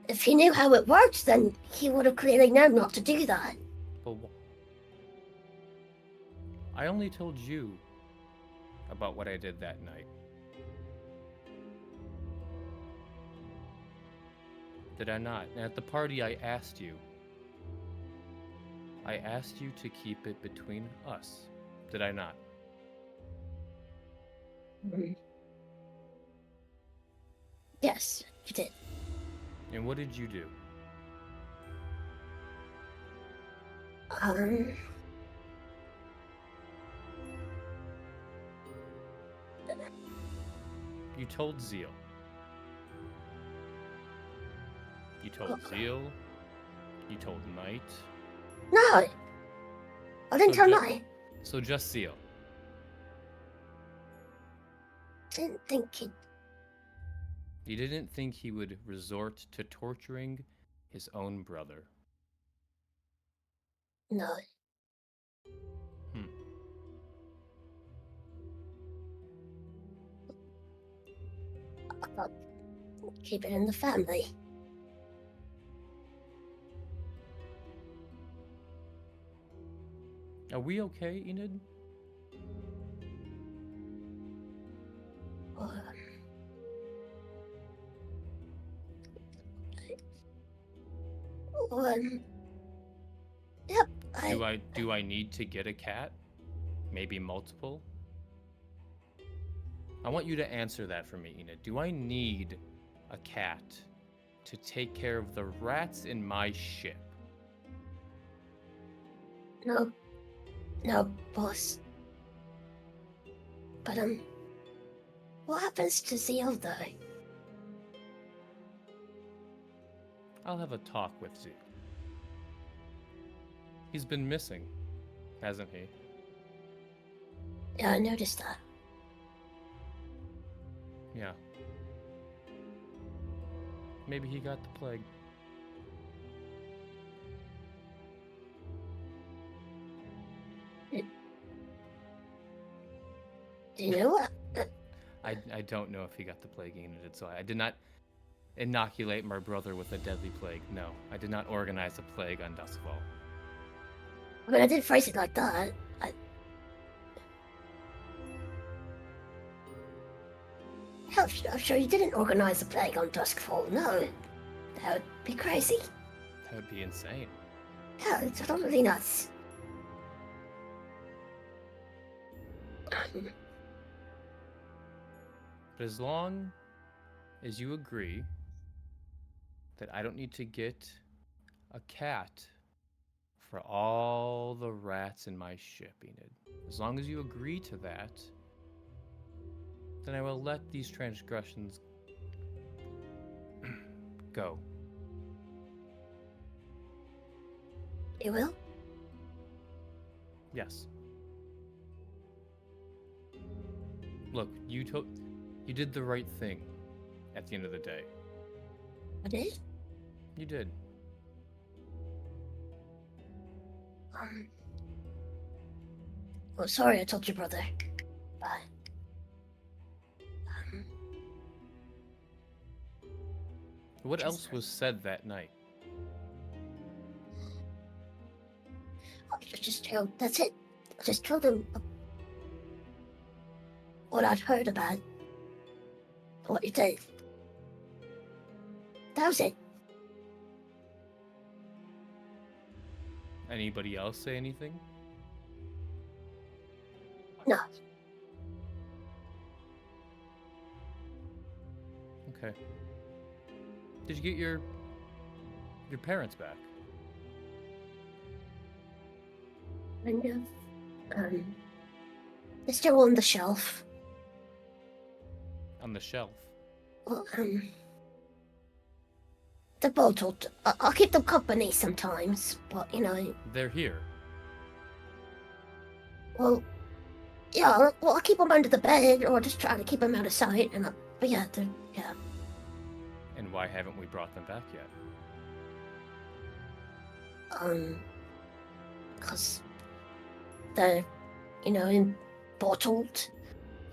if he knew how it worked, then he would have clearly known not to do that. But I only told you about what I did that night. Did I not? And at the party, I asked you. I asked you to keep it between us. Did I not? Yes, you did. And what did you do? You told Zeal. You told Zeal. You told Knight. No, I didn't tell ju- Knight. So just Zeal. Didn't think he'd. You didn't think he would resort to torturing his own brother. No. I thought keep it in the family. Are we okay, Enid? Yep. Do I need to get a cat? Maybe multiple? I want you to answer that for me, Enid. Do I need a cat to take care of the rats in my ship? No, boss. But what happens to Zeal though? I'll have a talk with Zeal. He's been missing, hasn't he? Yeah, I noticed that. Yeah. Maybe he got the plague. Do you know what? I don't know if he got the plague, Enid, so I did not inoculate my brother with a deadly plague. No, I did not organize a plague on Duskfall. I mean, I didn't phrase it like that. I'm sure you didn't organize a plague on Duskfall. No, that would be crazy. That would be insane. Yeah, it's totally nuts. But as long as you agree that I don't need to get a cat for all the rats in my ship, Enid, as long as you agree to that, then I will let these transgressions go. You will? Yes. Look, you did the right thing at the end of the day. I did? You did. Well, sorry I told your brother. But, What else was said that night? I just told, that's it. I just told him what I'd heard about what you did. That was it. Anybody else say anything? No. Okay. Did you get your parents back? Kind of. They're still on the shelf. On the shelf. Well, they're bottled. I'll keep them company sometimes, but, you know, They're here. well, yeah, I'll keep them under the bed, or just try to keep them out of sight, but yeah, yeah. And why haven't we brought them back yet? Because they're, you know, bottled,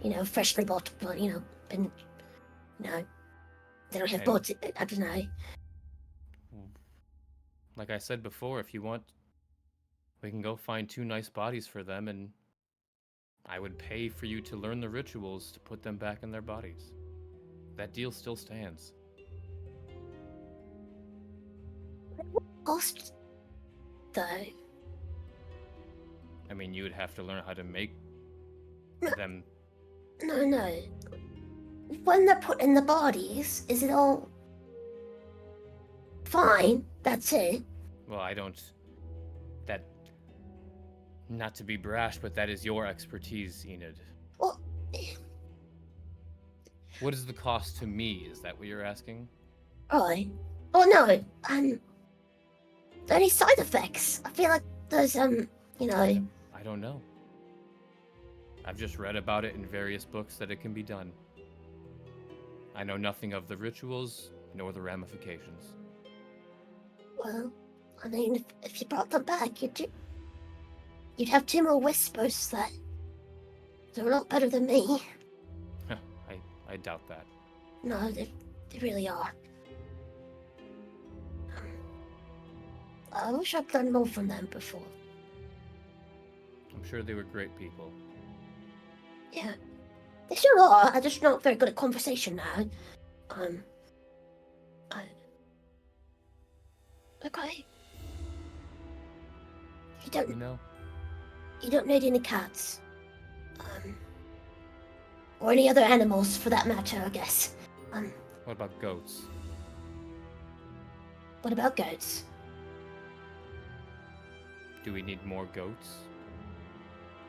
you know, freshly bottled, but, you know, been, you know, they don't have And- bottled, I don't know. Like I said before, if you want, we can go find 2 nice bodies for them, and I would pay for you to learn the rituals to put them back in their bodies. That deal still stands. Cost, though. I mean, you would have to learn how to make No. them. No. When they're put in the bodies, is it all fine? That's it. Well, I don't. That. Not to be brash, but that is your expertise, Enid. Well, What is the cost to me? Is that what you're asking? right. Oh no. Any side effects? I feel like there's you know. I don't know. I've just read about it in various books that it can be done. I know nothing of the rituals nor the ramifications. Well, I mean, if you brought them back, you'd have 2 more whispers that they're a lot better than me. I doubt that. No, they really are. I wish I'd learned more from them before. I'm sure they were great people. Yeah. They sure are. I'm just not very good at conversation now. Okay. You know? You don't need any cats. Or any other animals for that matter, I guess. What about goats? What about goats? Do we need more goats?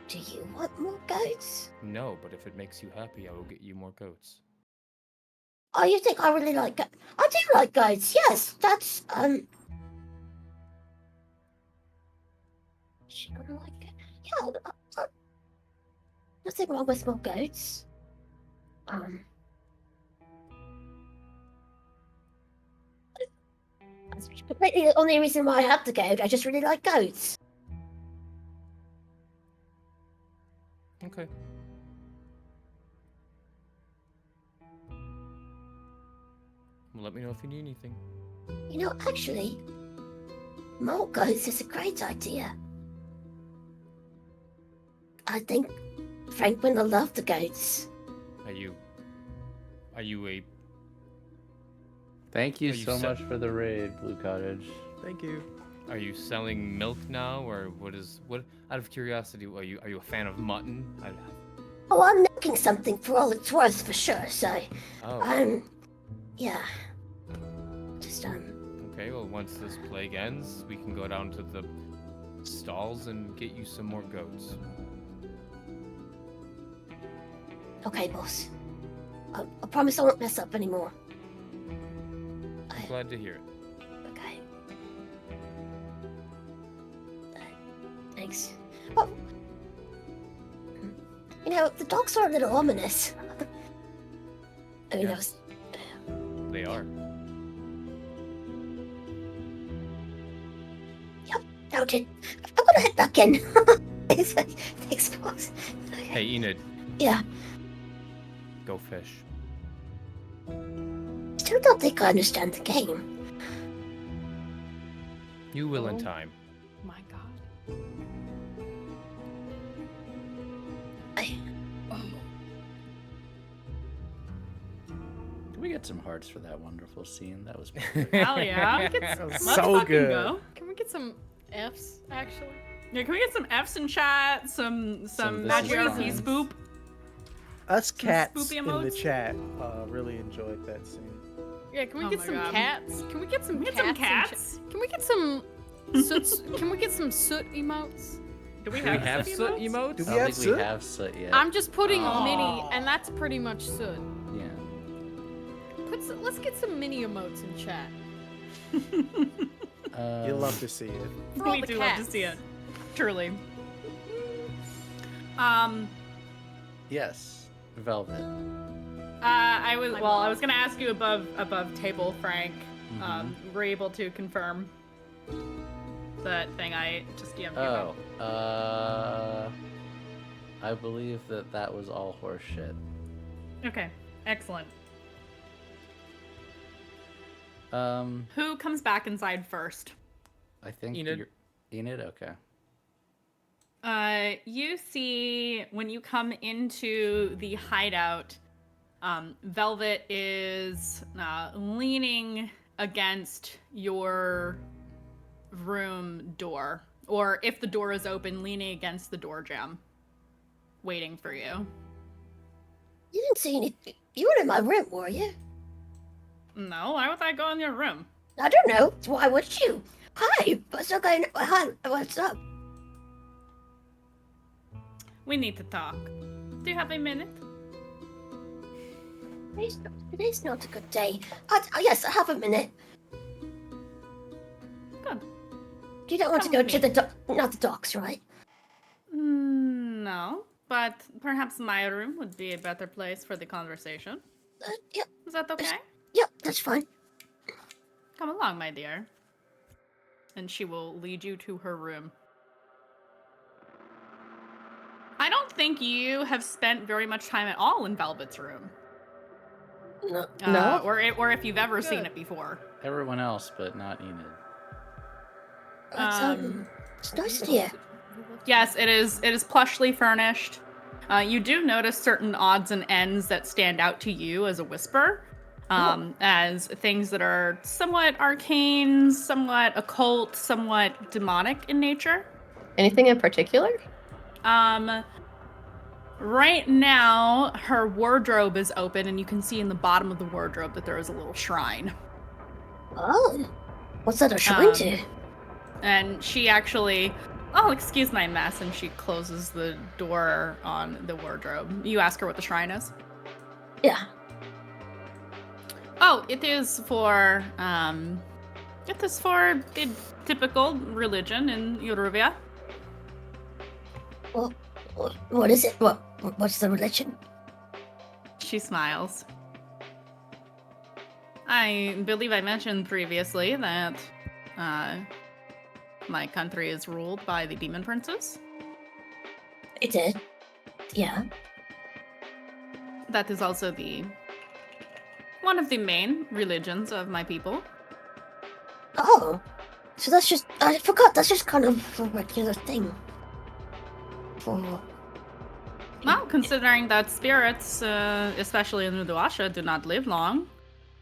Do you want more goats? No, but if it makes you happy, I will get you more goats. Oh, you think I really like goats? I do like goats, yes. That's, She gonna like it? Yeah, nothing wrong with more goats. That's completely the only reason why I have the goat. I just really like goats. Okay. Well, let me know if you need anything. You know, actually, more goats is a great idea. I think Franklin will love the goats. Are you a... Thank you Are you so se- much for the raid, Blue Cottage. Thank you. Are you selling milk now, or what? Out of curiosity, are you a fan of mutton? Oh, I'm milking something for all it's worth, for sure. So, Oh, yeah. Just okay. Well, once this plague ends, we can go down to the stalls and get you some more goats. Okay, boss. I promise I won't mess up anymore. I'm glad to hear it. Okay. Thanks. Oh. You know, the dogs are a little ominous. I mean, Yes. They are. Noted. I'm gonna head back in. Thanks, boss. Hey, Enid. Yeah. Go fish. Still don't think I understand the game. You will in Oh. time. My God. Can we get some hearts for that wonderful scene? That was perfect. Hell yeah. That was Let's so fucking good. go. Can we get some Fs, actually? Yeah, can we get some F's in chat? Some this is Maggiarity fine. spoop? Us Some cats spoopy in the emotes? chat really enjoyed that scene. Yeah, can we Oh get my some God. cats? Can we get some Can we get cats? some in chat? cats? Can we get some soot? Can we get some soot emotes? Do we Do we have soot soot emotes? emotes? Do I we don't have think soot? we have soot yet. I'm just putting Oh. mini, and that's pretty much soot. Yeah. Let's get some mini emotes in chat. You'll love to see it. For all We the do love to cats. see it. Truly. Yes, Velvet. I was gonna ask you above table, Frank. Were you able to confirm that thing I just DM'd you about? I believe that was all horse shit. Okay, excellent. Um, Who comes back inside first? I think Enid. Enid, okay. You see when you come into the hideout, Velvet is leaning against your room door, or if the door is open, leaning against the door jamb, waiting for you. You didn't see anything. You were in my room, were you? No, why would I go in your room? I don't know. Why would you? Hi, what's up, going? Hi, what's up? We need to talk. Do you have a minute? Today's not a good day. Yes, I have a minute. Good. You don't want to Come go with to me. not the docks, right? No, but perhaps my room would be a better place for the conversation. Yep, Is that okay? yep, that's fine. Come along, my dear. And she will lead you to her room. I don't think you have spent very much time at all in Velvet's room. No. Or if you've ever seen it before. Everyone else, but not Enid. It's nice in here. Yes, it is. It is plushly furnished. You do notice certain odds and ends that stand out to you as a whisper, as things that are somewhat arcane, somewhat occult, somewhat demonic in nature. Anything in particular? Right now, her wardrobe is open, and you can see in the bottom of the wardrobe that there is a little shrine. Oh, what's that a shrine to? And she actually, oh, excuse my mess, and she closes the door on the wardrobe. You ask her what the shrine is? Yeah. Oh, it is for the typical religion in Euruvia. Well, what is it? What's the religion? She smiles. I believe I mentioned previously that my country is ruled by the demon princes. It did. Yeah. That is also one of the main religions of my people. Oh, so that's just, I forgot, that's just kind of a regular thing. Well, considering that spirits, especially in Uduasha, do not live long,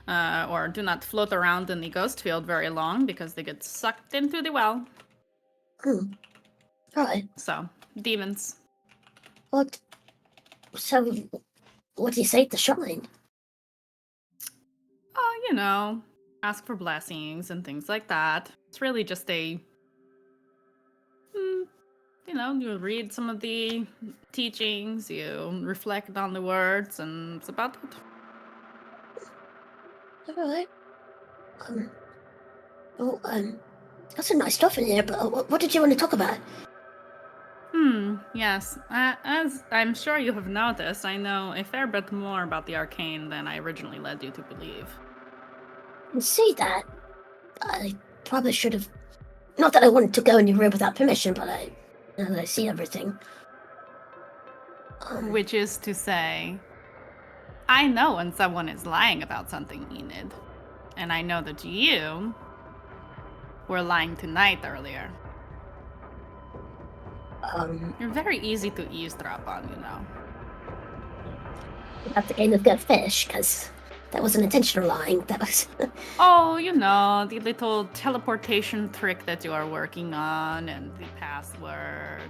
or do not float around in the ghost field very long because they get sucked into the well. Right. So, demons. So, what do you say at the shrine? Oh, ask for blessings and things like that. It's really just you read some of the teachings, you reflect on the words, and it's about it. Alright. Got some nice stuff in here, but what did you want to talk about? Yes. As I'm sure you have noticed, I know a fair bit more about the arcane than I originally led you to believe. I can see that. I probably should have... Not that I wanted to go in your room without permission, but now that I see everything. Which is to say, I know when someone is lying about something, Enid. And I know that you were lying tonight earlier. You're very easy to eavesdrop on, About the game of Go Fish, because that wasn't intentional lying, that was... Oh, the little teleportation trick that you are working on, and the password.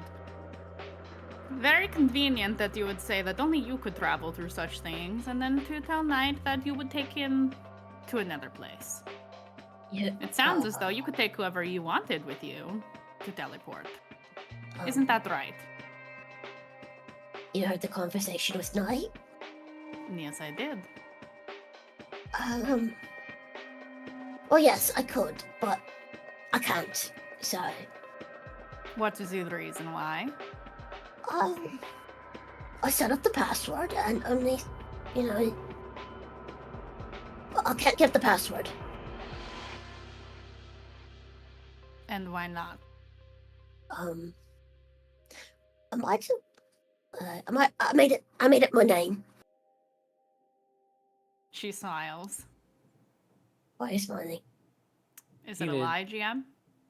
Very convenient that you would say that only you could travel through such things, and then to tell Knight that you would take him to another place. Yeah. It sounds as though you could take whoever you wanted with you to teleport. Isn't that right? You heard the conversation with Knight? Yes, I did. Well, yes, I could, but I can't, so... What is the reason why? I set up the password, and only, I can't give the password. And why not? I made it my name. She smiles. Why are you smiling? Is it a Enid, lie, GM?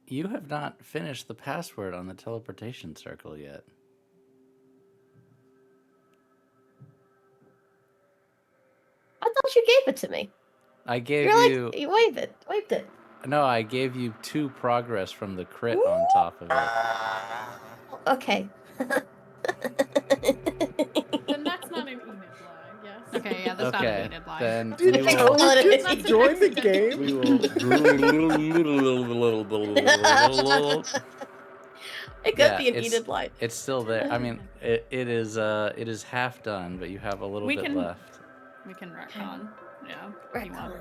You have not finished the password on the teleportation circle yet. I thought you gave it to me. I gave You waved it. No, I gave you 2 progress from the crit on top of it. Okay. Then that's not an Enid lie, yes. Okay, yeah, that's not a needed lie. Then Did we you will, just join the game? we will. It could Yeah, be an it's- Enid lie. It's still there. I mean, it is half done, but you have a little bit left. We can retcon. Yeah. if you want.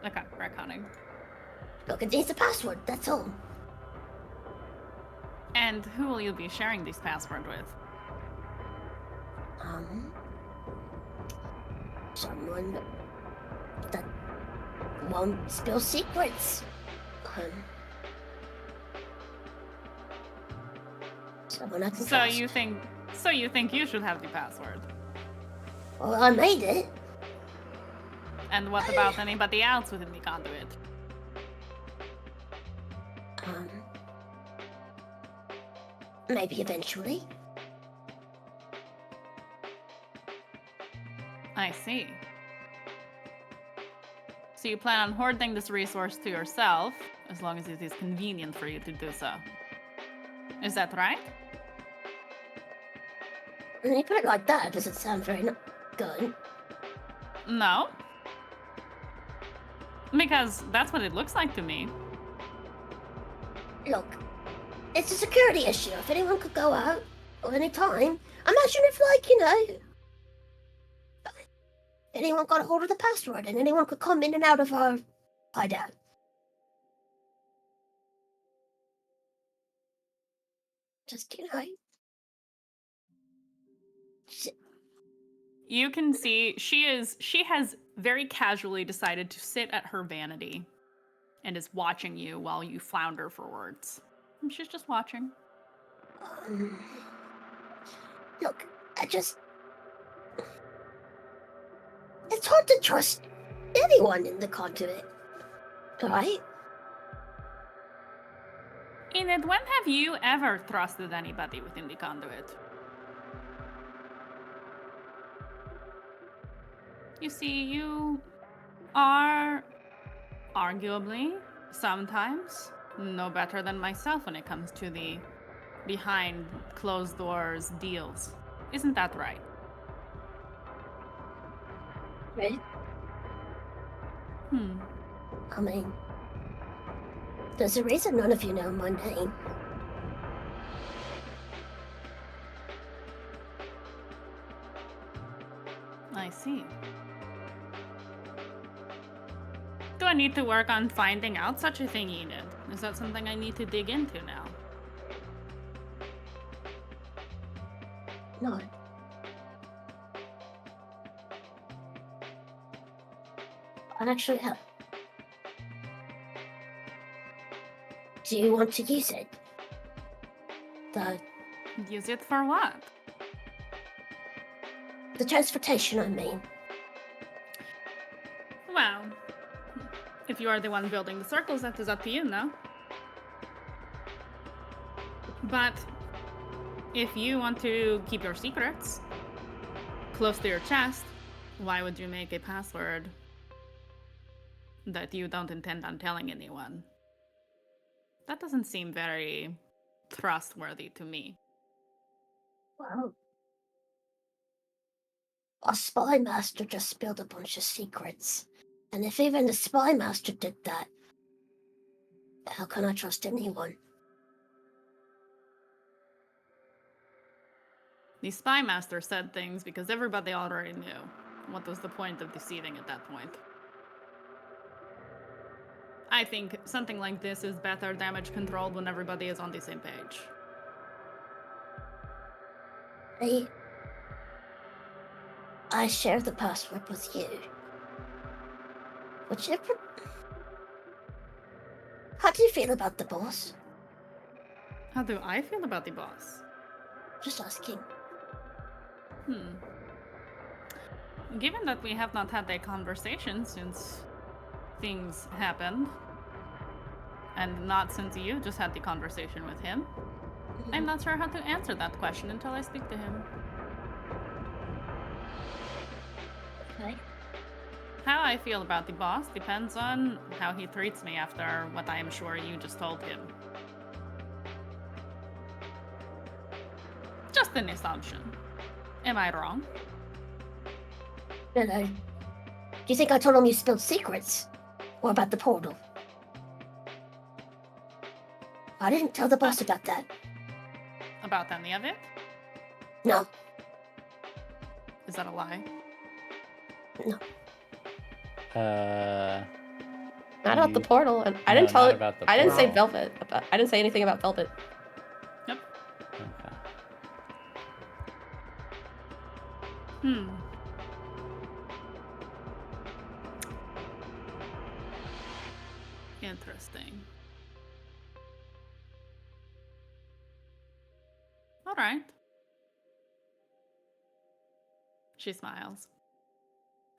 Okay, retconning. Look, it needs the password, that's all. And who will you be sharing this password with? Someone that won't spill secrets. Someone I can So trust. you think you should have the password? Well, I made it. And what about anybody else within the conduit? Maybe eventually. I see. So you plan on hoarding this resource to yourself, as long as it is convenient for you to do so. Is that right? When you put it like that, it doesn't sound very good. No. Because that's what it looks like to me. Look, it's a security issue. If anyone could go out at any time, imagine if, like, you know, anyone got a hold of the password and anyone could come in and out of our hideout. Just, you know. You can see she has very casually decided to sit at her vanity and is watching you while you flounder for words. And she's just watching. Look, it's hard to trust anyone in the Conduit, right? Enid, when have you ever trusted anybody within the Conduit? You see, you are arguably, sometimes, no better than myself when it comes to the behind closed doors deals. Isn't that right? Right? I mean, there's a reason none of you know my name. I see. Do I need to work on finding out such a thing, Enid? Is that something I need to dig into now? No. I'd actually help. Do you want to use it? Use it for what? The transportation, I mean. Well, if you are the one building the circles, that is up to you, no? But if you want to keep your secrets close to your chest, why would you make a password that you don't intend on telling anyone? That doesn't seem very trustworthy to me. Well, our spy master just spilled a bunch of secrets. And if even the spy master did that, how can I trust anyone? The spy master said things because everybody already knew. What was the point of deceiving at that point? I think something like this is better damage controlled when everybody is on the same page. I share the password with you. Whichever... How do you feel about the boss? How do I feel about the boss? Just asking. Given that we have not had a conversation since things happened, and not since you just had the conversation with him, I'm not sure how to answer that question until I speak to him. Okay. How I feel about the boss depends on how he treats me after what I am sure you just told him. Just an assumption. Am I wrong? No. Do you think I told him you spilled secrets? Or about the portal? I didn't tell the boss about that. About any of it? No. Is that a lie? No. Not about the portal, and I No, didn't tell not it. about the I didn't say portal. velvet. I didn't say anything about velvet. Yep. Okay. Interesting. All right. She smiles.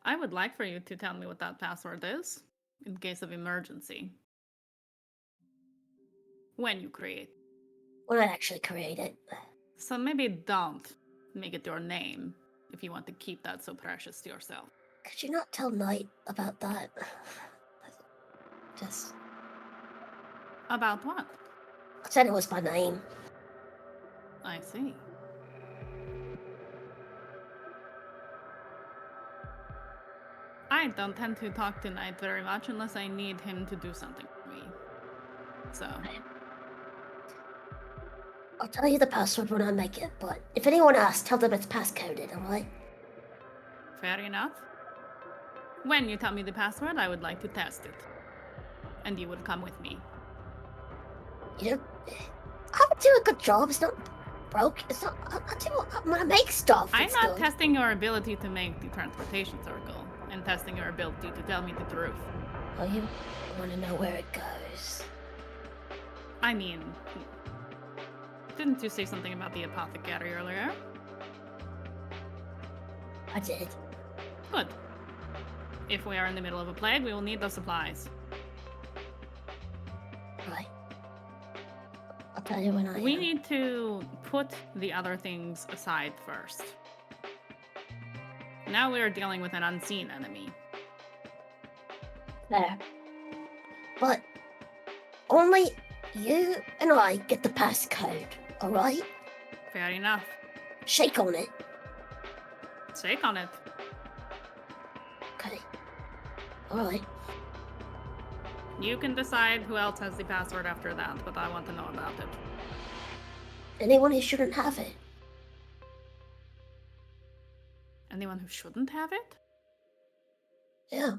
I would like for you to tell me what that password is, in case of emergency. When you create When I actually create it. So maybe don't make it your name if you want to keep that so precious to yourself. Could you not tell Knight about that? Just... About what? I said it was my name. I see. I don't tend to talk to Knight very much unless I need him to do something for me. So, I'll tell you the password when I make it, but if anyone asks, tell them it's passcoded, alright? fair enough. When you tell me the password, I would like to test it. And you would come with me. You know, I would do a good job. It's not broke. It's not. I'm gonna make stuff. I'm it's not good. testing your ability to make the transportation circle. I'm testing your ability to tell me the truth. Oh, you want to know where it goes? I mean, didn't you say something about the apothecary earlier? I did. Good. If we are in the middle of a plague, we will need those supplies. Right. I'll tell you when I. We need to put the other things aside first. Now we are dealing with an unseen enemy. There. But only you and I get the passcode. All right. Fair enough. Shake on it. Shake on it. Okay. All right. You can decide who else has the password after that, but I want to know about it. Anyone who shouldn't have it. Anyone who shouldn't have it? Yeah.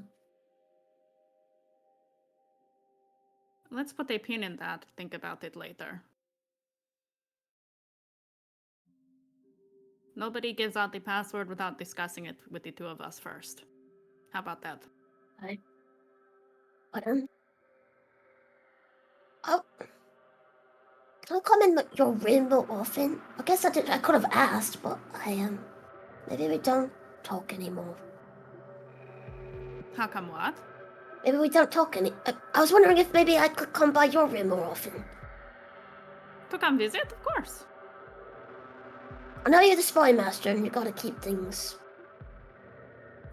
Let's put a pin in that. Think about it later. Nobody gives out the password without discussing it with the two of us first. How about that? Right. But oh, can I come in your room more often? I guess I could have asked, but maybe we don't talk anymore. How come what? Maybe we don't talk I was wondering if maybe I could come by your room more often. To come visit? Of course. I know you're the spy master and you gotta keep things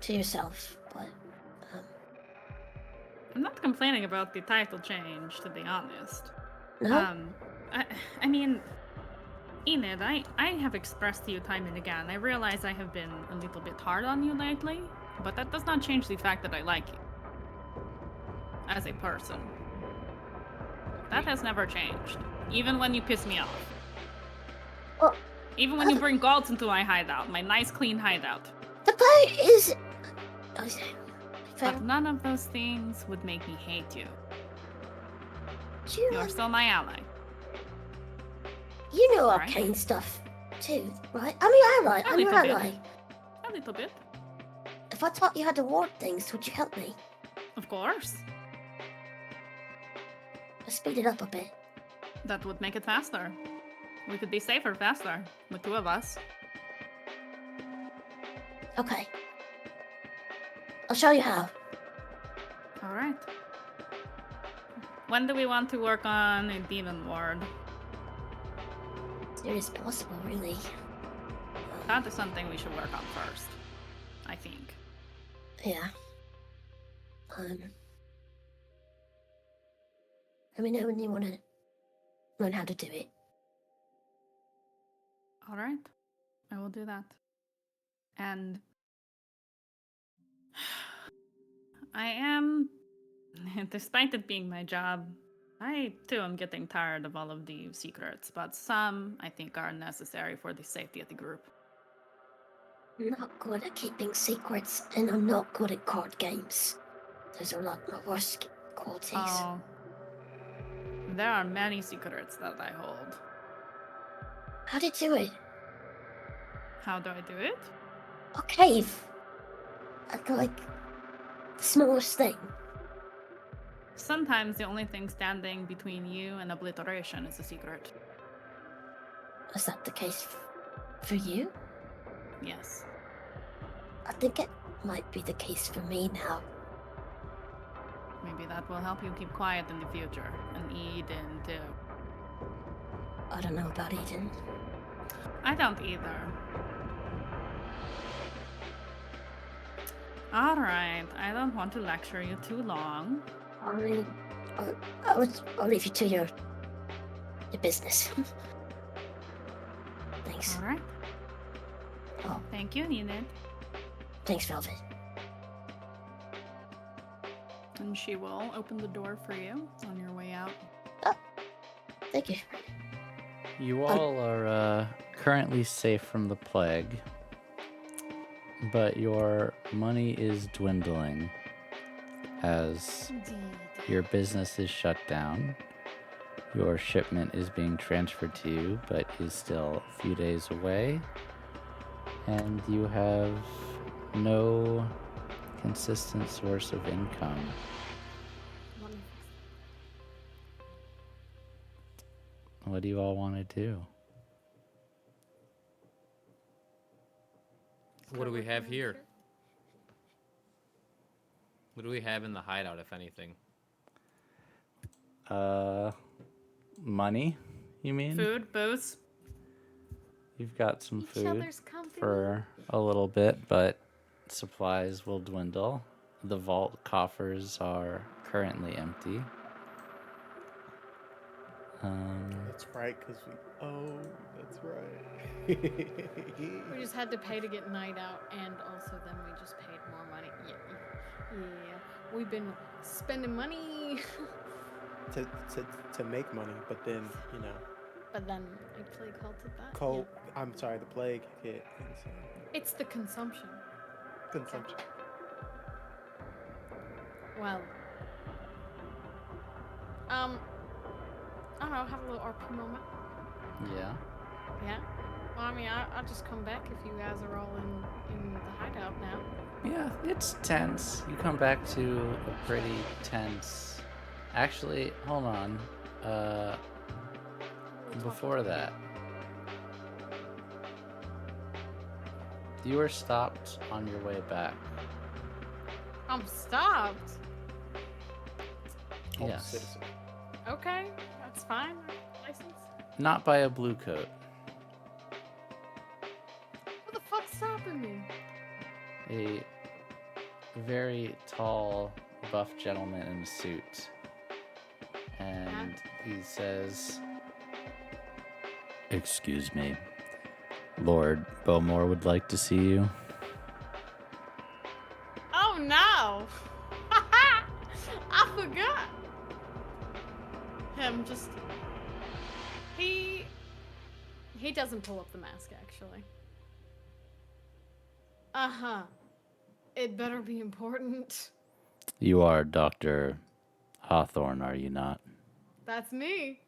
to yourself, but I'm not complaining about the title change, to be honest. no. I mean, Enid, I have expressed to you time and again. I realize I have been a little bit hard on you lately, but that does not change the fact that I like you. As a person. That has never changed. Even when you piss me off. Well, even when you bring galts into my hideout, my nice clean hideout. the point is... But none of those things would make me hate you. You You're still my ally. You know Right. arcane stuff, too, right? I'm your ally. A I'm your little bit. ally. A little bit. If I taught you how to ward things, would you help me? Of course. Just speed it up a bit. That would make it faster. We could be safer faster, with two of us. Okay. I'll show you how. Alright. When do we want to work on a demon ward? As soon as possible, really. That is something we should work on first. I think. Yeah. Let me know when you want to learn how to do it. Alright. I will do that. And I am, despite it being my job, I too am getting tired of all of the secrets, but some I think are necessary for the safety of the group. I'm not good at keeping secrets, and I'm not good at card games. Those are like my worst qualities. Oh, there are many secrets that I hold. How do you do it? How do I do it? A cave. Like the smallest thing. Sometimes the only thing standing between you and obliteration is a secret. Is that the case for you? Yes. I think it might be the case for me now. Maybe that will help you keep quiet in the future, and Eden too. I don't know about Eden. I don't either. Alright, I don't want to lecture you too long. I'll leave you to your business. Thanks. Alright. Oh, Thank you, Enid. thanks, Velvet. And she will open the door for you on your way out. Thank you. You all are currently safe from the plague, but your money is dwindling as your business is shut down. Your shipment is being transferred to you, but is still a few days away, and you have no consistent source of income. What do you all want to do? What do we have here? What do we have in the hideout, if anything? Money, you mean? Food, booze. You've got some Each food other's company. for a little bit, but supplies will dwindle. The vault coffers are currently empty. That's right, because that's right. We just had to pay to get night out, and also then we just paid more money. Yeah. We've been spending money. to make money, but then, But then a plague halted that. I'm sorry, the plague hit. And so It's the consumption. consumption. Well. I don't know, have a little RP moment. Yeah. Yeah? Well, I mean, I'll just come back if you guys are all in the hideout now. Yeah, it's tense. You come back to a pretty tense. Actually, hold on. Before that, you were stopped on your way back. I'm stopped. Yes. Citizen. Okay, that's fine. License. Not by a blue coat. What the fuck's stopping me? A very tall, buff gentleman in a suit. And he says, "Excuse me. Lord Bowmore would like to see you." Oh no! I forgot. Him just he doesn't pull up the mask actually. Uh-huh. It better be important. You are Dr. Hawthorne, are you not? That's me.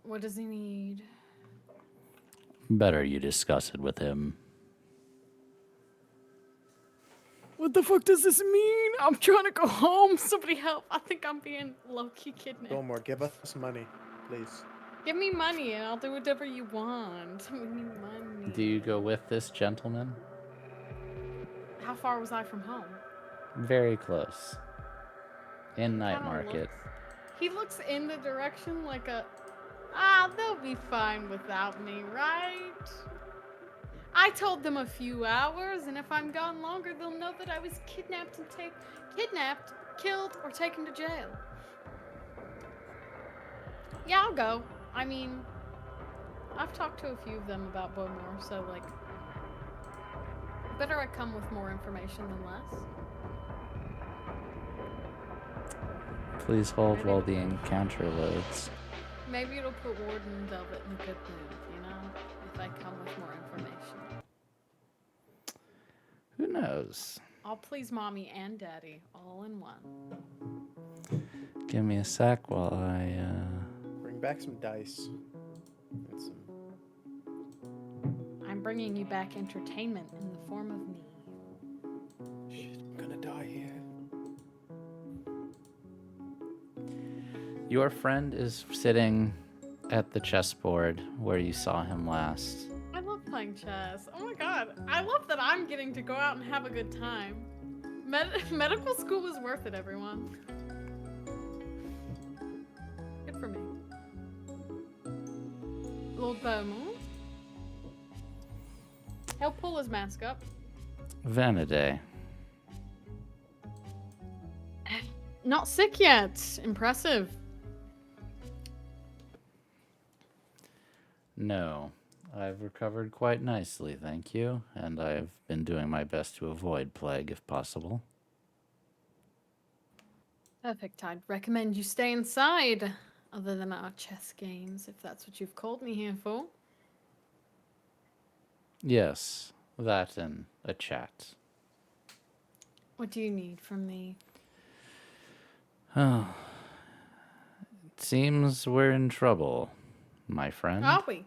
What does he need? Better you discuss it with him. What the fuck does this mean? I'm trying to go home. Somebody help. I think I'm being low-key kidnapped. Bowmore, give us money, please. Give me money and I'll do whatever you want. We need money. Do you go with this gentleman? How far was I from home? Very close. In Night Kinda Market. He looks in the direction like they'll be fine without me, right? I told them a few hours, and if I'm gone longer, they'll know that I was kidnapped, killed, or taken to jail. Yeah, I'll go. I mean, I've talked to a few of them about Bowmore, so, better I come with more information than less. Please hold while the encounter loads. Maybe it'll put Warden and Velvet in a good mood, if I come with more information. Who knows? I'll please Mommy and Daddy all in one. Give me a sec while I, Bring back some dice. And some... I'm bringing you back entertainment in the form of me. Shit, I'm gonna die here. Your friend is sitting at the chessboard where you saw him last. I love playing chess. Oh my god. I love that I'm getting to go out and have a good time. Medical school was worth it, everyone. Good for me. Lord Beaumont. He'll pull his mask up. Vanidae. Not sick yet. Impressive. No, I've recovered quite nicely, thank you, and I've been doing my best to avoid plague if possible. Perfect. I'd recommend you stay inside, other than our chess games, if that's what you've called me here for. Yes, that and a chat. What do you need from me? Oh, it seems we're in trouble, my friend. Are we?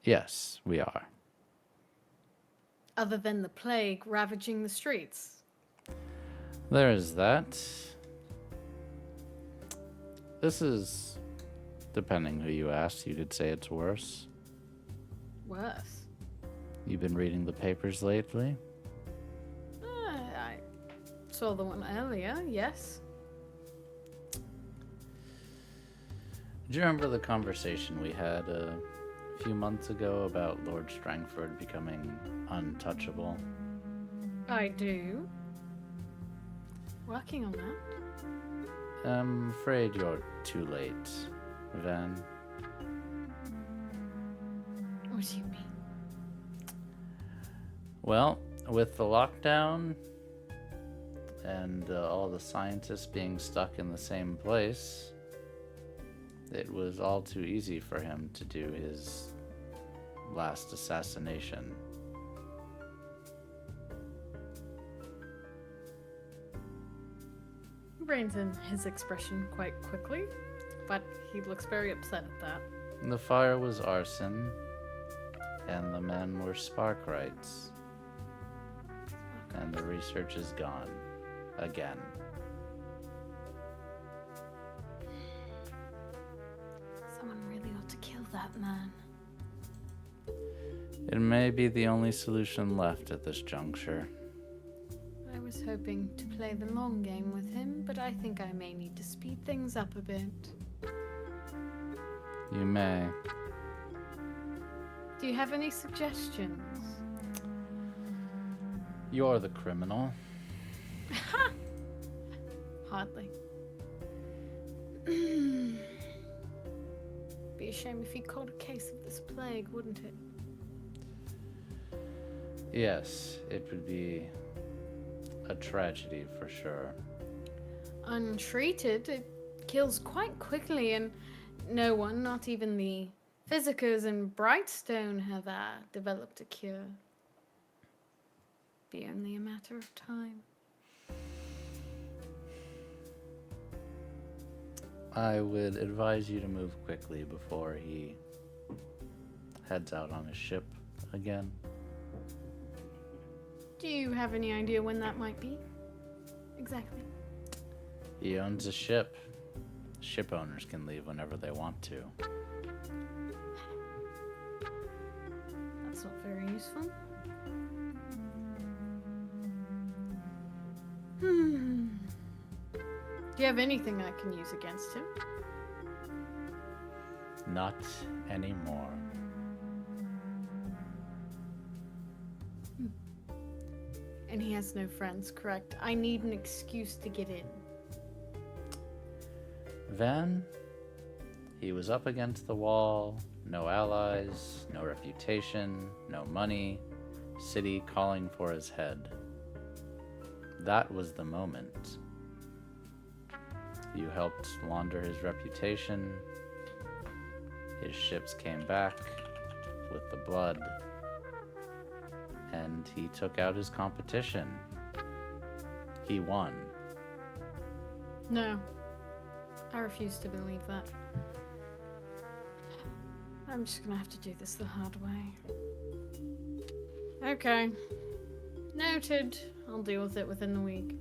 Yes, we are. Other than the plague ravaging the streets. There is that. This is, depending who you ask, you could say it's worse. Worse. You've been reading the papers lately? I saw the one earlier, yes. Do you remember the conversation we had a few months ago about Lord Strangford becoming untouchable? I do. Working on that. I'm afraid you're too late, Van. What do you mean? Well, with the lockdown and all the scientists being stuck in the same place, it was all too easy for him to do his last assassination. He reins in his expression quite quickly, but he looks very upset at that. The fire was arson, and the men were sparkrites. And the research is gone. Again. Someone really ought to kill that man. It may be the only solution left at this juncture. I was hoping to play the long game with him, but I think I may need to speed things up a bit. You may. Do you have any suggestions? You're the criminal. Hardly. Be a shame if he caught a case of this plague, wouldn't it? Yes, it would be a tragedy for sure. Untreated, it kills quite quickly, and no one, not even the Physicers in Brightstone, have developed a cure. Be only a matter of time. I would advise you to move quickly before he heads out on his ship again. Do you have any idea when that might be? Exactly. He owns a ship. Ship owners can leave whenever they want to. That's not very useful. Do you have anything I can use against him? Not anymore. And he has no friends, correct? I need an excuse to get in. Van, he was up against the wall, no allies, no reputation, no money, city calling for his head. That was the moment. You helped launder his reputation. His ships came back with the blood, and he took out his competition. He won. No. I refuse to believe that. I'm just gonna have to do this the hard way. Okay. Noted. I'll deal with it within the week.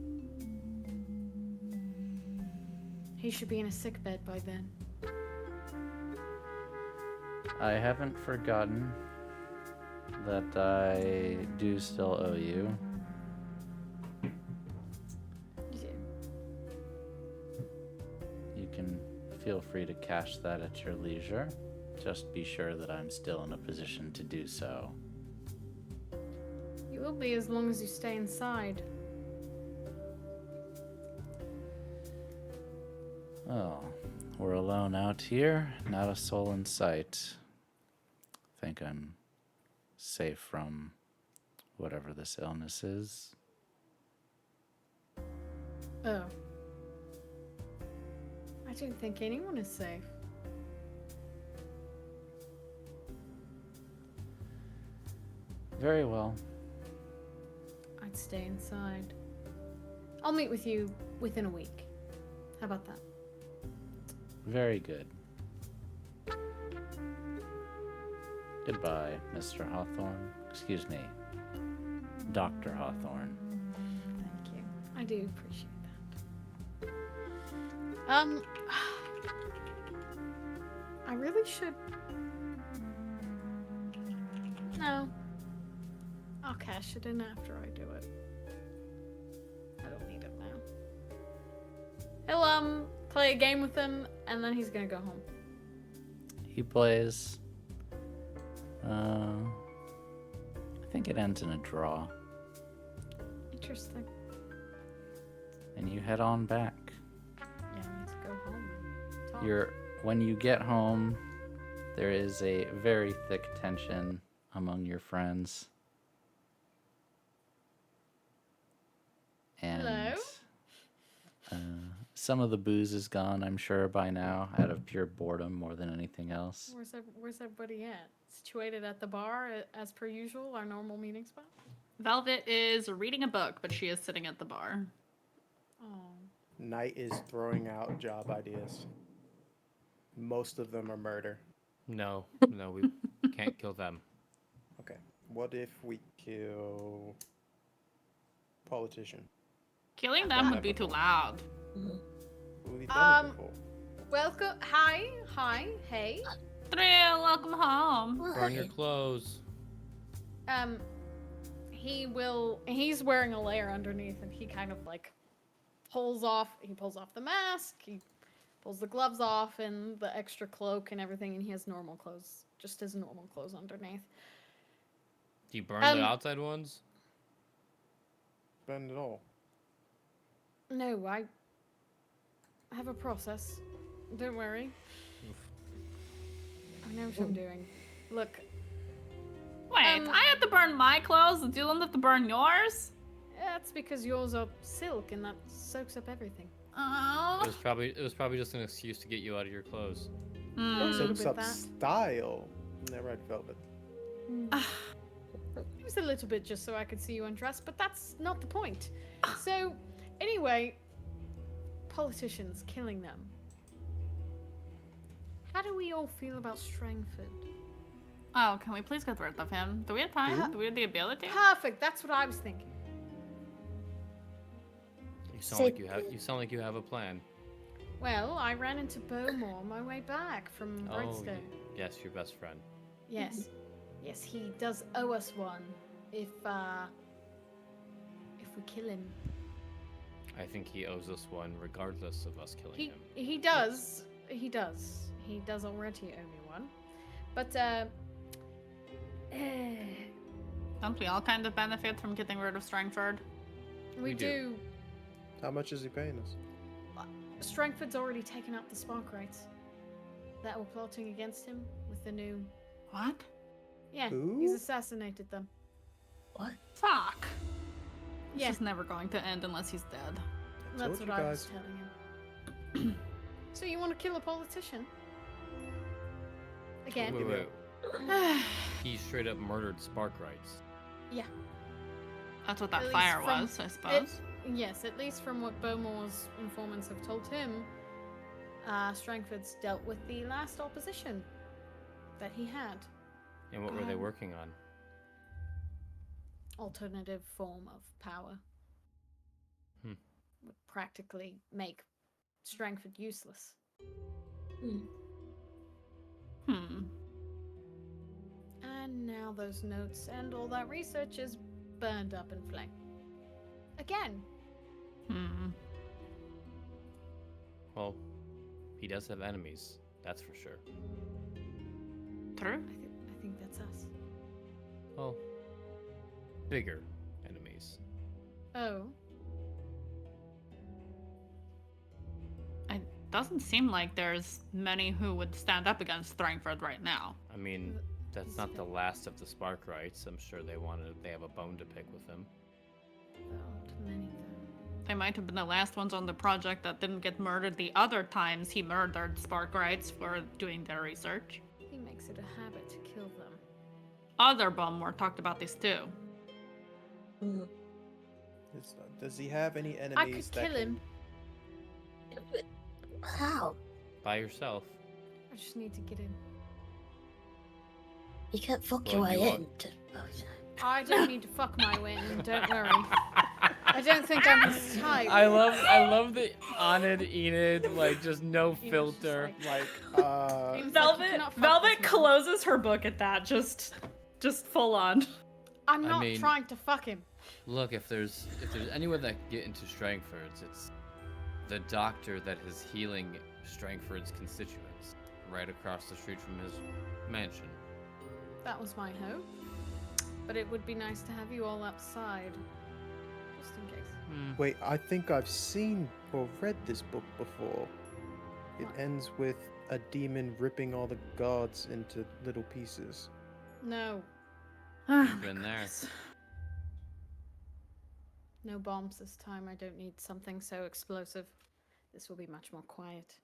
He should be in a sickbed by then. I haven't forgotten that I do still owe you. You can feel free to cash that at your leisure. just be sure that I'm still in a position to do so. You will be as long as you stay inside. Oh, we're alone out here, not a soul in sight. Think I'm safe from whatever this illness is. Oh. I don't think anyone is safe. Very well. I'd stay inside. I'll meet with you within a week. How about that? Very good. Goodbye, Mr. Hawthorne. Excuse me, Dr. Hawthorne. Thank you. I do appreciate that. I really should. No. I'll cash it in after I do it. I don't need it now. He'll play a game with him and then he's gonna go home. He plays. I think it ends in a draw, Interesting. and you head on back. Yeah, I need to go home. and talk. When you get home, there is a very thick tension among your friends. And Hello? some of the booze is gone, I'm sure, by now, out of pure boredom more than anything else. Where's everybody at? Situated at the bar as per usual, our normal meeting spot? Velvet is reading a book, but she is sitting at the bar. Oh. Knight is throwing out job ideas. Most of them are murder. No, we can't kill them. Okay. What if we kill politician? Killing them would be too loud. We've done it before. Welcome. Hi, hey. Thrill, welcome home. Burn your clothes. He's wearing a layer underneath and he kind of like pulls off the mask, he pulls the gloves off and the extra cloak and everything, and he has normal clothes, just his normal clothes underneath. Do you burn the outside ones? Spend it all. No, I have a process. Don't worry. I know what I'm doing. Look, Wait, I have to burn my clothes and you don't have to burn yours? that's because yours are silk and that soaks up everything. Oh. It was probably just an excuse to get you out of your clothes. little Soaks bit up that. style. Never had velvet. It was a little bit just so I could see you undressed, but that's not the point. So, anyway, politicians, killing them. How do we all feel about Strangford? Oh, can we please get rid of him? Do we have time? Do we have the ability? Perfect, that's what I was thinking. You sound like you have a plan. Well, I ran into Bowmore on my way back from Brightstone. Yes, your best friend. Yes. Yes, he does owe us one if we kill him. I think he owes us one regardless of us killing him. He does. He does. He does already owe me one. But Don't we all kind of benefit from getting rid of Strangford? we We do. do. How much is he paying us? Strangford's already taken up the spark rights that were plotting against him with the new. What? Yeah, Who? he's assassinated them. Fuck. Yeah. This is never going to end unless he's dead. That's Told what you I was guys. telling him. So you want to kill a politician? Again? Wait. He straight up murdered Sparkrights. Yeah. That's what At that least fire from was, I suppose. Yes, at least from what Bowmore's informants have told him, Strangford's dealt with the last opposition that he had. And what were they working on? Alternative form of power. Would practically make Strangford useless. And now those notes and all that research is burned up in flame. Again. Well, he does have enemies, that's for sure. true? I think that's us. Well, bigger enemies. Oh. It doesn't seem like there's many who would stand up against Strangford right now. I mean, that's not the last of the Sparkrights. I'm sure they have a bone to pick with him. There aren't many, though. They might have been the last ones on the project that didn't get murdered the other times he murdered Sparkrights for doing their research. He makes it a habit to kill them. Other Bumwar talked about this too. Does he have any enemies I could that kill him. How? By yourself. I just need to get in. You can't fuck Well, your way you are- in. I don't need to fuck my way in, don't worry. I don't think I'm his type. I love the Enid, like just no Enid's filter. just like Seems like you Velvet cannot fuck Velvet this man. closes her book at that, just full on. I'm I not mean- trying to fuck him. Look, if there's anyone that can get into Strangford's, it's the doctor that is healing Strangford's constituents, right across the street from his mansion. That was my hope. But it would be nice to have you all outside. Just in case. Wait, I think I've seen or read this book before. It What? ends with a demon ripping all the guards into little pieces. No. Been there. No bombs this time. I don't need something so explosive. This will be much more quiet.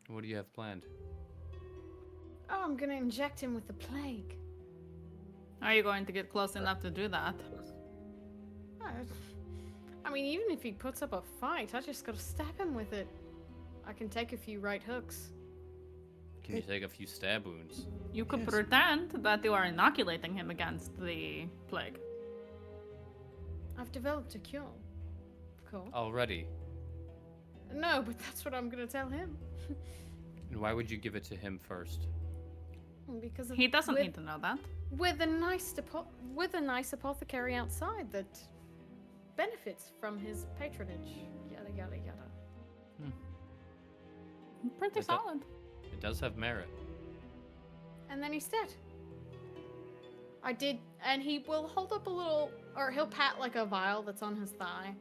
What do you have planned? Oh, I'm gonna inject him with the plague. Are you going to get close enough to do that? I mean, even if he puts up a fight, I just gotta stab him with it. I can take a few right hooks. Can you take a few stab wounds? You could Yes. pretend that you are inoculating him against the plague. I've developed a cure. Cool. Already. No, but that's what I'm gonna tell him. And why would you give it to him first? Because of, He doesn't with, need to know that. with a nice apothecary outside that benefits from his patronage. Yada yada yada. Pretty But that- solid. It does have merit. And then he's dead. I did, and he will hold up a little, or he'll pat like a vial that's on his thigh.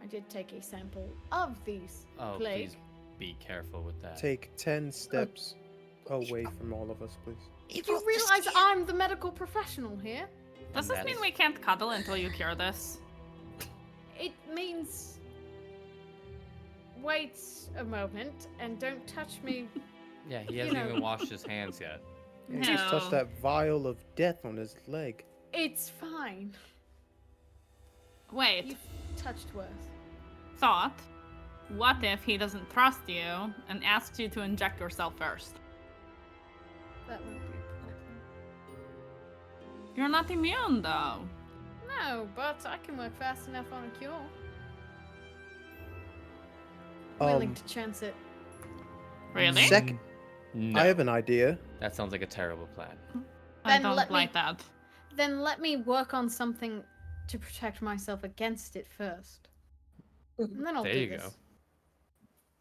I did take a sample of these Oh, plague. please be careful with that. Take 10 steps away from all of us, please. You realize I'm the medical professional here? Does And this mean that's- we can't cuddle until you cure this? It means. Wait a moment and don't touch me. Yeah, he You hasn't know. even washed his hands yet. You just touched No. that vial of death on his leg. It's fine. Wait, You've touched worse. thought. What if he doesn't trust you and asks you to inject yourself first? That won't be a problem. You're not immune, though. No, but I can work fast enough on a cure. Um, Willing to chance it. Really? Second, No, I have an idea. that sounds like a terrible plan. I Then don't let me- like that. Then let me work on something to protect myself against it first. And then I'll There do you this. go.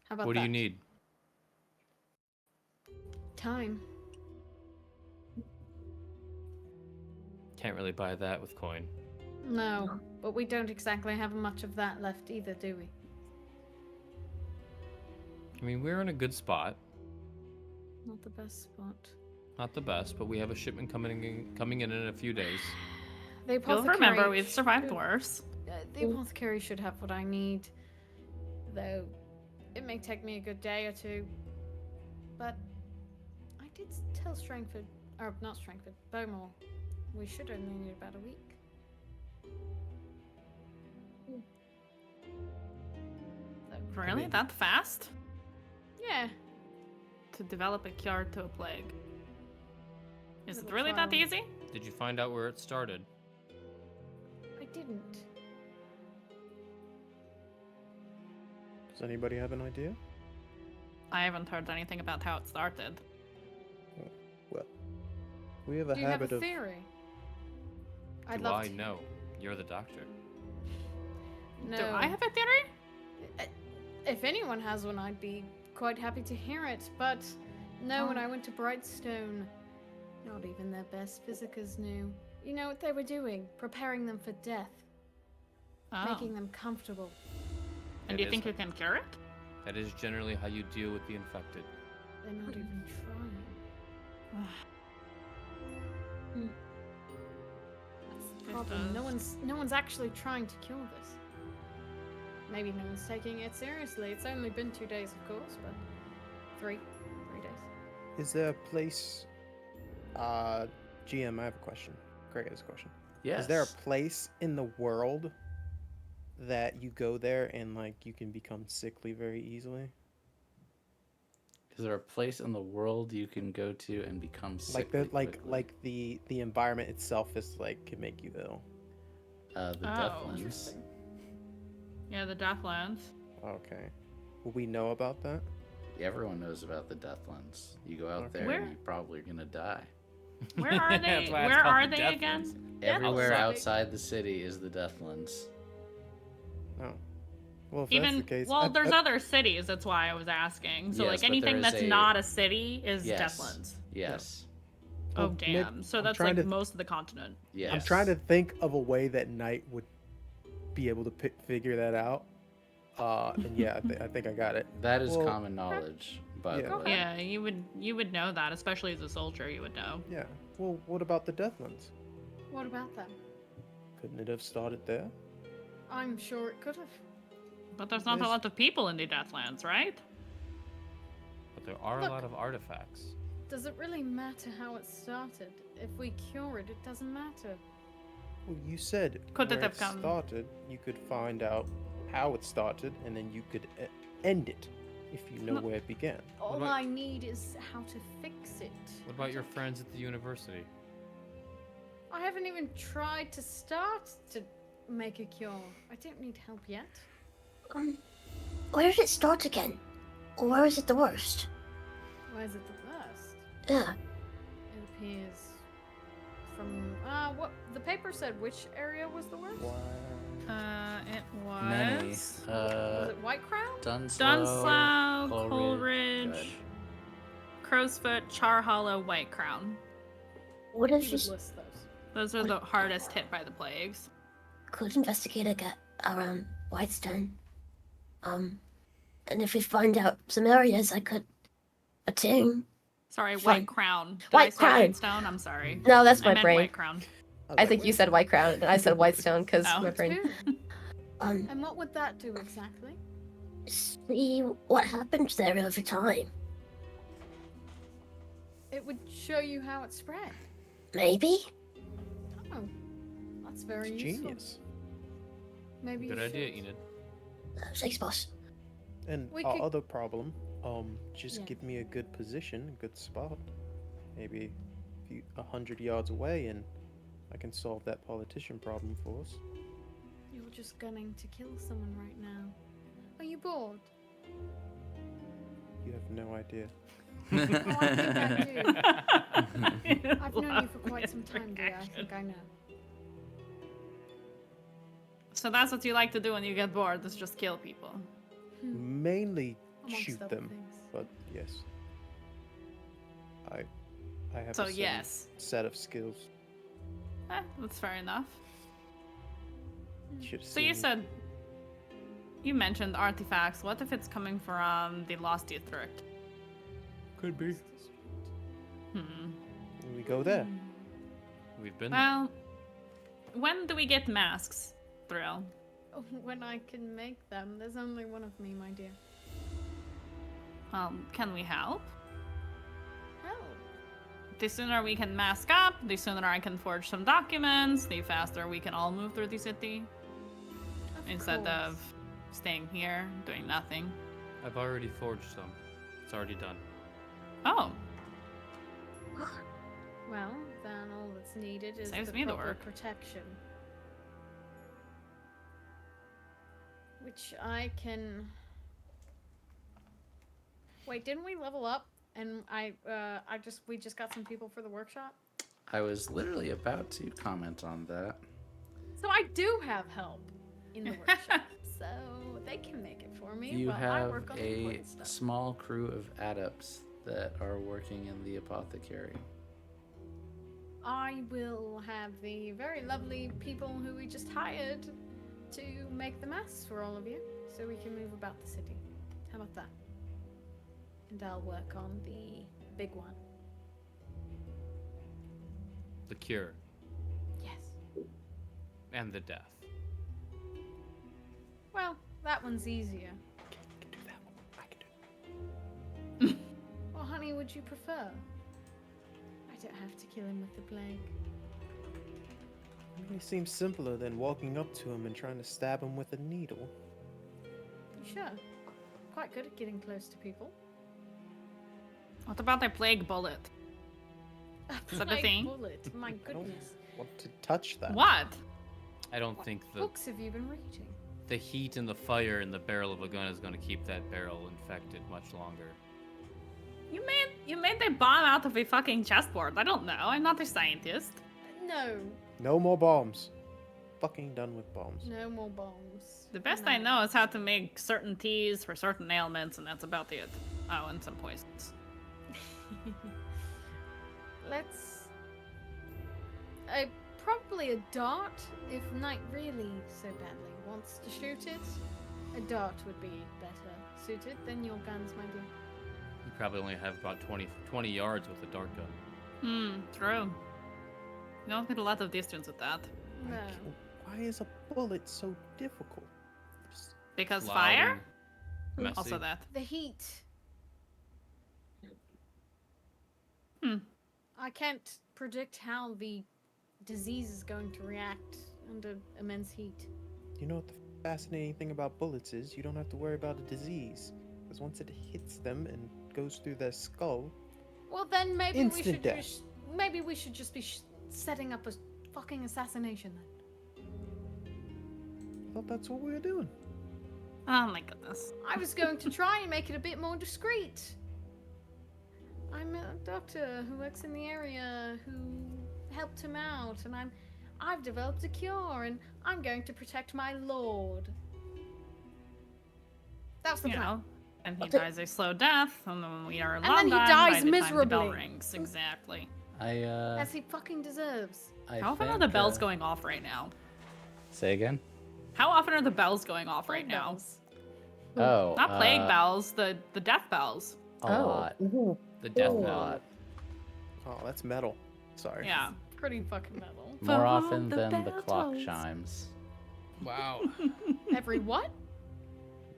How about What do that? you need? Time. Can't really buy that with coin. No, but we don't exactly have much of that left either, do we? I mean, we're in a good spot. Not the best spot. Not the best, but we have a shipment coming in a few days. The You'll apothecary. remember we've survived worse. The apothecary should have what I need, though it may take me a good day or two. But I did tell Strangford, or not Strangford, Bowmore, we should only need about a week. So, Really? mean- That fast? yeah, To develop a cure to a plague. Is it Little really that trial. easy? Did you find out where it started? I didn't. Does anybody have an idea? I haven't heard anything about how it started. Well, we have a Do you have habit a of. theory? Do I'd love I to. know? You're the doctor. No. Do I have a theory? If anyone has one, I'd be quite happy to hear it, but No, when I went to Brightstone, not even their best physicers knew. You know what they were doing? Preparing them for death. Oh. Making them comfortable. And do you think you can cure it? That is generally how you deal with the infected. They're not even trying. That's the problem. No one's actually trying to cure this. Maybe no one's taking it seriously. It's only been 2 days, of course, but 3 days. Is there a place? GM, I have a question. Craig has a question. Yes. Is there a place in the world that you go there and like you can become sickly very easily? Is there a place in the world you can go to and become sick? Like the environment itself is like can make you ill. The Deathlands. Yeah, the Deathlands. Okay. Will we know about that? Everyone knows about the Deathlands. You go out there Where? and you're probably gonna die. Where are they? That's why it's Where called are the they again? Deathlands. Everywhere Outside. outside the city is the Deathlands. No. Well, if that's Even the case, there's other cities. That's why I was asking. So Yes, like but anything there is that's a- not a city is Yes. Deathlands. Yes. Oh Well, damn! Nick, So I'm that's trying like to- most of the continent. Yes. I'm trying to think of a way that Knight would be able to figure that out. And yeah, I think I got it. That is Well, common knowledge, by yeah. the way. Yeah, you would know that, especially as a soldier. You would know. Yeah. Well, what about the Deathlands? What about them? Couldn't it have started there? I'm sure it could have. But there's not a There's- lot of people in the Deathlands, right? But there are Look. a lot of artifacts. Does it really matter how it started? If we cure it, it doesn't matter. Well, you said Could it where have it come- started. You could find out how it started, and then you could end it if you know No. where it began. All about- I need is how to fix it. What about your friends at the university? I haven't even tried to start to make a cure. I don't need help yet. Where did it start again? Or where is it the worst? Why is it the worst? Yeah. It appears from what the paper said. Which area was the worst? It was Many. Was it White Crown? Dunslough, Coleridge. Coleridge, Good. Crowsfoot, Char Hollow, White Crown. What He if would this list those. Those are the hardest hit by the plagues. could investigator get around Whitestone? And if we find out some areas I could attune. Sorry, Fine. White Crown. Did White I say Crown. Whitestone? I'm sorry. No, that's I my meant brain. White Crown. I think you said White Crown, and I said Whitestone because Oh. my brain. Two. Um, And what would that do exactly? see what happened there over time. It would show you how it spread. Maybe? Oh, that's very It's useful. genius. Maybe Good you idea, should. Enid. Thanks, boss. And We our could- other problem, just Yeah. give me a good position, a good spot. Maybe 100 yards away, and I can solve that politician problem for us. You're just gunning to kill someone right now. Are you bored? You have no idea. Oh, I think I do. I've known you for quite some time, dear. I think I know. So that's what you like to do when you get bored, is just kill people. Mainly Amongst shoot other them, things. but yes. I have So a certain yes. set of skills. That's fair enough. Should have So you seen. said you mentioned artifacts. What if it's coming from the Lost District? Could be. We go there. We've been there. Well, when do we get masks, Thrill? Oh, when I can make them. There's only one of me, my dear. Can we help? Help. The sooner we can mask up, the sooner I can forge some documents, the faster we can all move through the city. Instead of staying here, doing nothing. I've already forged some. It's already done. Oh, Well, then all that's needed is Saves the me the proper work. protection. Which I can... Wait, didn't we level up? And we just got some people for the workshop? I was literally about to comment on that. So I do have help in the workshop. So they can make it for me You while I have work on the a important stuff. small crew of adepts that are working in the apothecary? I will have the very lovely people who we just hired to make the masks for all of you, so we can move about the city. How about that? And I'll work on the big one. The cure Yes. and the death. Well, that one's easier. I can do that one. I can do Well, honey, would you prefer? I don't have to kill him with the plague. It really seems simpler than walking up to him and trying to stab him with a needle. You sure? Quite good at getting close to people. What about a plague bullet? Is that a Plague thing? bullet. My I don't goodness. want to touch that. What? I don't think the Books have you been reading? heat and the fire in the barrel of a gun is going to keep that barrel infected much longer. You made the bomb out of a fucking chessboard. I don't know. I'm not a scientist. No. No more bombs. Fucking done with bombs. No more bombs. The best I know is how to make certain teas for certain ailments, and that's about it. Oh, and some poisons. Let's... probably a dart, if Knight really so badly wants to shoot it. A dart would be better suited than your guns, my dear. You probably only have about 20 yards with a dart gun. True. You don't get a lot of distance with that. No. Why is a bullet so difficult? Just- Because Loud fire? and messy. Also that. The heat. Hmm. I can't predict how the disease is going to react under immense heat. You know what the fascinating thing about bullets is? You don't have to worry about a disease. Because once it hits them and goes through their skull, Well, then maybe Instant death. maybe we should just be setting up a fucking assassination then. I thought that's what we were doing. Oh my goodness. I was going to try and make it a bit more discreet. I'm a doctor who works in the area who helped him out, and I've developed a cure, and I'm going to protect my lord. That's the You plan. know, and he Okay. dies a slow death, and then we are And long then he gone dies by the time the bell miserably. rings. Exactly. As he fucking deserves. How often are the bells going off right now? Say again? How often are the bells going off right Plague now? bells. Oh, Not plague bells, the death bells. A lot. Ooh. The death A bell. lot. Oh, that's metal. Sorry. Yeah. Pretty fucking metal. More For often the than the bell clock tolls. chimes. Wow. Every what?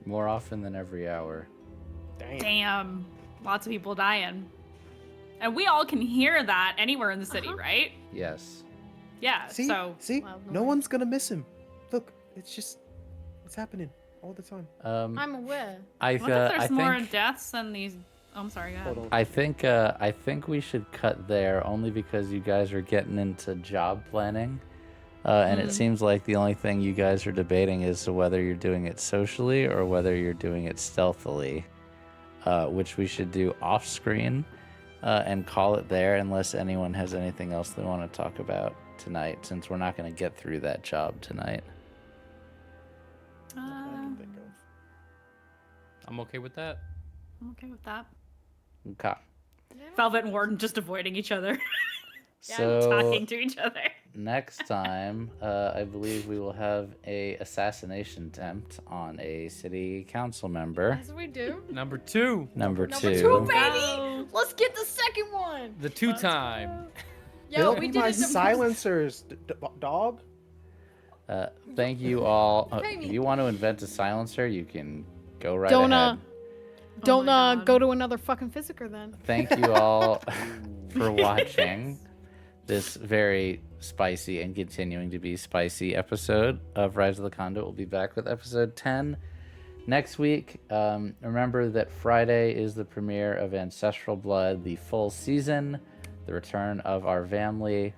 More often than every hour. Damn. Damn. Lots of people dying. And we all can hear that anywhere in the city, right? Yes. Yeah, See? so See? Loud No noise. one's gonna miss him. Look, it's happening all the time. I'm aware. I, what if there's I more think deaths than these? Oh, I'm sorry, go ahead. Hold on. I think we should cut there only because you guys are getting into job planning. And it seems like the only thing you guys are debating is whether you're doing it socially or whether you're doing it stealthily, which we should do off screen and call it there unless anyone has anything else they want to talk about tonight, since we're not going to get through that job tonight. That's all I can think of. I'm okay with that. I'm okay with that. Okay. Velvet and Warden just avoiding each other, So talking to each other. next time, I believe we will have a assassination attempt on a city council member. As we do. Number 2. Number Number 2, two. baby! Go. Let's get the second one! The 2-time. Yo, They'll we be did my it the silencers, dog. Thank you all. Pay me. If you want to invent a silencer, you can go right Don't, ahead. Don't my God. go to another fucking physiker then. Thank you all for watching this very spicy and continuing to be spicy episode of Rise of the Conduit. We'll be back with episode 10 next week. Remember that Friday is the premiere of Ancestral Blood, the full season, the return of our family.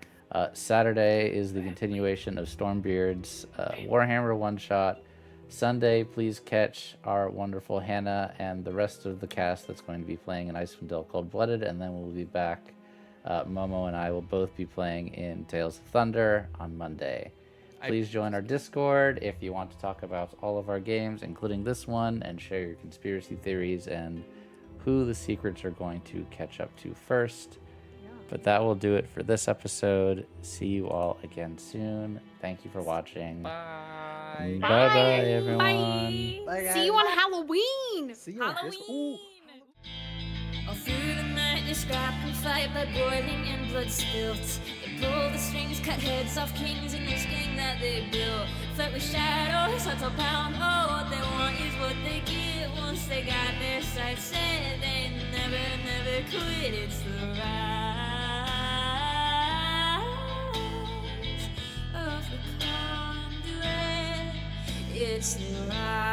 Saturday is the continuation of Stormbeard's Warhammer one-shot. Sunday, please catch our wonderful Hannah and the rest of the cast that's going to be playing in Icewind Dale Cold-Blooded, and then we'll be back. Momo and I will both be playing in Tales of Thunder on Monday. Please join our Discord if you want to talk about all of our games, including this one, and share your conspiracy theories and who the secrets are going to catch up to first. But that will do it for this episode. See you all again soon. Thank you for watching. Bye. Bye, everyone. Bye. See you on Halloween. See you on this. Ooh. All through the night they scrap and fight by boiling and blood spilt. They pull the strings, cut heads off kings in this gang that they built. Flirt with shadows, hearts all pound. Oh, what they want is what they get. Once they got their sights set, they never quit. It's the rise of the Conduit. It's the rise.